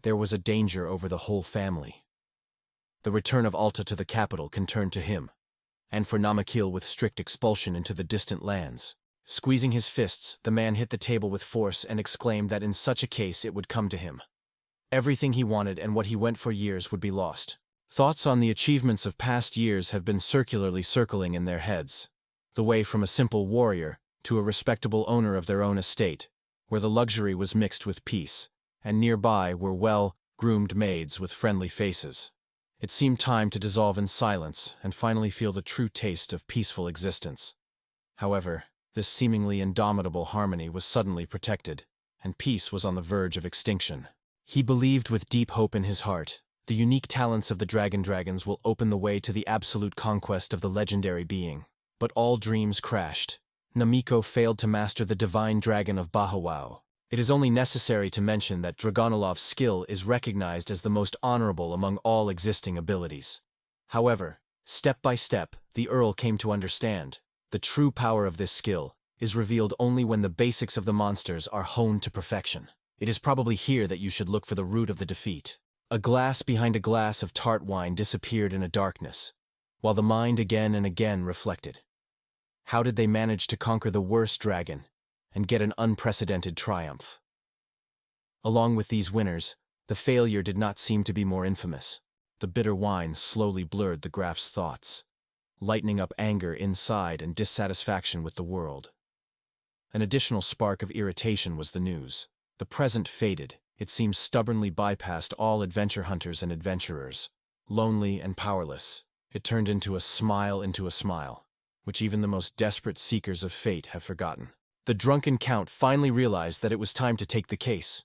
There was a danger over the whole family. The return of Alta to the capital can turn to him, and for Namakil with strict expulsion into the distant lands. Squeezing his fists, the man hit the table with force and exclaimed that in such a case it would come to him. Everything he wanted and what he went for years would be lost. Thoughts on the achievements of past years have been circling in their heads. The way from a simple warrior to a respectable owner of their own estate, where the luxury was mixed with peace, and nearby were well-groomed maids with friendly faces. It seemed time to dissolve in silence and finally feel the true taste of peaceful existence. However, this seemingly indomitable harmony was suddenly protected, and peace was on the verge of extinction. He believed with deep hope in his heart, the unique talents of the dragons will open the way to the absolute conquest of the legendary being. But all dreams crashed. Namiko failed to master the divine dragon of Bahawao. It is only necessary to mention that Dragonolov's skill is recognized as the most honorable among all existing abilities. However, step by step, the Earl came to understand, the true power of this skill is revealed only when the basics of the monsters are honed to perfection. It is probably here that you should look for the root of the defeat. A glass behind a glass of tart wine disappeared in a darkness, while the mind again and again reflected. How did they manage to conquer the worst dragon and get an unprecedented triumph? Along with these winners, the failure did not seem to be more infamous. The bitter wine slowly blurred the Graf's thoughts, lightening up anger inside and dissatisfaction with the world. An additional spark of irritation was the news. The present faded. It seemed stubbornly bypassed all adventure hunters and adventurers. Lonely and powerless, it turned into a smile, which even the most desperate seekers of fate have forgotten. The drunken Count finally realized that it was time to take the case.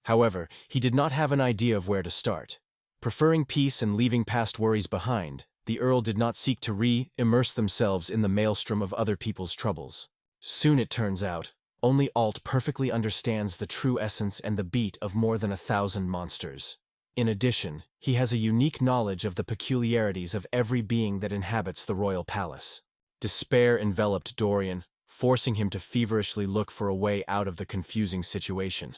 However, he did not have an idea of where to start. Preferring peace and leaving past worries behind, the Earl did not seek to re-immerse themselves in the maelstrom of other people's troubles. Soon it turns out, only Alt perfectly understands the true essence and the beat of more than 1,000 monsters. In addition, he has a unique knowledge of the peculiarities of every being that inhabits the royal palace. Despair enveloped Dorian, forcing him to feverishly look for a way out of the confusing situation.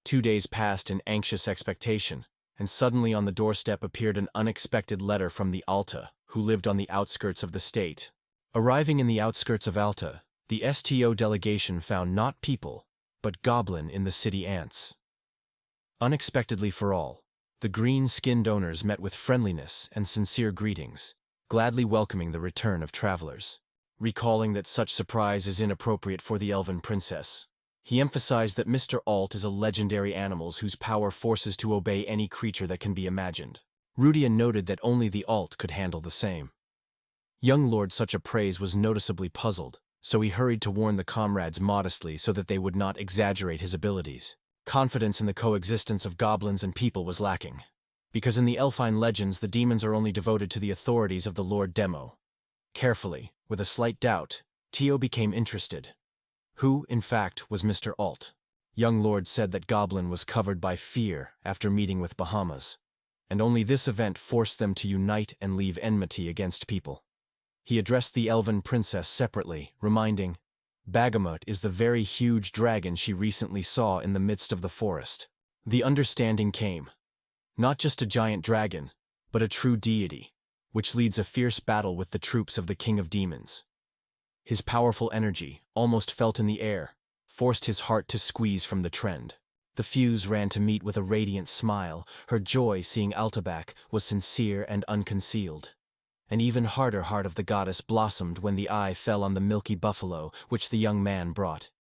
2 days passed in anxious expectation, and suddenly on the doorstep appeared an unexpected letter from the Alta, who lived on the outskirts of the state. Arriving in the outskirts of Alta, the STO delegation found not people, but goblin in the city ants. Unexpectedly for all, the green-skinned owners met with friendliness and sincere greetings, gladly welcoming the return of travelers. Recalling that such surprise is inappropriate for the elven princess, he emphasized that Mr. Alt is a legendary animal whose power forces to obey any creature that can be imagined. Rudia noted that only the Alt could handle the same. Young Lord such a praise was noticeably puzzled, so he hurried to warn the comrades modestly so that they would not exaggerate his abilities. Confidence in the coexistence of goblins and people was lacking, because in the Elfine legends the demons are only devoted to the authorities of the Lord Demo. Carefully, with a slight doubt, Tio became interested. Who, in fact, was Mr. Alt? Young Lord said that Goblin was covered by fear after meeting with Bahamas, and only this event forced them to unite and leave enmity against people. He addressed the elven princess separately, reminding, Bagamut is the very huge dragon she recently saw in the midst of the forest. The understanding came. Not just a giant dragon, but a true deity, which leads a fierce battle with the troops of the King of Demons. His powerful energy, almost felt in the air, forced his heart to squeeze from the trend. The Fuse ran to meet with a radiant smile. Her joy seeing Altabak was sincere and unconcealed. An even harder heart of the goddess blossomed when the eye fell on the milky buffalo which the young man brought.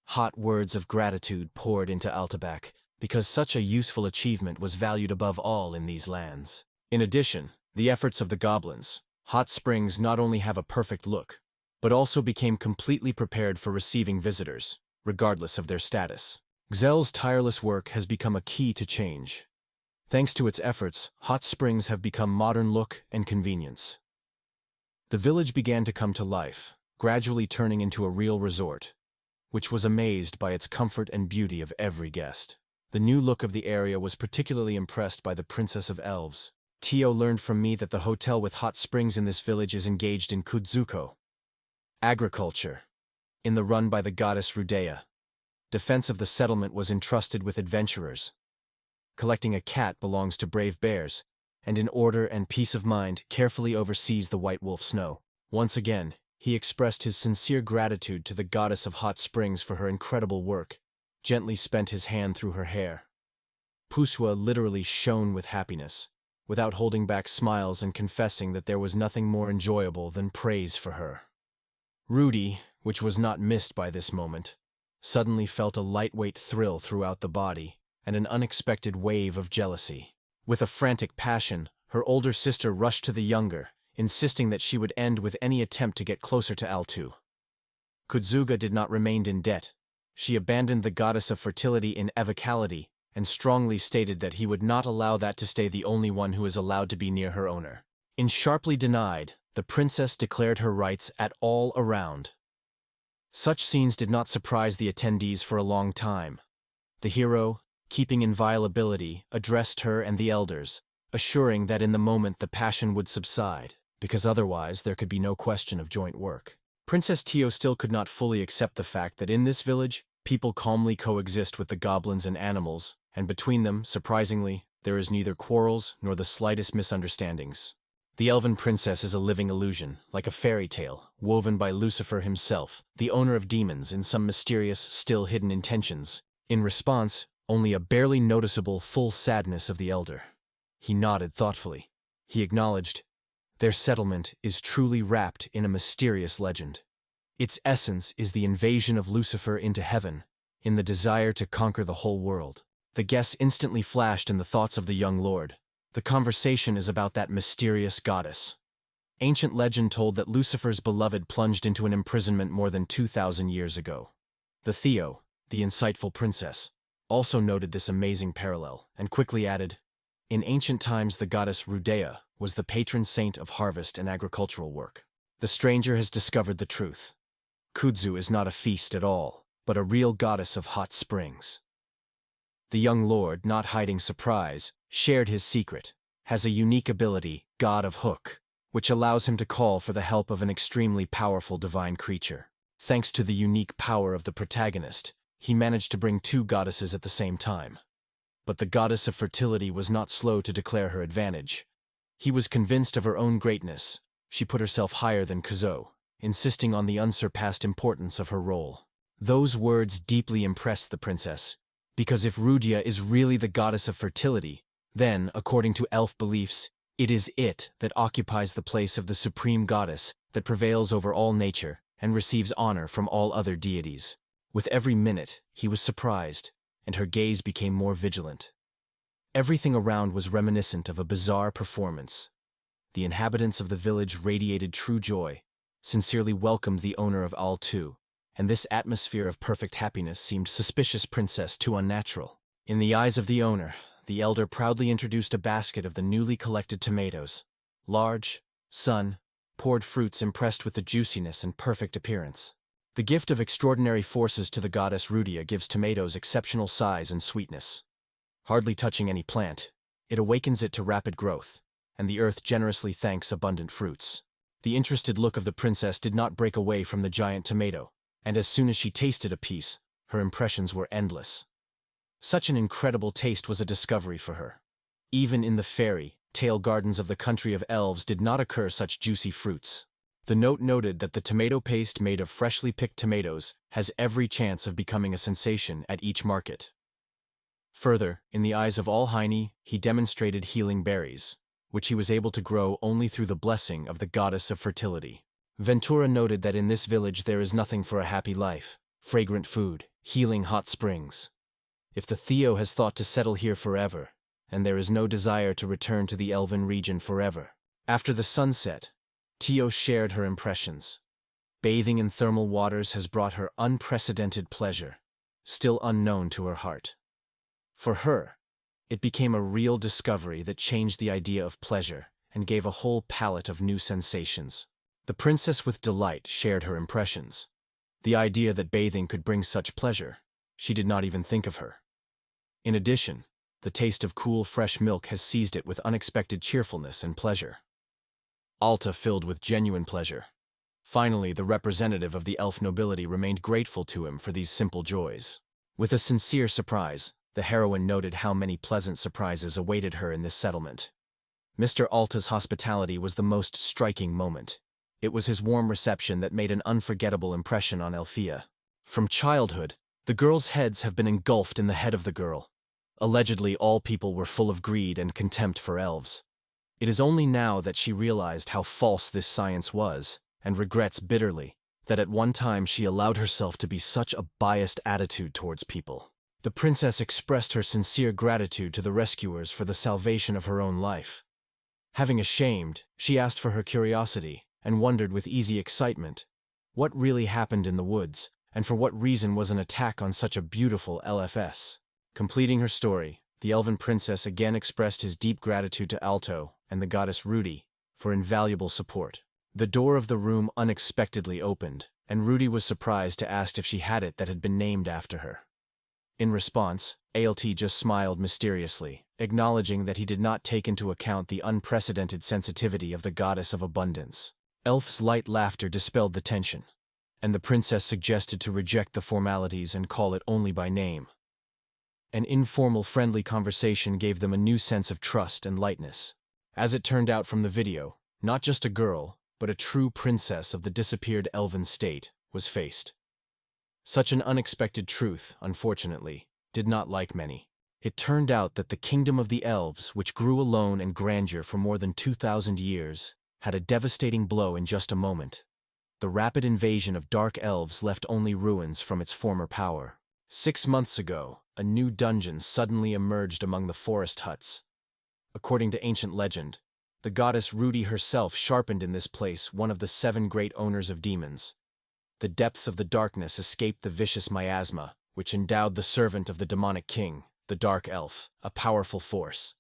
Hot words of gratitude poured into Altabak, because such a useful achievement was valued above all in these lands. In addition, the efforts of the goblins, hot springs not only have a perfect look, but also became completely prepared for receiving visitors, regardless of their status. Xel's tireless work has become a key to change. Thanks to its efforts, hot springs have become modern look and convenience. The village began to come to life, gradually turning into a real resort, which was amazed by its comfort and beauty of every guest. The new look of the area was particularly impressed by the Princess of Elves. Tio learned from me that the hotel with hot springs in this village is engaged in kudzuko, agriculture, in the run by the goddess Rudea. Defense of the settlement was entrusted with adventurers. Collecting a cat belongs to brave bears, and in order and peace of mind carefully oversees the white wolf Snow. Once again, he expressed his sincere gratitude to the goddess of hot springs for her incredible work, gently spent his hand through her hair. Puswa literally shone with happiness, without holding back smiles and confessing that there was nothing more enjoyable than praise for her. Rudy, which was not missed by this moment, suddenly felt a lightweight thrill throughout the body, and an unexpected wave of jealousy. With a frantic passion, her older sister rushed to the younger, insisting that she would end with any attempt to get closer to Altu. Kudzuga did not remain in debt. She abandoned the goddess of fertility in evocality, and strongly stated that he would not allow that to stay the only one who is allowed to be near her owner. In sharply denied, the princess declared her rights at all around. Such scenes did not surprise the attendees for a long time. The hero, keeping inviolability, addressed her and the elders, assuring that in the moment the passion would subside, because otherwise there could be no question of joint work. Princess Tio still could not fully accept the fact that in this village, people calmly coexist with the goblins and animals, and between them, surprisingly, there is neither quarrels nor the slightest misunderstandings. The elven princess is a living illusion, like a fairy tale, woven by Lucifer himself, the owner of demons in some mysterious, still hidden intentions. In response, only a barely noticeable full sadness of the elder. He nodded thoughtfully. He acknowledged, their settlement is truly wrapped in a mysterious legend. Its essence is the invasion of Lucifer into heaven, in the desire to conquer the whole world. The guess instantly flashed in the thoughts of the young lord. The conversation is about that mysterious goddess. Ancient legend told that Lucifer's beloved plunged into an imprisonment more than 2,000 years ago. The Theo, the insightful princess, also noted this amazing parallel, and quickly added, in ancient times the goddess Rudea was the patron saint of harvest and agricultural work. The stranger has discovered the truth. Kudzu is not a feast at all, but a real goddess of hot springs. The young lord, not hiding surprise, shared his secret, has a unique ability, God of Hook, which allows him to call for the help of an extremely powerful divine creature. Thanks to the unique power of the protagonist, he managed to bring two goddesses at the same time. But the goddess of fertility was not slow to declare her advantage. He was convinced of her own greatness. She put herself higher than Kuzo, insisting on the unsurpassed importance of her role. Those words deeply impressed the princess, because if Rudia is really the goddess of fertility, then, according to elf beliefs, it is it that occupies the place of the supreme goddess that prevails over all nature and receives honor from all other deities. With every minute, he was surprised, and her gaze became more vigilant. Everything around was reminiscent of a bizarre performance. The inhabitants of the village radiated true joy, sincerely welcomed the owner of all two, and this atmosphere of perfect happiness seemed suspicious princess too unnatural. In the eyes of the owner, the elder proudly introduced a basket of the newly collected tomatoes. Large, sun-poured fruits impressed with the juiciness and perfect appearance. The gift of extraordinary forces to the goddess Rudia gives tomatoes exceptional size and sweetness. Hardly touching any plant, it awakens it to rapid growth, and the earth generously thanks abundant fruits. The interested look of the princess did not break away from the giant tomato, and as soon as she tasted a piece, her impressions were endless. Such an incredible taste was a discovery for her. Even in the fairy tale gardens of the country of elves did not occur such juicy fruits. The note noted that the tomato paste made of freshly picked tomatoes has every chance of becoming a sensation at each market. Further, in the eyes of all Heine, he demonstrated healing berries, which he was able to grow only through the blessing of the goddess of fertility. Ventura noted that in this village there is nothing for a happy life, fragrant food, healing hot springs. If the Theo has thought to settle here forever, and there is no desire to return to the elven region forever. After the sunset, Theo shared her impressions. Bathing in thermal waters has brought her unprecedented pleasure, still unknown to her heart. For her, it became a real discovery that changed the idea of pleasure and gave a whole palette of new sensations. The princess with delight shared her impressions. The idea that bathing could bring such pleasure, she did not even think of her. In addition, the taste of cool fresh milk has seized it with unexpected cheerfulness and pleasure. Alta filled with genuine pleasure. Finally, the representative of the elf nobility remained grateful to him for these simple joys. With a sincere surprise, the heroine noted how many pleasant surprises awaited her in this settlement. Mr. Alta's hospitality was the most striking moment. It was his warm reception that made an unforgettable impression on Elphia. From childhood, the girls' heads have been engulfed in the head of the girl. Allegedly, all people were full of greed and contempt for elves. It is only now that she realized how false this science was, and regrets bitterly that at one time she allowed herself to be such a biased attitude towards people. The princess expressed her sincere gratitude to the rescuers for the salvation of her own life. Having ashamed, she asked for her curiosity, and wondered with easy excitement what really happened in the woods, and for what reason was an attack on such a beautiful LFS. Completing her story, the elven princess again expressed his deep gratitude to Alto and the goddess Rudy for invaluable support. The door of the room unexpectedly opened, and Rudy was surprised to ask if she had it that had been named after her. In response, Alt just smiled mysteriously, acknowledging that he did not take into account the unprecedented sensitivity of the goddess of abundance. Elf's light laughter dispelled the tension, and the princess suggested to reject the formalities and call it only by name. An informal, friendly conversation gave them a new sense of trust and lightness. As it turned out from the video, not just a girl, but a true princess of the disappeared elven state was faced. Such an unexpected truth, unfortunately, did not like many. It turned out that the kingdom of the elves, which grew alone in grandeur for more than 2,000 years, had a devastating blow in just a moment. The rapid invasion of dark elves left only ruins from its former power. 6 months ago, a new dungeon suddenly emerged among the forest huts. According to ancient legend, the goddess Rudy herself sharpened in this place one of the 7 great owners of demons. The depths of the darkness escaped the vicious miasma, which endowed the servant of the demonic king, the dark elf, a powerful force.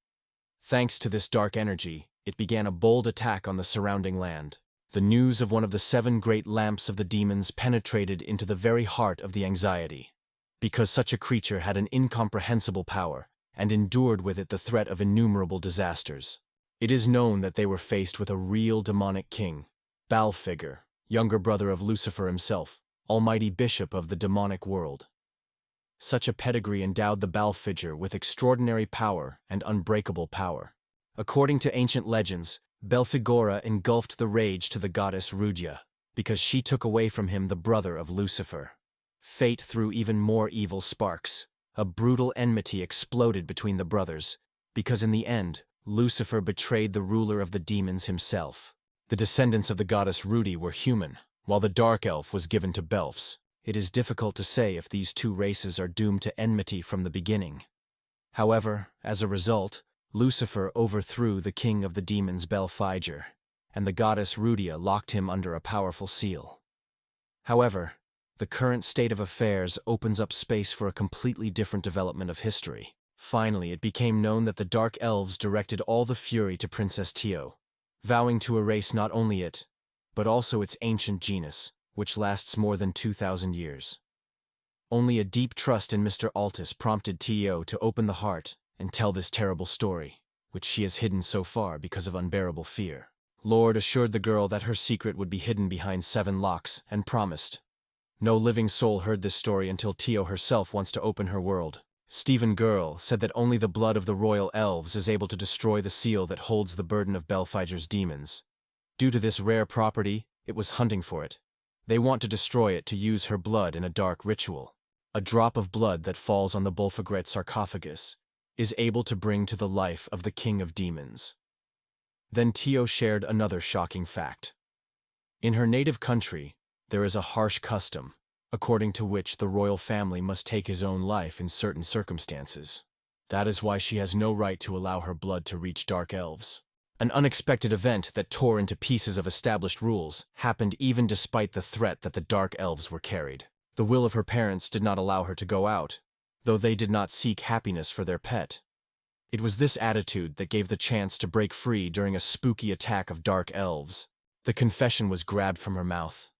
Thanks to this dark energy, it began a bold attack on the surrounding land. The news of one of the 7 great lamps of the demons penetrated into the very heart of the anxiety. Because such a creature had an incomprehensible power, and endured with it the threat of innumerable disasters. It is known that they were faced with a real demonic king, Balfigor, younger brother of Lucifer himself, almighty bishop of the demonic world. Such a pedigree endowed the Balfigure with extraordinary power and unbreakable power. According to ancient legends, Belphegora engulfed the rage to the goddess Rudia, because she took away from him the brother of Lucifer. Fate threw even more evil sparks. A brutal enmity exploded between the brothers, because in the end, Lucifer betrayed the ruler of the demons himself. The descendants of the goddess Rudi were human, while the dark elf was given to Belfs. It is difficult to say if these two races are doomed to enmity from the beginning. However, as a result, Lucifer overthrew the king of the demons Belphegor, and the goddess Rudia locked him under a powerful seal. However, the current state of affairs opens up space for a completely different development of history. Finally, it became known that the Dark Elves directed all the fury to Princess Tio, vowing to erase not only it, but also its ancient genus, which lasts more than 2,000 years. Only a deep trust in Mr. Altus prompted Tio to open the heart and tell this terrible story, which she has hidden so far because of unbearable fear. Lord assured the girl that her secret would be hidden behind 7 locks and promised. No living soul heard this story until Tio herself wants to open her world. Stephen Girl said that only the blood of the royal elves is able to destroy the seal that holds the burden of Belphegor's demons. Due to this rare property, it was hunting for it. They want to destroy it to use her blood in a dark ritual. A drop of blood that falls on the Belphegor sarcophagus is able to bring to the life of the king of demons. Then Tio shared another shocking fact. In her native country, there is a harsh custom, according to which the royal family must take his own life in certain circumstances. That is why she has no right to allow her blood to reach dark elves. An unexpected event that tore into pieces of established rules happened even despite the threat that the dark elves were carried. The will of her parents did not allow her to go out, though they did not seek happiness for their pet. It was this attitude that gave the chance to break free during a spooky attack of dark elves. The confession was grabbed from her mouth.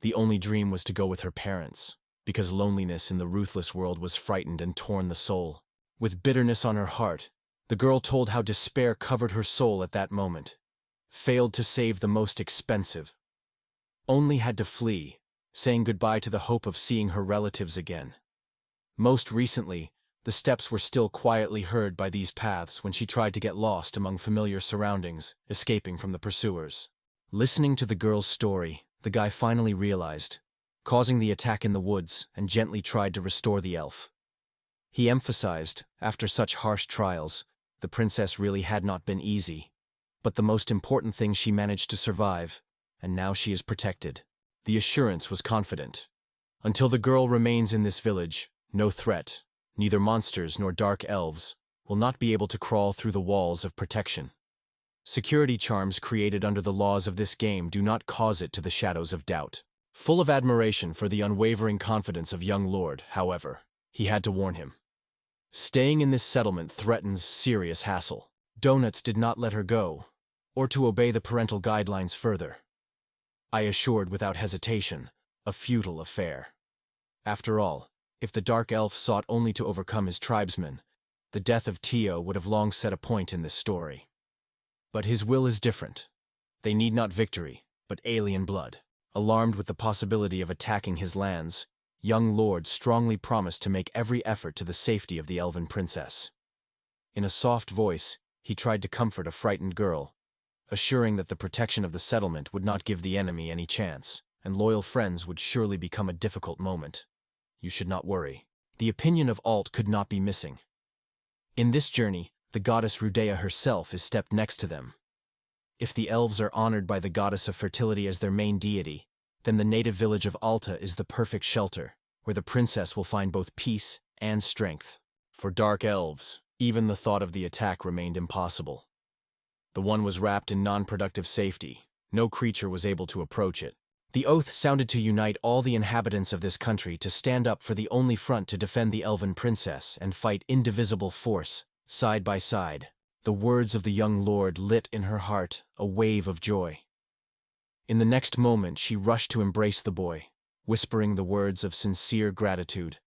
The only dream was to go with her parents, because loneliness in the ruthless world was frightened and torn the soul. With bitterness on her heart, the girl told how despair covered her soul at that moment. Failed to save the most expensive. Only had to flee, saying goodbye to the hope of seeing her relatives again. Most recently, the steps were still quietly heard by these paths when she tried to get lost among familiar surroundings, escaping from the pursuers. Listening to the girl's story, the guy finally realized, causing the attack in the woods, and gently tried to restore the elf. He emphasized, after such harsh trials, the princess really had not been easy, but the most important thing, she managed to survive, and now she is protected. The assurance was confident. Until the girl remains in this village, no threat, neither monsters nor dark elves, will not be able to crawl through the walls of protection. Security charms created under the laws of this game do not cause it to the shadows of doubt. Full of admiration for the unwavering confidence of young Lord, however, he had to warn him. Staying in this settlement threatens serious hassle. Donuts did not let her go, or to obey the parental guidelines further. I assured without hesitation, a futile affair. After all, if the dark elf sought only to overcome his tribesmen, the death of Tio would have long set a point in this story. But his will is different. They need not victory, but alien blood. Alarmed with the possibility of attacking his lands, young Lord strongly promised to make every effort to the safety of the elven princess. In a soft voice, he tried to comfort a frightened girl, assuring that the protection of the settlement would not give the enemy any chance, and loyal friends would surely become a difficult moment. You should not worry. The opinion of Alt could not be missing. In this journey, the goddess Rudea herself is stepped next to them. If the elves are honored by the goddess of fertility as their main deity, then the native village of Alta is the perfect shelter, where the princess will find both peace and strength. For dark elves, even the thought of the attack remained impossible. The one was wrapped in non-productive safety. No creature was able to approach it. The oath sounded to unite all the inhabitants of this country to stand up for the only front to defend the elven princess and fight indivisible force, side by side. The words of the young lord lit in her heart a wave of joy. In the next moment she rushed to embrace the boy, whispering the words of sincere gratitude,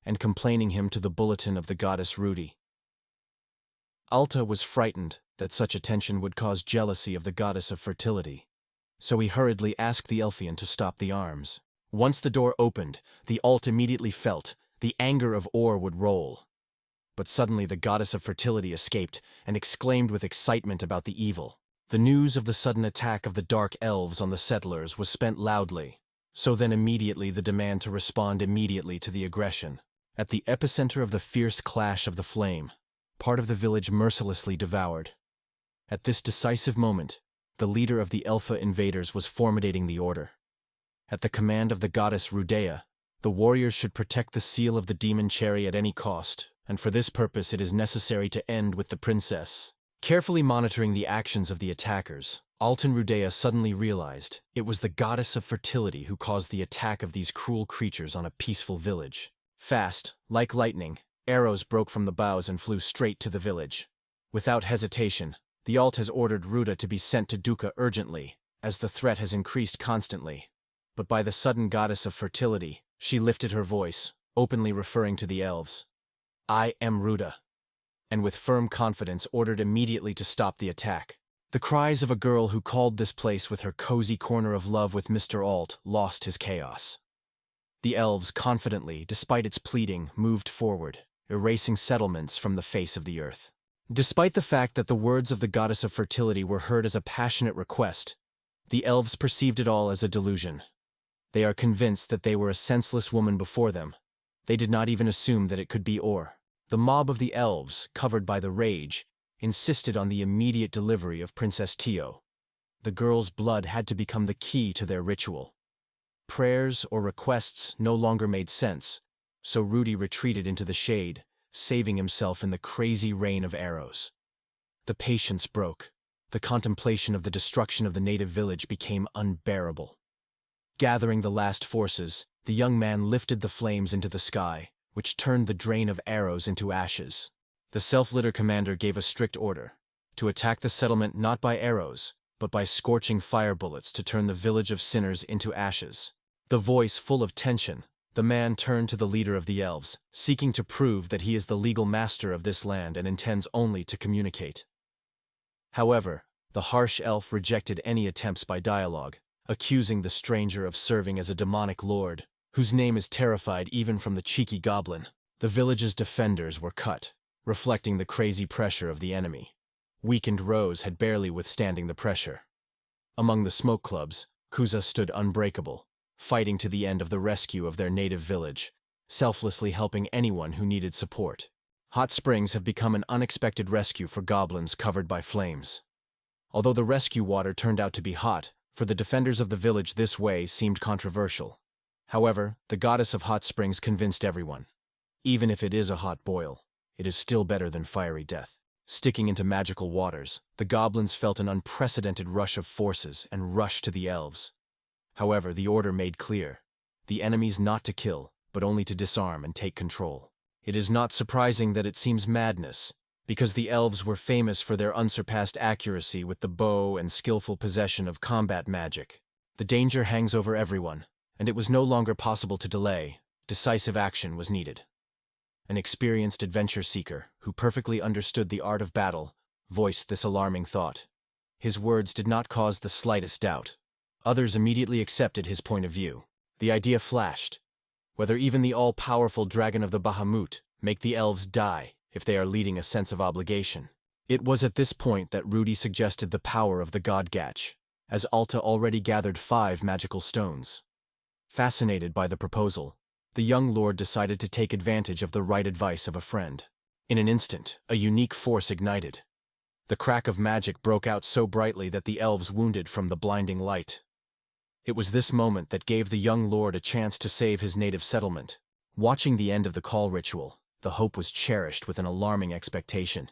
and complaining him to the bulletin of the goddess Rudi. Alta was frightened that such attention would cause jealousy of the goddess of fertility, so he hurriedly asked the Elfian to stop the arms. Once the door opened, the Alt immediately felt the anger of Or would roll. But suddenly the goddess of fertility escaped and exclaimed with excitement about the evil. The news of the sudden attack of the dark elves on the settlers was spent loudly, so then immediately the demand to respond immediately to the aggression. At the epicenter of the fierce clash of the flame, part of the village mercilessly devoured. At this decisive moment, the leader of the Elfa invaders was formulating the order. At the command of the goddess Rudea, the warriors should protect the seal of the demon cherry at any cost, and for this purpose it is necessary to end with the princess. Carefully monitoring the actions of the attackers, Altan Rudea suddenly realized it was the goddess of fertility who caused the attack of these cruel creatures on a peaceful village. Fast, like lightning, arrows broke from the boughs and flew straight to the village. Without hesitation, the Alt has ordered Ruda to be sent to Dukkha urgently, as the threat has increased constantly. But by the sudden goddess of fertility, she lifted her voice, openly referring to the elves. I am Ruda, and with firm confidence ordered immediately to stop the attack. The cries of a girl who called this place with her cozy corner of love with Mr. Alt lost his chaos. The elves confidently, despite its pleading, moved forward, erasing settlements from the face of the earth. Despite the fact that the words of the goddess of fertility were heard as a passionate request, the elves perceived it all as a delusion. They are convinced that they were a senseless woman before them. They did not even assume that it could be Or. The mob of the elves, covered by the rage, insisted on the immediate delivery of Princess Tio. The girl's blood had to become the key to their ritual. Prayers or requests no longer made sense, so Rudy retreated into the shade, saving himself in the crazy rain of arrows. The patience broke. The contemplation of the destruction of the native village became unbearable. Gathering the last forces, the young man lifted the flames into the sky, which turned the drain of arrows into ashes. The self-litter commander gave a strict order, to attack the settlement not by arrows, but by scorching fire bullets to turn the village of sinners into ashes. The voice full of tension, the man turned to the leader of the elves, seeking to prove that he is the legal master of this land and intends only to communicate. However, the harsh elf rejected any attempts by dialogue, accusing the stranger of serving as a demonic lord, whose name is terrified even from the cheeky goblin. The village's defenders were cut, reflecting the crazy pressure of the enemy. Weakened Rose had barely withstanding the pressure. Among the smoke clubs, Kuza stood unbreakable, fighting to the end of the rescue of their native village, selflessly helping anyone who needed support. Hot springs have become an unexpected rescue for goblins covered by flames. Although the rescue water turned out to be hot, for the defenders of the village this way seemed controversial. However, the goddess of hot springs convinced everyone. Even if it is a hot boil, it is still better than fiery death. Sticking into magical waters, the goblins felt an unprecedented rush of forces and rushed to the elves. However, the order made clear: the enemies not to kill, but only to disarm and take control. It is not surprising that it seems madness, because the elves were famous for their unsurpassed accuracy with the bow and skillful possession of combat magic. The danger hangs over everyone, and it was no longer possible to delay. Decisive action was needed. An experienced adventure seeker, who perfectly understood the art of battle, voiced this alarming thought. His words did not cause the slightest doubt. Others immediately accepted his point of view. The idea flashed: whether even the all-powerful dragon of the Bahamut make the elves die if they are leading a sense of obligation. It was at this point that Rudy suggested the power of the god Gatch, as Alta already gathered 5 magical stones. Fascinated by the proposal, the young lord decided to take advantage of the right advice of a friend. In an instant, a unique force ignited. The crack of magic broke out so brightly that the elves wounded from the blinding light. It was this moment that gave the young lord a chance to save his native settlement. Watching the end of the call ritual, the hope was cherished with an alarming expectation.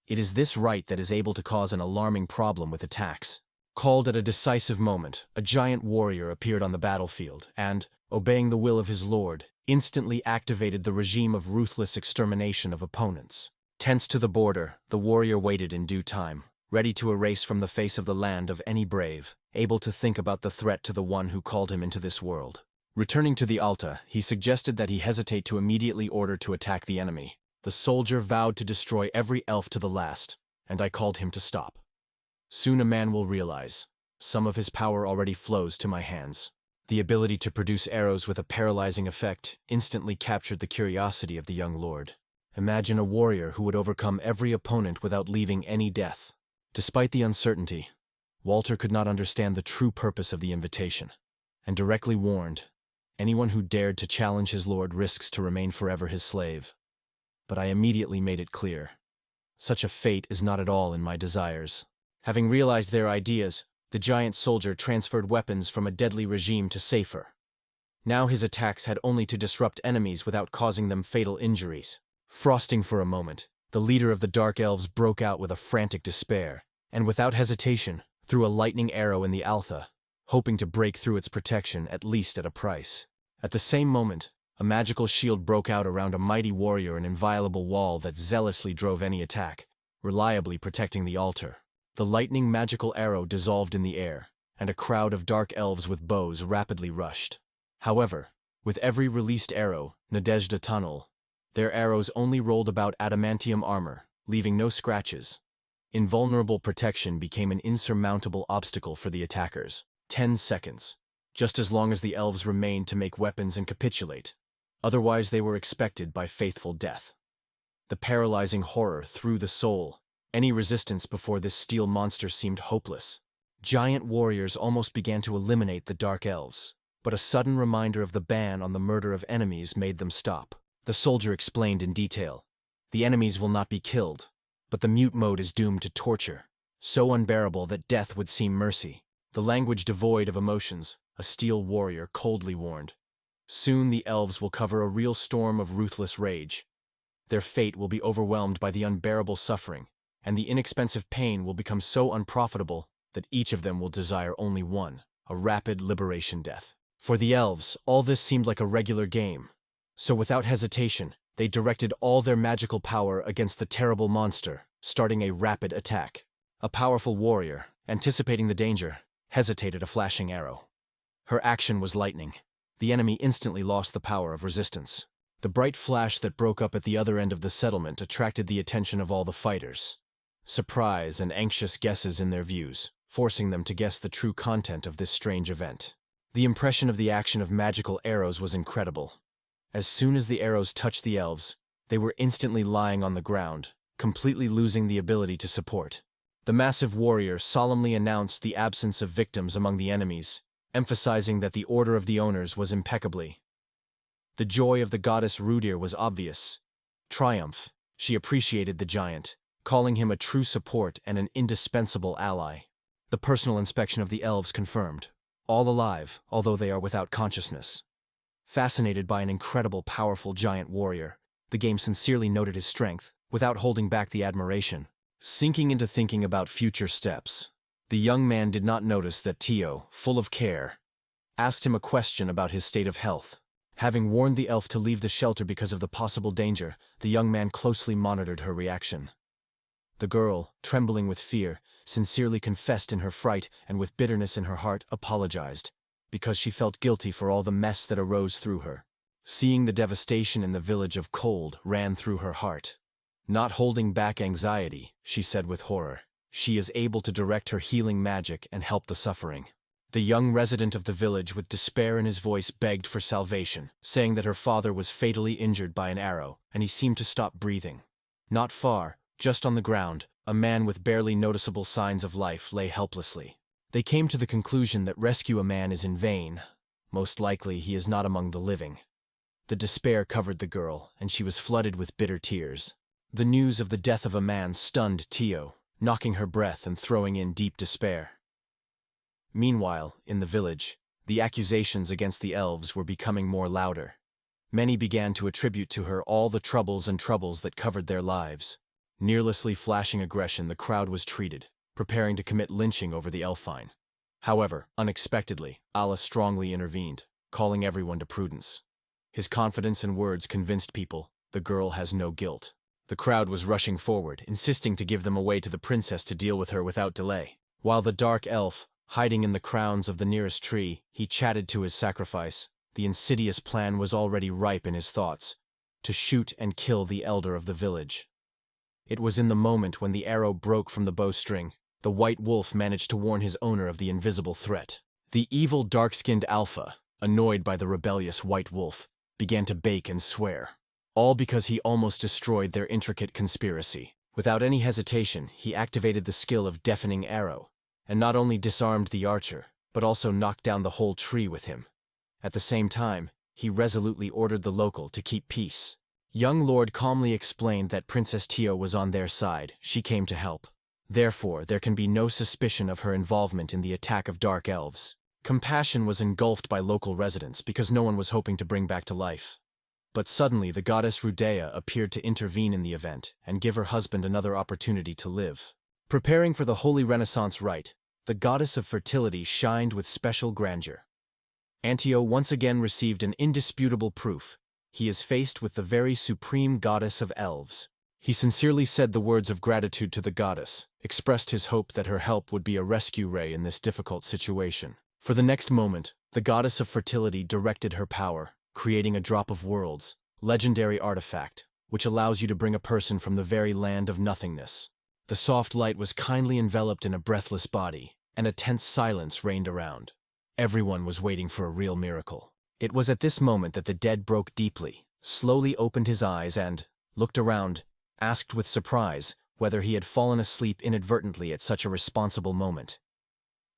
It is this rite that is able to cause an alarming problem with attacks. Called at a decisive moment, a giant warrior appeared on the battlefield and, obeying the will of his lord, instantly activated the regime of ruthless extermination of opponents. Tense to the border, the warrior waited in due time, ready to erase from the face of the land of any brave, able to think about the threat to the one who called him into this world. Returning to the Alta, he suggested that he hesitate to immediately order to attack the enemy. The soldier vowed to destroy every elf to the last, and I called him to stop. Soon a man will realize, some of his power already flows to my hands. The ability to produce arrows with a paralyzing effect instantly captured the curiosity of the young lord. Imagine a warrior who would overcome every opponent without leaving any death. Despite the uncertainty, Walter could not understand the true purpose of the invitation, and directly warned, anyone who dared to challenge his lord risks to remain forever his slave. But I immediately made it clear. Such a fate is not at all in my desires. Having realized their ideas, the giant soldier transferred weapons from a deadly regime to safer. Now his attacks had only to disrupt enemies without causing them fatal injuries. Frosting for a moment, the leader of the Dark Elves broke out with a frantic despair, and without hesitation, threw a lightning arrow in the Altha, hoping to break through its protection at least at a price. At the same moment, a magical shield broke out around a mighty warrior, an inviolable wall that zealously drove any attack, reliably protecting the altar. The lightning magical arrow dissolved in the air, and a crowd of dark elves with bows rapidly rushed. However, with every released arrow, Nadezhda Tunnel, their arrows only rolled about adamantium armor, leaving no scratches. Invulnerable protection became an insurmountable obstacle for the attackers. 10 seconds, just as long as the elves remained to make weapons and capitulate. Otherwise they were expected by faithful death. The paralyzing horror threw the soul. Any resistance before this steel monster seemed hopeless. Giant warriors almost began to eliminate the Dark Elves, but a sudden reminder of the ban on the murder of enemies made them stop. The soldier explained in detail. The enemies will not be killed, but the mute mode is doomed to torture, so unbearable that death would seem mercy. The language devoid of emotions, a steel warrior coldly warned. Soon the elves will cover a real storm of ruthless rage. Their fate will be overwhelmed by the unbearable suffering, and the inexpensive pain will become so unprofitable that each of them will desire only one, a rapid liberation death. For the elves, all this seemed like a regular game. So without hesitation, they directed all their magical power against the terrible monster, starting a rapid attack. A powerful warrior, anticipating the danger, hesitated a flashing arrow. Her action was lightning. The enemy instantly lost the power of resistance. The bright flash that broke up at the other end of the settlement attracted the attention of all the fighters. Surprise and anxious guesses in their views, forcing them to guess the true content of this strange event. The impression of the action of magical arrows was incredible. As soon as the arrows touched the elves, they were instantly lying on the ground, completely losing the ability to support. The massive warrior solemnly announced the absence of victims among the enemies, emphasizing that the order of the owners was impeccably. The joy of the goddess Rudir was obvious. Triumph, she appreciated the giant, calling him a true support and an indispensable ally. The personal inspection of the elves confirmed. All alive, although they are without consciousness. Fascinated by an incredible, powerful giant warrior, the game sincerely noted his strength, without holding back the admiration. Sinking into thinking about future steps, the young man did not notice that Tio, full of care, asked him a question about his state of health. Having warned the elf to leave the shelter because of the possible danger, the young man closely monitored her reaction. The girl, trembling with fear, sincerely confessed in her fright and with bitterness in her heart apologized, because she felt guilty for all the mess that arose through her. Seeing the devastation in the village of Cold ran through her heart. Not holding back anxiety, she said with horror, she is able to direct her healing magic and help the suffering. The young resident of the village with despair in his voice begged for salvation, saying that her father was fatally injured by an arrow, and he seemed to stop breathing. Not far, just on the ground, a man with barely noticeable signs of life lay helplessly. They came to the conclusion that rescue a man is in vain. Most likely he is not among the living. The despair covered the girl, and she was flooded with bitter tears. The news of the death of a man stunned Tio, knocking her breath and throwing in deep despair. Meanwhile, in the village, the accusations against the elves were becoming more louder. Many began to attribute to her all the troubles that covered their lives. Nearlessly flashing aggression, the crowd was treated, preparing to commit lynching over the elfine. However, unexpectedly, Allah strongly intervened, calling everyone to prudence. His confidence and words convinced people, the girl has no guilt. The crowd was rushing forward, insisting to give them away to the princess to deal with her without delay. While the dark elf, hiding in the crowns of the nearest tree, he chatted to his sacrifice. The insidious plan was already ripe in his thoughts, to shoot and kill the elder of the village. It was in the moment when the arrow broke from the bowstring, the white wolf managed to warn his owner of the invisible threat. The evil dark-skinned alpha, annoyed by the rebellious white wolf, began to bake and swear, all because he almost destroyed their intricate conspiracy. Without any hesitation, he activated the skill of Deafening Arrow, and not only disarmed the archer, but also knocked down the whole tree with him. At the same time, he resolutely ordered the local to keep peace. Young Lord calmly explained that Princess Tio was on their side. She came to help. Therefore, there can be no suspicion of her involvement in the attack of dark elves. Compassion was engulfed by local residents because no one was hoping to bring back to life. But suddenly the goddess Rudea appeared to intervene in the event and give her husband another opportunity to live. Preparing for the Holy Renaissance rite, the goddess of fertility shined with special grandeur. Antio once again received an indisputable proof. He is faced with the very supreme goddess of elves. He sincerely said the words of gratitude to the goddess, expressed his hope that her help would be a rescue ray in this difficult situation. For the next moment, the goddess of fertility directed her power, creating a drop of worlds, legendary artifact, which allows you to bring a person from the very land of nothingness. The soft light was kindly enveloped in a breathless body, and a tense silence reigned around. Everyone was waiting for a real miracle. It was at this moment that the dead broke deeply, slowly opened his eyes and, looked around, asked with surprise whether he had fallen asleep inadvertently at such a responsible moment.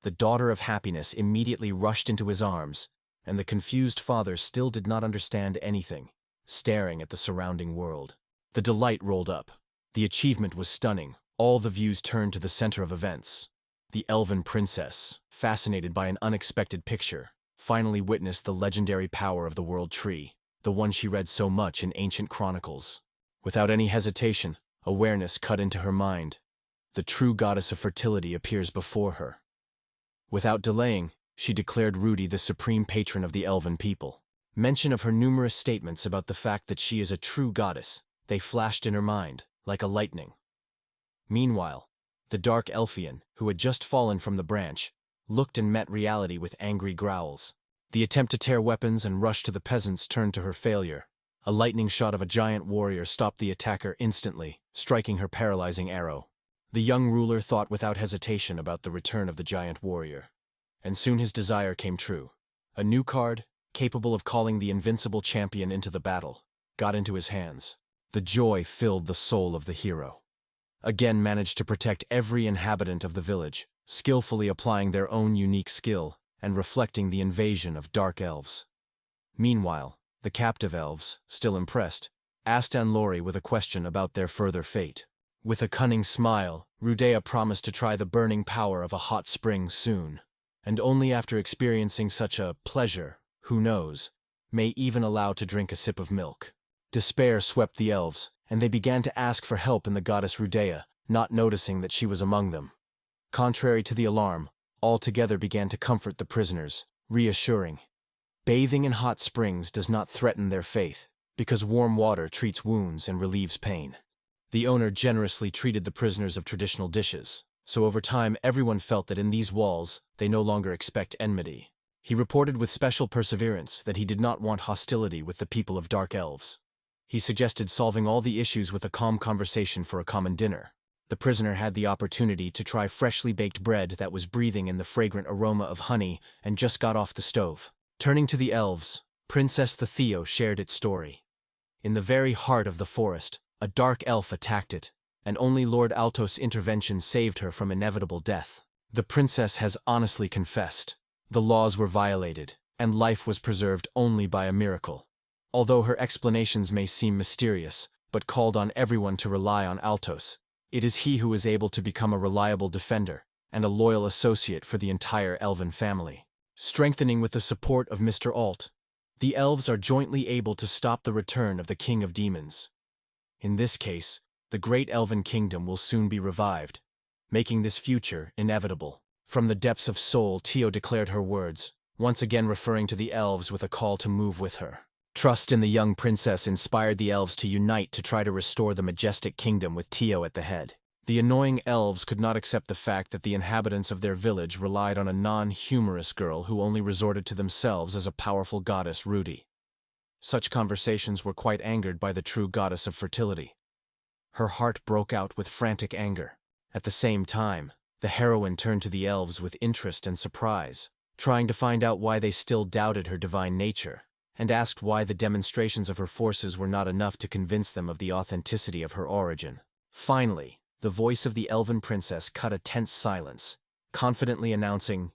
The daughter of happiness immediately rushed into his arms, and the confused father still did not understand anything, staring at the surrounding world. The delight rolled up. The achievement was stunning. All the views turned to the center of events. The elven princess, fascinated by an unexpected picture, finally witnessed the legendary power of the world tree, the one she read so much in ancient chronicles. Without any hesitation, awareness cut into her mind. The true goddess of fertility appears before her. Without delaying, she declared Rudy the supreme patron of the elven people. Mention of her numerous statements about the fact that she is a true goddess, they flashed in her mind, like a lightning. Meanwhile, the dark Elfian, who had just fallen from the branch, looked and met reality with angry growls. The attempt to tear weapons and rush to the peasants turned to her failure. A lightning shot of a giant warrior stopped the attacker instantly, striking her paralyzing arrow. The young ruler thought without hesitation about the return of the giant warrior. And soon his desire came true. A new card, capable of calling the invincible champion into the battle, got into his hands. The joy filled the soul of the hero. Again managed to protect every inhabitant of the village, skillfully applying their own unique skill and reflecting the invasion of dark elves. Meanwhile, the captive elves, still impressed, asked Anlori with a question about their further fate. With a cunning smile, Rudea promised to try the burning power of a hot spring soon, and only after experiencing such a pleasure, who knows, may even allow to drink a sip of milk. Despair swept the elves, and they began to ask for help in the goddess Rudea, not noticing that she was among them. Contrary to the alarm, all together began to comfort the prisoners, reassuring. Bathing in hot springs does not threaten their faith, because warm water treats wounds and relieves pain. The owner generously treated the prisoners of traditional dishes, so over time everyone felt that in these walls they no longer expect enmity. He reported with special perseverance that he did not want hostility with the people of Dark Elves. He suggested solving all the issues with a calm conversation for a common dinner. The prisoner had the opportunity to try freshly baked bread that was breathing in the fragrant aroma of honey and just got off the stove. Turning to the elves, Princess Theo shared its story. In the very heart of the forest, a dark elf attacked it, and only Lord Altos' intervention saved her from inevitable death. The princess has honestly confessed. The laws were violated, and life was preserved only by a miracle. Although her explanations may seem mysterious, but called on everyone to rely on Altos, it is he who is able to become a reliable defender and a loyal associate for the entire elven family. Strengthening with the support of Mr. Alt, the elves are jointly able to stop the return of the King of Demons. In this case, the great elven kingdom will soon be revived, making this future inevitable. From the depths of soul, Tio declared her words, once again referring to the elves with a call to move with her. Trust in the young princess inspired the elves to unite to try to restore the majestic kingdom with Tio at the head. The annoying elves could not accept the fact that the inhabitants of their village relied on a non-humorous girl who only resorted to themselves as a powerful goddess, Rudy. Such conversations were quite angered by the true goddess of fertility. Her heart broke out with frantic anger. At the same time, the heroine turned to the elves with interest and surprise. trying to find out why they still doubted her divine nature, and asked why the demonstrations of her forces were not enough to convince them of the authenticity of her origin. Finally, the voice of the elven princess cut a tense silence, confidently announcing,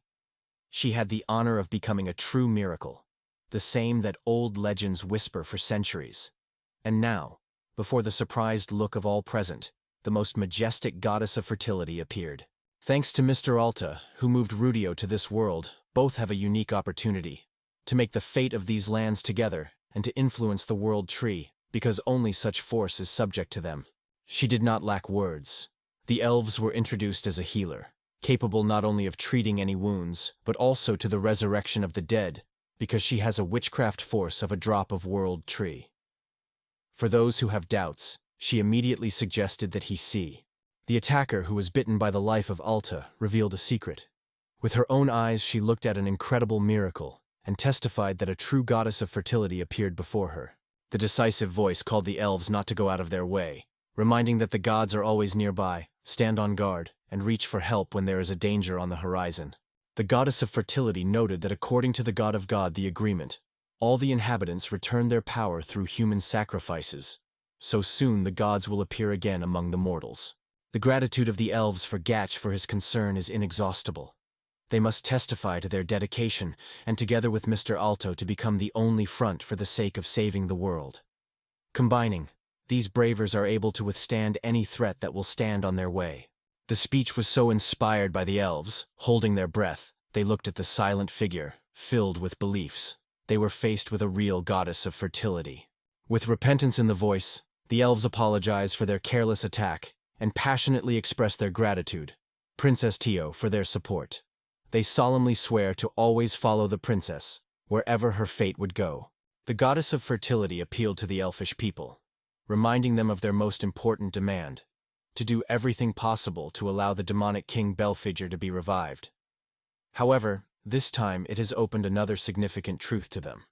she had the honor of becoming a true miracle, the same that old legends whisper for centuries. And now, before the surprised look of all present, the most majestic goddess of fertility appeared. Thanks to Mr. Alta, who moved Rudio to this world, both have a unique opportunity to make the fate of these lands together and to influence the world tree, because only such force is subject to them. She did not lack words. The elves were introduced as a healer, capable not only of treating any wounds, but also to the resurrection of the dead, because she has a witchcraft force of a drop of world tree. For those who have doubts, she immediately suggested that he see. The attacker who was bitten by the life of Alta revealed a secret. With her own eyes she looked at an incredible miracle, and testified that a true goddess of fertility appeared before her. The decisive voice called the elves not to go out of their way, reminding that the gods are always nearby, stand on guard, and reach for help when there is a danger on the horizon. The goddess of fertility noted that according to the god of God the agreement, all the inhabitants return their power through human sacrifices, so soon the gods will appear again among the mortals. The gratitude of the elves for Gatch for his concern is inexhaustible. They must testify to their dedication, and together with Mr. Alto to become the only front for the sake of saving the world. Combining, these bravers are able to withstand any threat that will stand on their way. The speech was so inspired by the elves, holding their breath, they looked at the silent figure, filled with beliefs. They were faced with a real goddess of fertility. With repentance in the voice, the elves apologized for their careless attack, and passionately expressed their gratitude, Princess Tio, for their support. They solemnly swear to always follow the princess, wherever her fate would go. The goddess of fertility appealed to the elfish people, reminding them of their most important demand, to do everything possible to allow the demonic king Belfigure to be revived. However, this time it has opened another significant truth to them.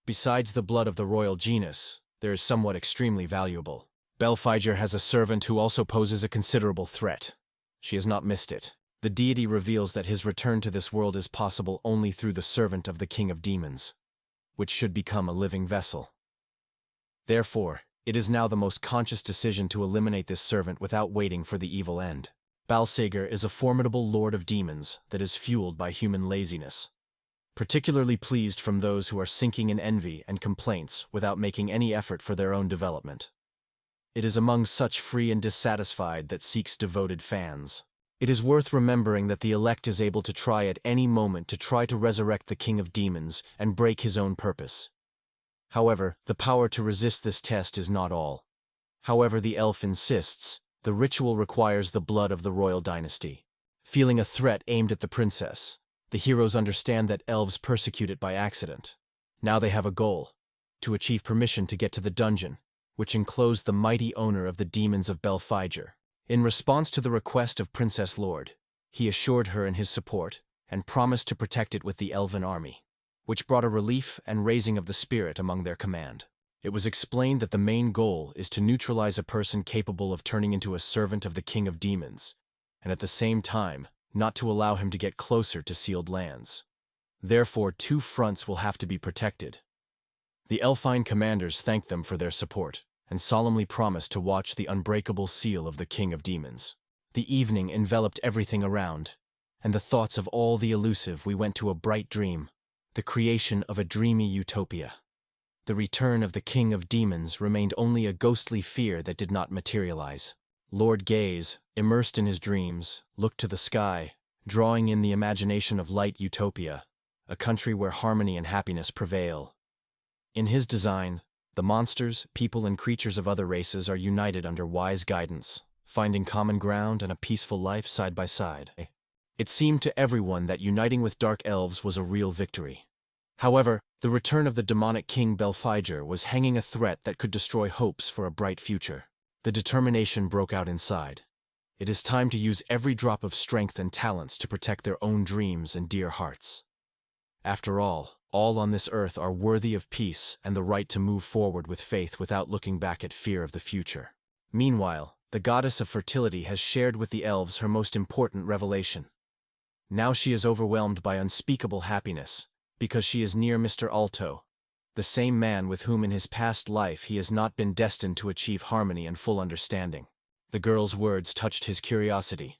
Besides the blood of the royal genus, there is somewhat extremely valuable. Belfigure has a servant who also poses a considerable threat. She has not missed it. The deity reveals that his return to this world is possible only through the servant of the king of demons, which should become a living vessel. Therefore, it is now the most conscious decision to eliminate this servant without waiting for the evil end. Balsager is a formidable lord of demons that is fueled by human laziness, particularly pleased from those who are sinking in envy and complaints without making any effort for their own development. It is among such free and dissatisfied that seeks devoted fans. It is worth remembering that the elect is able to try at any moment to try to resurrect the king of demons and break his own purpose. However, the power to resist this test is not all. However, the elf insists, the ritual requires the blood of the royal dynasty. Feeling a threat aimed at the princess, the heroes understand that elves persecute it by accident. Now they have a goal, to achieve permission to get to the dungeon, which enclosed the mighty owner of the demons of Belfigure. In response to the request of Princess Lord, he assured her in his support and promised to protect it with the elven army, which brought a relief and raising of the spirit among their command. It was explained that the main goal is to neutralize a person capable of turning into a servant of the king of demons, and at the same time, not to allow him to get closer to sealed lands. Therefore, two fronts will have to be protected. The Elfine commanders thanked them for their support, and solemnly promised to watch the unbreakable seal of the king of demons. The evening enveloped everything around, and the thoughts of all the elusive we went to a bright dream, the creation of a dreamy utopia. The return of the king of demons remained only a ghostly fear that did not materialize. Lord Gaze, immersed in his dreams, looked to the sky, drawing in the imagination of light utopia, a country where harmony and happiness prevail. In his design, the monsters, people, and creatures of other races are united under wise guidance, finding common ground and a peaceful life side by side. It seemed to everyone that uniting with dark elves was a real victory. However, the return of the demonic king Belfigure was hanging a threat that could destroy hopes for a bright future. The determination broke out inside. It is time to use every drop of strength and talents to protect their own dreams and dear hearts. After all on this earth are worthy of peace and the right to move forward with faith without looking back at fear of the future. Meanwhile, the goddess of fertility has shared with the elves her most important revelation. Now she is overwhelmed by unspeakable happiness, because she is near Mr. Alto, the same man with whom in his past life he has not been destined to achieve harmony and full understanding. The girl's words touched his curiosity,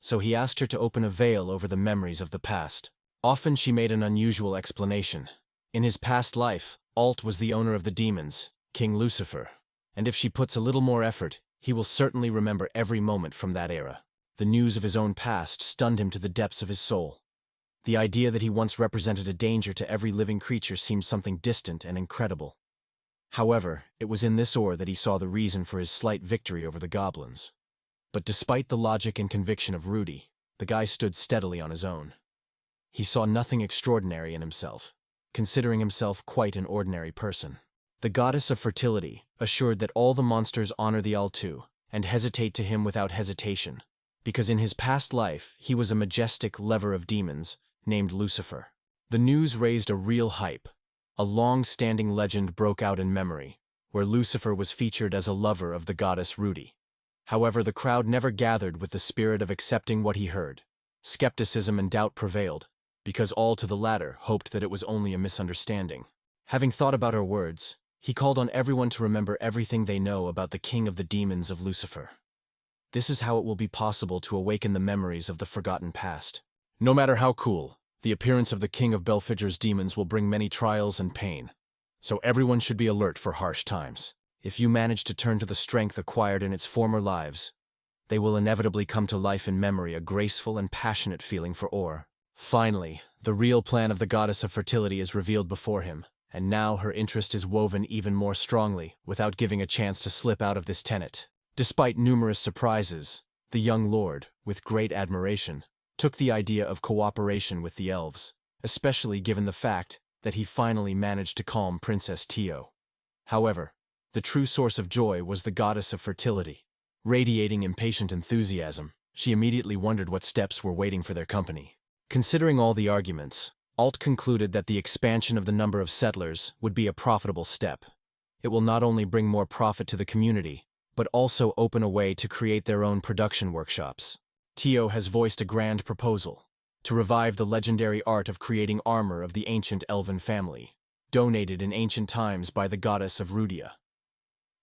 so he asked her to open a veil over the memories of the past. Often she made an unusual explanation. In his past life, Alt was the owner of the demons, King Lucifer, and if she puts a little more effort, he will certainly remember every moment from that era. The news of his own past stunned him to the depths of his soul. The idea that he once represented a danger to every living creature seemed something distant and incredible. However, it was in this ore that he saw the reason for his slight victory over the goblins. But despite the logic and conviction of Rudy, the guy stood steadily on his own. He saw nothing extraordinary in himself, considering himself quite an ordinary person. The goddess of fertility assured that all the monsters honor the Altu and hesitate to him without hesitation, because in his past life he was a majestic lever of demons named Lucifer. The news raised a real hype. A long-standing legend broke out in memory, where Lucifer was featured as a lover of the goddess Rudy. However, the crowd never gathered with the spirit of accepting what he heard. Skepticism and doubt prevailed, because all to the latter hoped that it was only a misunderstanding. Having thought about her words, he called on everyone to remember everything they know about the king of the demons of Lucifer. This is how it will be possible to awaken the memories of the forgotten past. No matter how cool, the appearance of the king of Belfidger's demons will bring many trials and pain, so everyone should be alert for harsh times. If you manage to turn to the strength acquired in its former lives, they will inevitably come to life in memory, a graceful and passionate feeling for ore. Finally, the real plan of the goddess of fertility is revealed before him, and now her interest is woven even more strongly, without giving a chance to slip out of this tenet. Despite numerous surprises, the young lord, with great admiration, took the idea of cooperation with the elves, especially given the fact that he finally managed to calm Princess Tio. However, the true source of joy was the goddess of fertility. Radiating impatient enthusiasm, she immediately wondered what steps were waiting for their company. Considering all the arguments, Alt concluded that the expansion of the number of settlers would be a profitable step. It will not only bring more profit to the community, but also open a way to create their own production workshops. Tio has voiced a grand proposal to revive the legendary art of creating armor of the ancient elven family, donated in ancient times by the goddess of Rudia.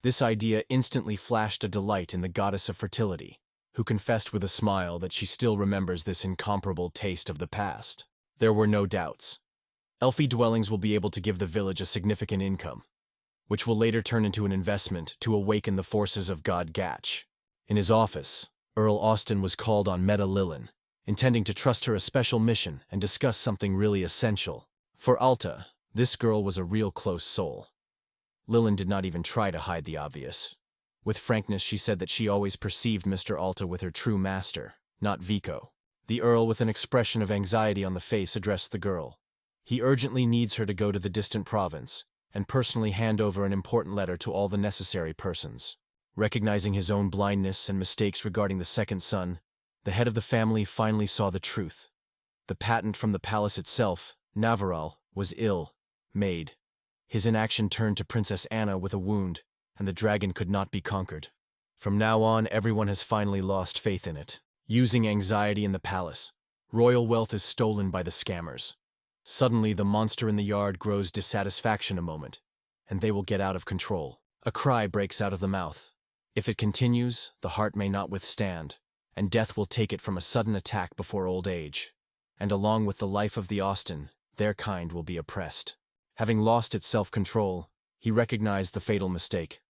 This idea instantly flashed a delight in the goddess of fertility, who confessed with a smile that she still remembers this incomparable taste of the past. There were no doubts. Elfie dwellings will be able to give the village a significant income, which will later turn into an investment to awaken the forces of God Gatch. In his office, Earl Austin was called on Meta Lilin, intending to trust her a special mission and discuss something really essential. For Alta, this girl was a real close soul. Lilin did not even try to hide the obvious. With frankness, she said that she always perceived Mr. Alta with her true master, not Vico. The Earl, with an expression of anxiety on the face, addressed the girl. He urgently needs her to go to the distant province and personally hand over an important letter to all the necessary persons. Recognizing his own blindness and mistakes regarding the second son, the head of the family finally saw the truth. The patent from the palace itself, Navaral, was ill, made. His inaction turned to Princess Anna with a wound, and the dragon could not be conquered. From now on, everyone has finally lost faith in it. Using anxiety in the palace, royal wealth is stolen by the scammers. Suddenly, the monster in the yard grows dissatisfaction a moment, and they will get out of control. A cry breaks out of the mouth. If it continues, the heart may not withstand, and death will take it from a sudden attack before old age. And along with the life of the Austin, their kind will be oppressed. Having lost its self-control, he recognized the fatal mistake.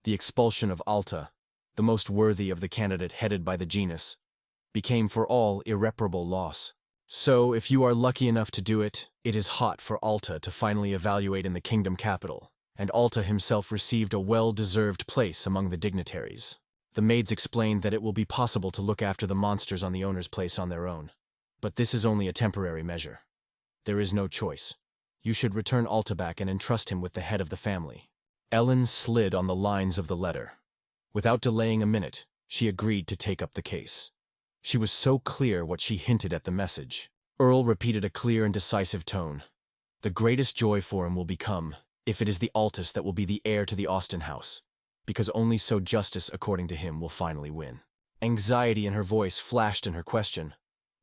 The expulsion of Alta, the most worthy of the candidate headed by the genus, became for all irreparable loss. So, if you are lucky enough to do it, it is hot for Alta to finally evaluate in the kingdom capital, and Alta himself received a well-deserved place among the dignitaries. The maids explained that it will be possible to look after the monsters on the owner's place on their own. But this is only a temporary measure. There is no choice. You should return Alta back and entrust him with the head of the family. Ellen slid on the lines of the letter. Without delaying a minute, she agreed to take up the case. She was so clear what she hinted at the message. Earl repeated a clear and decisive tone. The greatest joy for him will become, if it is the Altus that will be the heir to the Austin house, because only so justice, according to him, will finally win. Anxiety in her voice flashed in her question.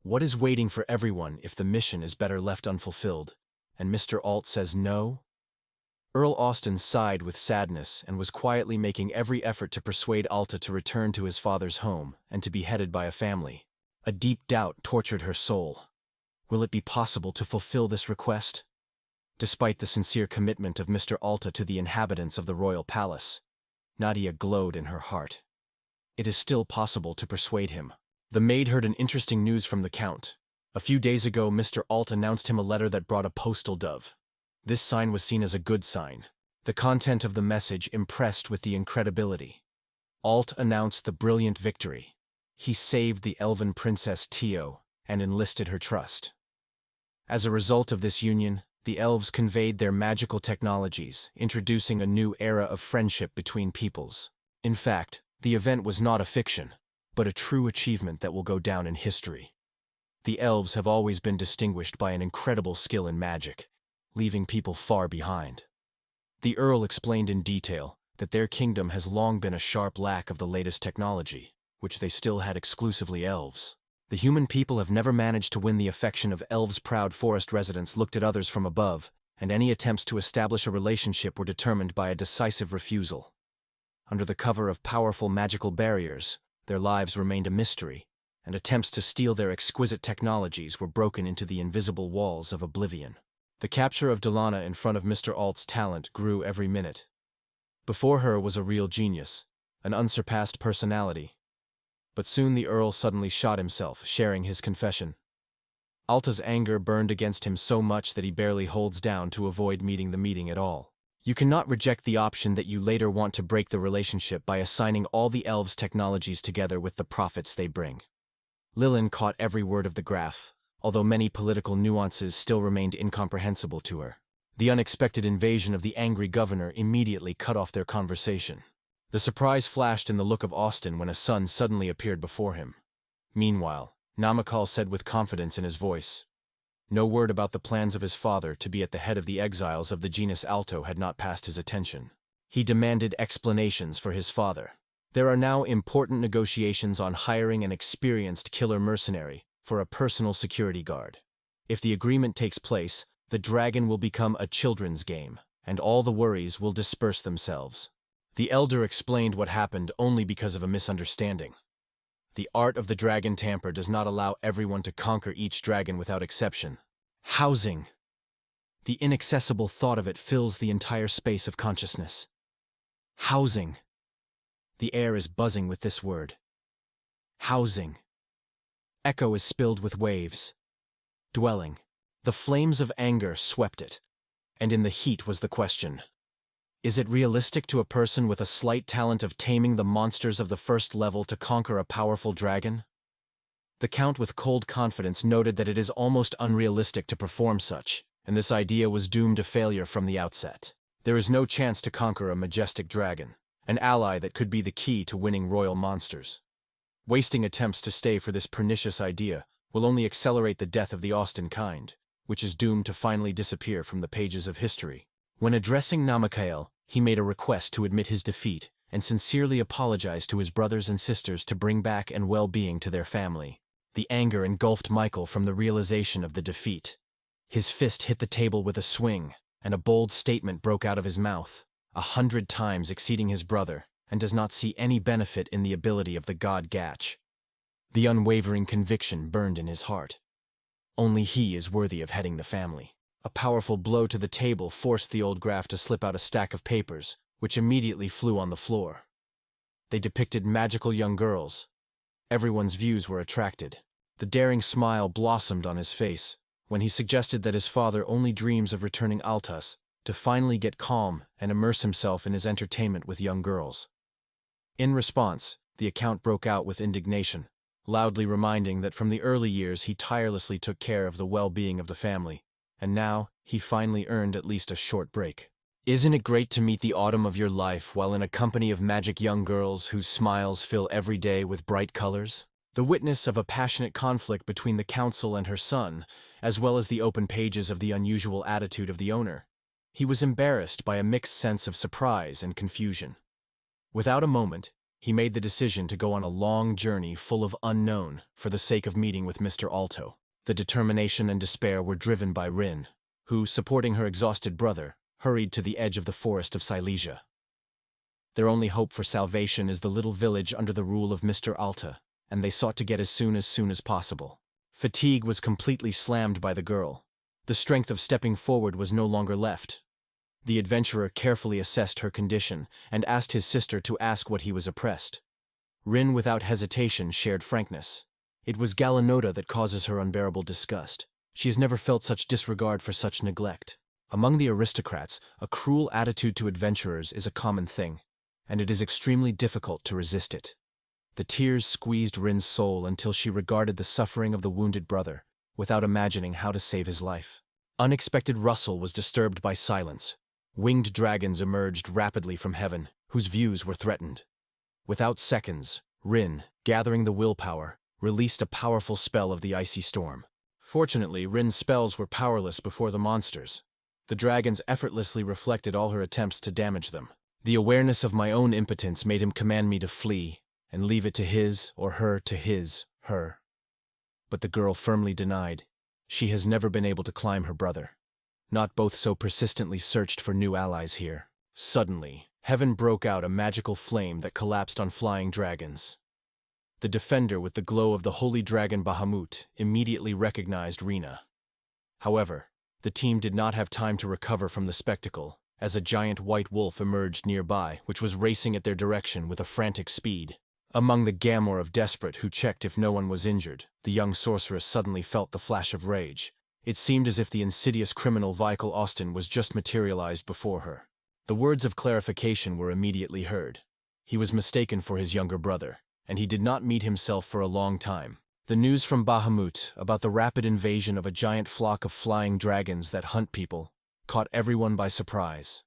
What is waiting for everyone if the mission is better left unfulfilled? And Mr. Alt says no? Earl Austen sighed with sadness and was quietly making every effort to persuade Alta to return to his father's home and to be headed by a family. A deep doubt tortured her soul. Will it be possible to fulfill this request? Despite the sincere commitment of Mr. Alta to the inhabitants of the royal palace, Nadia glowed in her heart. It is still possible to persuade him. The maid heard an interesting news from the Count. A few days ago, Mr. Alt announced him a letter that brought a postal dove. This sign was seen as a good sign. The content of the message impressed with the incredibility. Alt announced the brilliant victory. He saved the elven princess Tio and enlisted her trust. As a result of this union, the elves conveyed their magical technologies, introducing a new era of friendship between peoples. In fact, the event was not a fiction, but a true achievement that will go down in history. The elves have always been distinguished by an incredible skill in magic, leaving people far behind. The Earl explained in detail that their kingdom has long been a sharp lack of the latest technology, which they still had exclusively elves. The human people have never managed to win the affection of elves. Proud forest residents looked at others from above, and any attempts to establish a relationship were determined by a decisive refusal. Under the cover of powerful magical barriers, their lives remained a mystery, and attempts to steal their exquisite technologies were broken into the invisible walls of oblivion. The capture of Delana in front of Mr. Alt's talent grew every minute. Before her was a real genius, an unsurpassed personality. But soon the Earl suddenly shot himself, sharing his confession. Alta's anger burned against him so much that he barely holds down to avoid meeting the meeting at all. You cannot reject the option that you later want to break the relationship by assigning all the elves' technologies together with the profits they bring. Lillian caught every word of the graph, although many political nuances still remained incomprehensible to her. The unexpected invasion of the angry governor immediately cut off their conversation. The surprise flashed in the look of Austen when a son suddenly appeared before him. Meanwhile, Namakal said with confidence in his voice, no word about the plans of his father to be at the head of the exiles of the genus Alto had not passed his attention. He demanded explanations for his father. There are now important negotiations on hiring an experienced killer mercenary for a personal security guard. If the agreement takes place, the dragon will become a children's game, and all the worries will disperse themselves. The elder explained what happened only because of a misunderstanding. The art of the dragon tamper does not allow everyone to conquer each dragon without exception. Housing. The inaccessible thought of it fills the entire space of consciousness. Housing. The air is buzzing with this word. Housing. Echo is spilled with waves. Dwelling. The flames of anger swept it. And in the heat was the question. Is it realistic to a person with a slight talent of taming the monsters of the first level to conquer a powerful dragon? The Count with cold confidence noted that it is almost unrealistic to perform such, and this idea was doomed to failure from the outset. There is no chance to conquer a majestic dragon, an ally that could be the key to winning royal monsters. Wasting attempts to stay for this pernicious idea will only accelerate the death of the Austen kind, which is doomed to finally disappear from the pages of history. When addressing Namakael, he made a request to admit his defeat and sincerely apologized to his brothers and sisters to bring back and well-being to their family. The anger engulfed Michael from the realization of the defeat. His fist hit the table with a swing, and a bold statement broke out of his mouth, 100 times exceeding his brother, and does not see any benefit in the ability of the god Gatch. The unwavering conviction burned in his heart. Only he is worthy of heading the family. A powerful blow to the table forced the old graph to slip out a stack of papers, which immediately flew on the floor. They depicted magical young girls. Everyone's views were attracted. The daring smile blossomed on his face when he suggested that his father only dreams of returning Altas to finally get calm and immerse himself in his entertainment with young girls. In response, the account broke out with indignation, loudly reminding that from the early years he tirelessly took care of the well-being of the family, and now he finally earned at least a short break. Isn't it great to meet the autumn of your life while in a company of magic young girls whose smiles fill every day with bright colors? The witness of a passionate conflict between the council and her son, as well as the open pages of the unusual attitude of the owner, he was embarrassed by a mixed sense of surprise and confusion. Without a moment, he made the decision to go on a long journey full of unknown for the sake of meeting with Mr. Alto. The determination and despair were driven by Rin, who, supporting her exhausted brother, hurried to the edge of the forest of Silesia. Their only hope for salvation is the little village under the rule of Mr. Alta, and they sought to get as soon as possible. Fatigue was completely slammed by the girl. The strength of stepping forward was no longer left. The adventurer carefully assessed her condition and asked his sister to ask what he was oppressed. Rin without hesitation shared frankness. It was Galanota that causes her unbearable disgust. She has never felt such disregard for such neglect. Among the aristocrats, a cruel attitude to adventurers is a common thing, and it is extremely difficult to resist it. The tears squeezed Rin's soul until she regarded the suffering of the wounded brother, without imagining how to save his life. Unexpected rustle was disturbed by silence. Winged dragons emerged rapidly from heaven, whose views were threatened. Without seconds, Rin, gathering the willpower, released a powerful spell of the icy storm. Fortunately, Rin's spells were powerless before the monsters. The dragons effortlessly reflected all her attempts to damage them. The awareness of my own impotence made him command me to flee, and leave it to his or her to his, her. But the girl firmly denied. She has never been able to climb her brother. Not both so persistently searched for new allies here. Suddenly, heaven broke out a magical flame that collapsed on flying dragons. The defender with the glow of the holy dragon Bahamut immediately recognized Rina. However, the team did not have time to recover from the spectacle, as a giant white wolf emerged nearby, which was racing at their direction with a frantic speed. Among the gamor of desperate who checked if no one was injured, the young sorceress suddenly felt the flash of rage. It seemed as if the insidious criminal Vikel Austin was just materialized before her. The words of clarification were immediately heard. He was mistaken for his younger brother, and he did not meet himself for a long time. The news from Bahamut about the rapid invasion of a giant flock of flying dragons that hunt people caught everyone by surprise.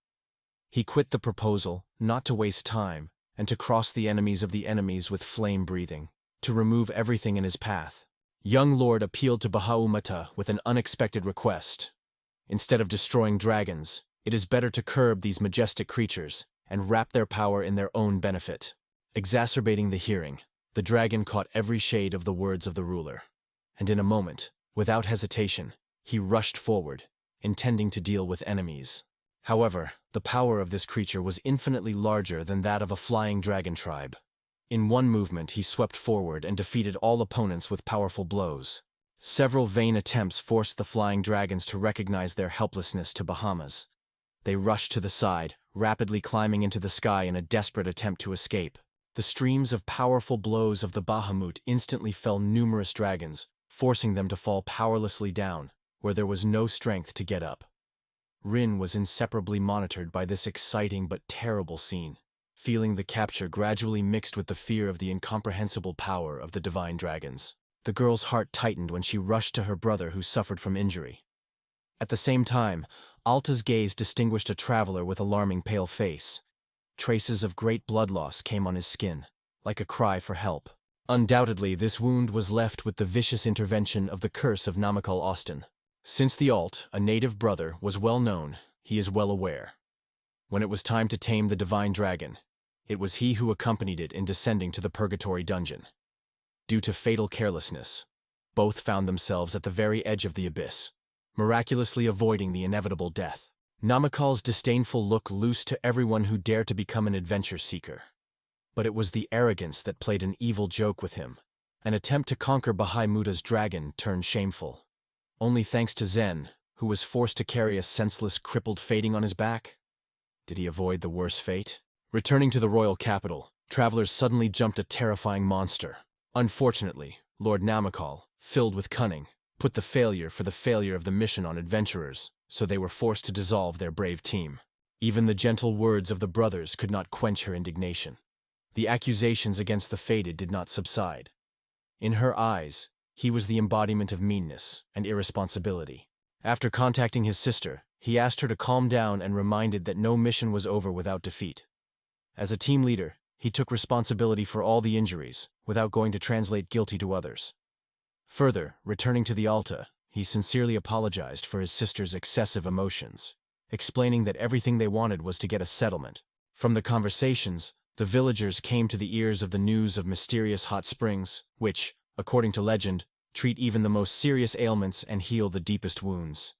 He quit the proposal, not to waste time, and to cross the enemies of the enemies with flame breathing, to remove everything in his path. Young Lord appealed to Bahaumata with an unexpected request. Instead of destroying dragons, it is better to curb these majestic creatures and wrap their power in their own benefit. Exacerbating the hearing, the dragon caught every shade of the words of the ruler, and in a moment, without hesitation, he rushed forward, intending to deal with enemies. However, the power of this creature was infinitely larger than that of a flying dragon tribe. In one movement, he swept forward and defeated all opponents with powerful blows. Several vain attempts forced the flying dragons to recognize their helplessness to Bahamas. They rushed to the side, rapidly climbing into the sky in a desperate attempt to escape. The streams of powerful blows of the Bahamut instantly fell numerous dragons, forcing them to fall powerlessly down, where there was no strength to get up. Rin was inseparably monitored by this exciting but terrible scene, feeling the capture gradually mixed with the fear of the incomprehensible power of the divine dragons. The girl's heart tightened when she rushed to her brother who suffered from injury. At the same time, Alta's gaze distinguished a traveler with alarming pale face. Traces of great blood loss came on his skin, like a cry for help. Undoubtedly, this wound was left with the vicious intervention of the curse of Namakal Austin. Since the Alt, a native brother, was well known, he is well aware. When it was time to tame the divine dragon, it was he who accompanied it in descending to the purgatory dungeon. Due to fatal carelessness, both found themselves at the very edge of the abyss, miraculously avoiding the inevitable death. Namakal's disdainful look loosed to everyone who dared to become an adventure seeker. But it was the arrogance that played an evil joke with him. An attempt to conquer Bahai Muta's dragon turned shameful. Only thanks to Zen, who was forced to carry a senseless, crippled fading on his back. Did he avoid the worse fate? Returning to the royal capital, travelers suddenly jumped a terrifying monster. Unfortunately, Lord Namakal, filled with cunning, put the failure of the mission on adventurers, so they were forced to dissolve their brave team. Even the gentle words of the brothers could not quench her indignation. The accusations against the fated did not subside. In her eyes, he was the embodiment of meanness and irresponsibility. After contacting his sister, he asked her to calm down and reminded that no mission was over without defeat. As a team leader, he took responsibility for all the injuries, without going to translate guilty to others. Further, returning to the Alta, he sincerely apologized for his sister's excessive emotions, explaining that everything they wanted was to get a settlement. From the conversations, The villagers came to the ears of the news of mysterious hot springs, which, according to legend, treat even the most serious ailments and heal the deepest wounds.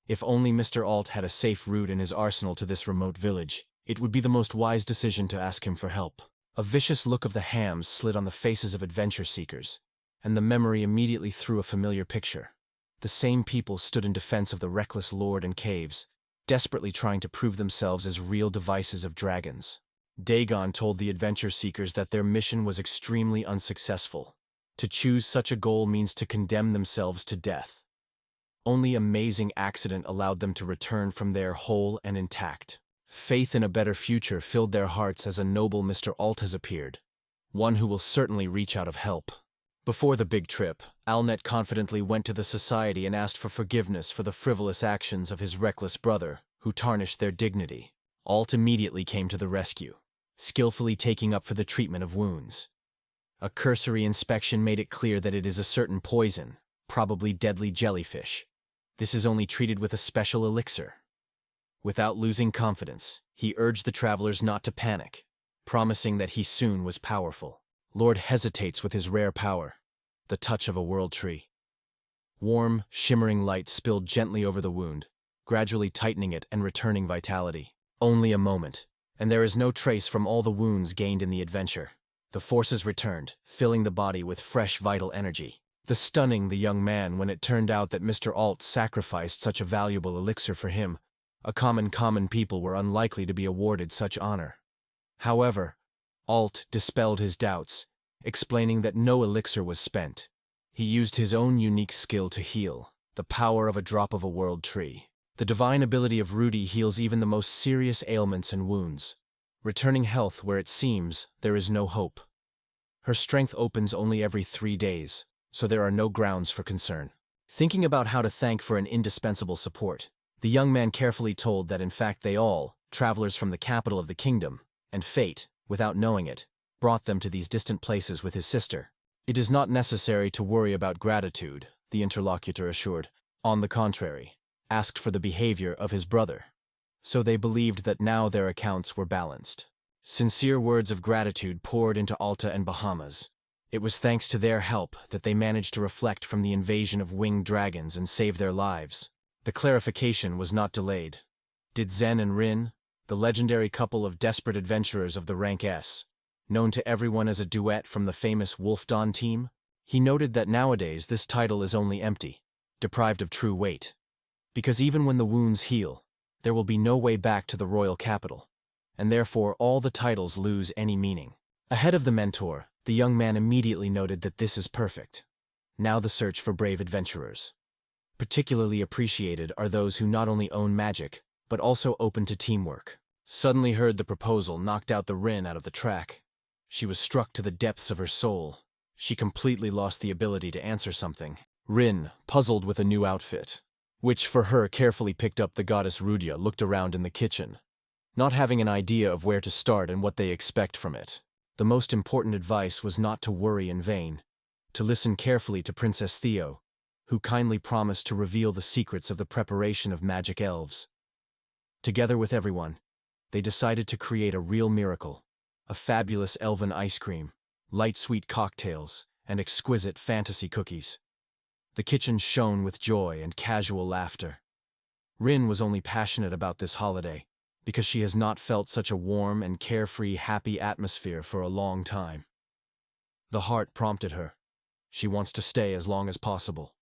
If only Mr. Alt had a safe route in his arsenal to this remote village, it would be the most wise decision to ask him for help. A vicious look of the hams slid on the faces of adventure seekers, and the memory immediately threw a familiar picture. The same people stood in defense of the reckless lord in caves, desperately trying to prove themselves as real devices of dragons. Dagon told the adventure seekers that their mission was extremely unsuccessful. To choose such a goal means to condemn themselves to death. Only amazing accident allowed them to return from there whole and intact. Faith in a better future filled their hearts as a noble Mr. Alt has appeared, one who will certainly reach out of help. Before the big trip, Alnet confidently went to the society and asked for forgiveness for the frivolous actions of his reckless brother, who tarnished their dignity. Alt immediately came to the rescue, skillfully taking up for the treatment of wounds. A cursory inspection made it clear that it is a certain poison, probably deadly jellyfish. This is only treated with a special elixir. Without losing confidence, he urged the travelers not to panic, promising that he soon was powerful. Lord hesitates with his rare power, the touch of a world tree. Warm, shimmering light spilled gently over the wound, gradually tightening it and returning vitality. Only a moment, and there is no trace from all the wounds gained in the adventure. The forces returned, filling the body with fresh vital energy. This stunning the young man when it turned out that Mr. Alt sacrificed such a valuable elixir for him. A common people were unlikely to be awarded such honor. However, Alt dispelled his doubts, explaining that no elixir was spent. He used his own unique skill to heal, the power of a drop of a world tree. The divine ability of Rudy heals even the most serious ailments and wounds, returning health where it seems there is no hope. Her strength opens only every 3 days, so there are no grounds for concern. Thinking about how to thank for an indispensable support, the young man carefully told that in fact they all, travelers from the capital of the kingdom, and fate, without knowing it, brought them to these distant places with his sister. It is not necessary to worry about gratitude, the interlocutor assured. On the contrary, asked for the behavior of his brother. So they believed that now their accounts were balanced. Sincere words of gratitude poured into Alta and Bahamas. It was thanks to their help that they managed to reflect from the invasion of winged dragons and save their lives. The clarification was not delayed. Did Zen and Rin, the legendary couple of desperate adventurers of the rank S, known to everyone as a duet from the famous Wolf Dawn team? He noted that nowadays this title is only empty, deprived of true weight. Because even when the wounds heal, there will be no way back to the royal capital, and therefore all the titles lose any meaning. Ahead of the mentor, the young man immediately noted that this is perfect. Now the search for brave adventurers. Particularly appreciated are those who not only own magic, but also open to teamwork. Suddenly heard the proposal knocked out the Rin out of the track. She was struck to the depths of her soul. She completely lost the ability to answer something. Rin, puzzled with a new outfit, which for her carefully picked up the goddess Rudia, looked around in the kitchen, not having an idea of where to start and what they expect from it. The most important advice was not to worry in vain, to listen carefully to Princess Theo, who kindly promised to reveal the secrets of the preparation of magic elves. Together with everyone, they decided to create a real miracle, a fabulous elven ice cream, light sweet cocktails, and exquisite fantasy cookies. The kitchen shone with joy and casual laughter. Rin was only passionate about this holiday because she has not felt such a warm and carefree, happy atmosphere for a long time. The heart prompted her. She wants to stay as long as possible.